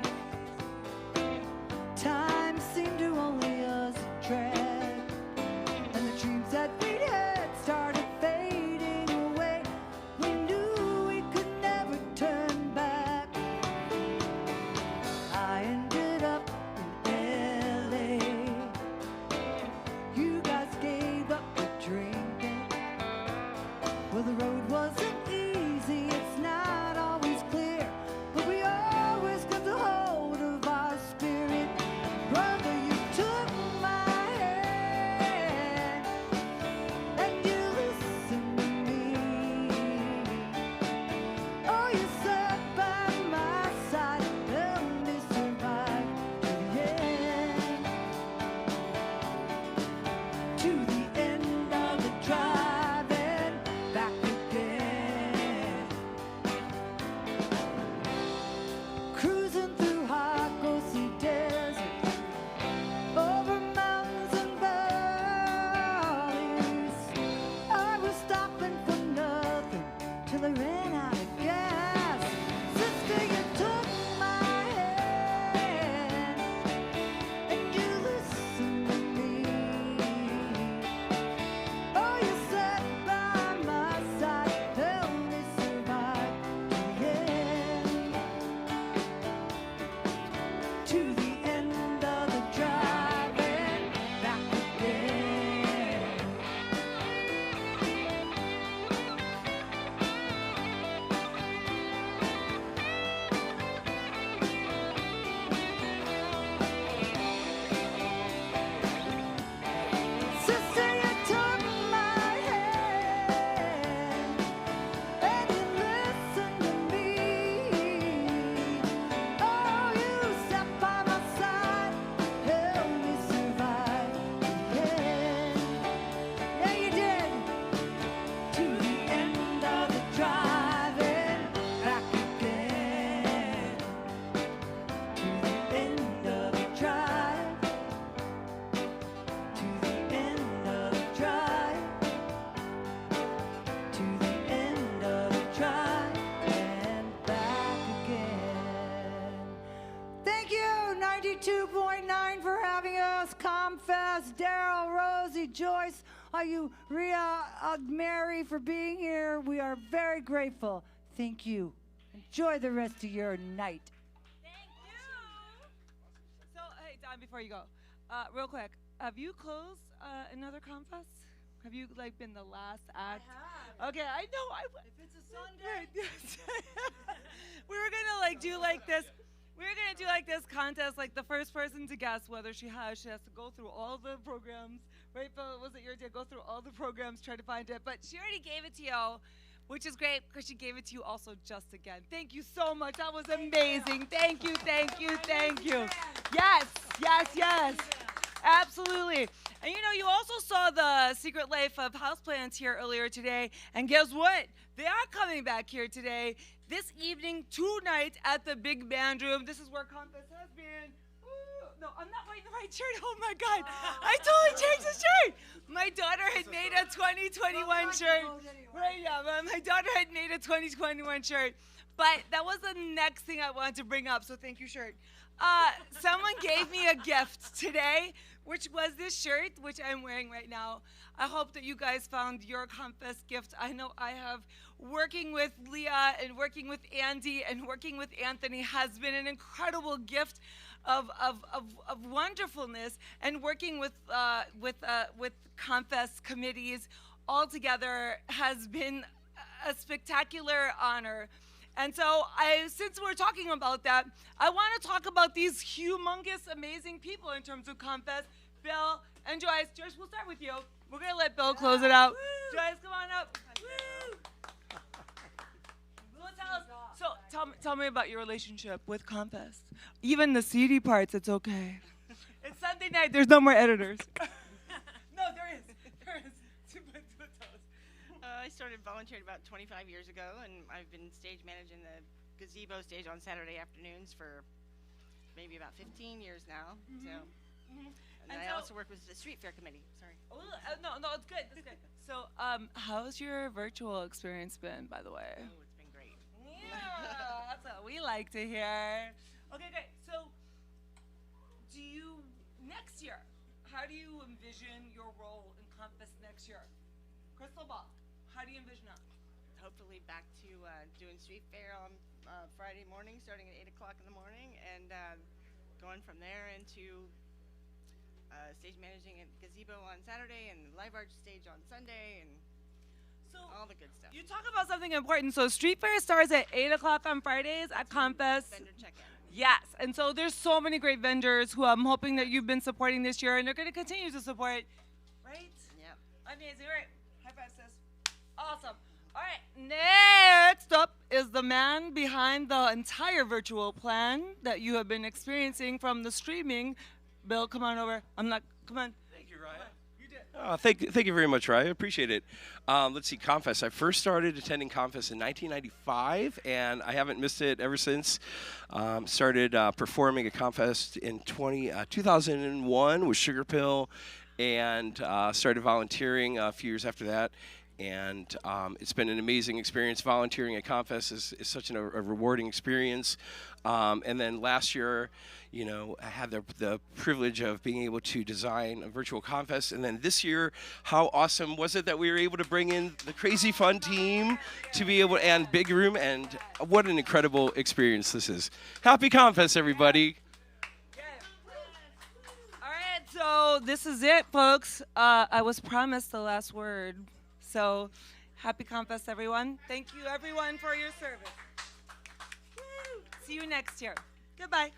Time seemed to only us drag, and the dreams that we'd had started fading away. We knew we could never turn back. I ended up in LA. You guys gave up the drinking. Well, the road wasn't easy, it's not always clear, but we always got the hold of our spirit. Brother, you took my hand and you listened to me. Oh, you sat by my side, helped me survive to the end. To the end of the drive and back again. Cruising through hot ghostly desert, over mountains and valleys. I was stopping for nothing till I ran out of gas. Sister, you took my hand and you listened to me. Oh, you sat by my side, helped me survive to the end. To the end of the drive and back again. Sister, you took my hand and you listened to me. Oh, you sat by my side, helped me survive the end. Yeah, you did. To the end of the drive and back again. To the end of the drive. To the end of the drive. To the end of the drive and back again. Thank you, 92.9 for having us. ComFest, Daryl, Rosie, Joyce, are you Rhea, Mary for being here. We are very grateful. Thank you. Enjoy the rest of your night. So, hey, Don, before you go, real quick, have you closed another ComFest? Have you like been the last act? I have. Okay, I know. If it's a Sunday. We were gonna like do like this. We were gonna do like this contest, like the first person to guess whether she has to go through all the programs, right? Phil, was it your idea? Go through all the programs, try to find it. But she already gave it to you. which is great because she gave it to you also just again. Thank you so much. That was amazing. Thank you, thank you, thank you. Yes, yes, yes. Absolutely. And you know, you also saw the Secret Life of Houseplants here earlier today. And guess what? They are coming back here today, this evening, 2 nights at the Big Band Room. This is where ComFest has been. Ooh, no, I'm not wearing the right shirt. Oh my God. I totally changed the shirt. My daughter had made a 2021 shirt. Right, yeah, my daughter had made a 2021 shirt. But that was the next thing I wanted to bring up, so thank you, shirt. Someone gave me a gift today, which was this shirt, which I'm wearing right now. I hope that you guys found your ComFest gift. I know I have. Working with Leah and working with Andy and working with Anthony has been an incredible gift of wonderfulness, and working with ComFest committees all together has been a spectacular honor. And so since we're talking about that, I want to talk about these humongous, amazing people in terms of ComFest. Bill and Joyce. Joyce, we'll start with you. We're going to let Bill close it out. Woo! Joyce, come on up. Woo! So tell me about your relationship with ComFest. Even the CD parts, it's okay. It's Sunday night. There's no more editors. No, there is. I started volunteering about 25 years ago, and I've been stage managing the gazebo stage on Saturday afternoons for maybe about 15 years now. Mm-hmm. So, and I also work with the street fair committee. Sorry. No, it's good. It's good. So, how's your virtual experience been, by the way? Oh, it's been great. Yeah, that's what we like to hear. Okay, great. So, next year, how do you envision your role in ComFest next year? Crystal ball. How do you envision it? Hopefully back to doing street fair on Friday morning, starting at 8 o'clock in the morning, and going from there into stage managing at gazebo on Saturday and live art stage on Sunday, and all the good stuff. You talk about something important. So street fair starts at 8 o'clock on Fridays at ComFest. Vendor check-in. Yes, and so there's so many great vendors who I'm hoping that you've been supporting this year, and they're going to continue to support. Right? Yep. Amazing. All right. High five, sis. Awesome. All right. Next up is the man behind the entire virtual plan that you have been experiencing from the streaming. Bill, come on over. Come on. Thank you, Raya. Thank you very much, Raya. I appreciate it. Let's see, ComFest. I first started attending ComFest in 1995, and I haven't missed it ever since. Started performing at ComFest in 2001 with Sugar Pill, and started volunteering a few years after that. And it's been an amazing experience. Volunteering at ComFest is such a rewarding experience. And then last year, you know, I had the privilege of being able to design a virtual ComFest. And then this year, how awesome was it that we were able to bring in the CrazyFun team to be able, and Big Room, and what an incredible experience this is. Happy ComFest, everybody. All right, so this is it, folks. I was promised the last word. So, happy ComFest, everyone. Thank you, everyone, for your service. Woo! See you next year. Goodbye.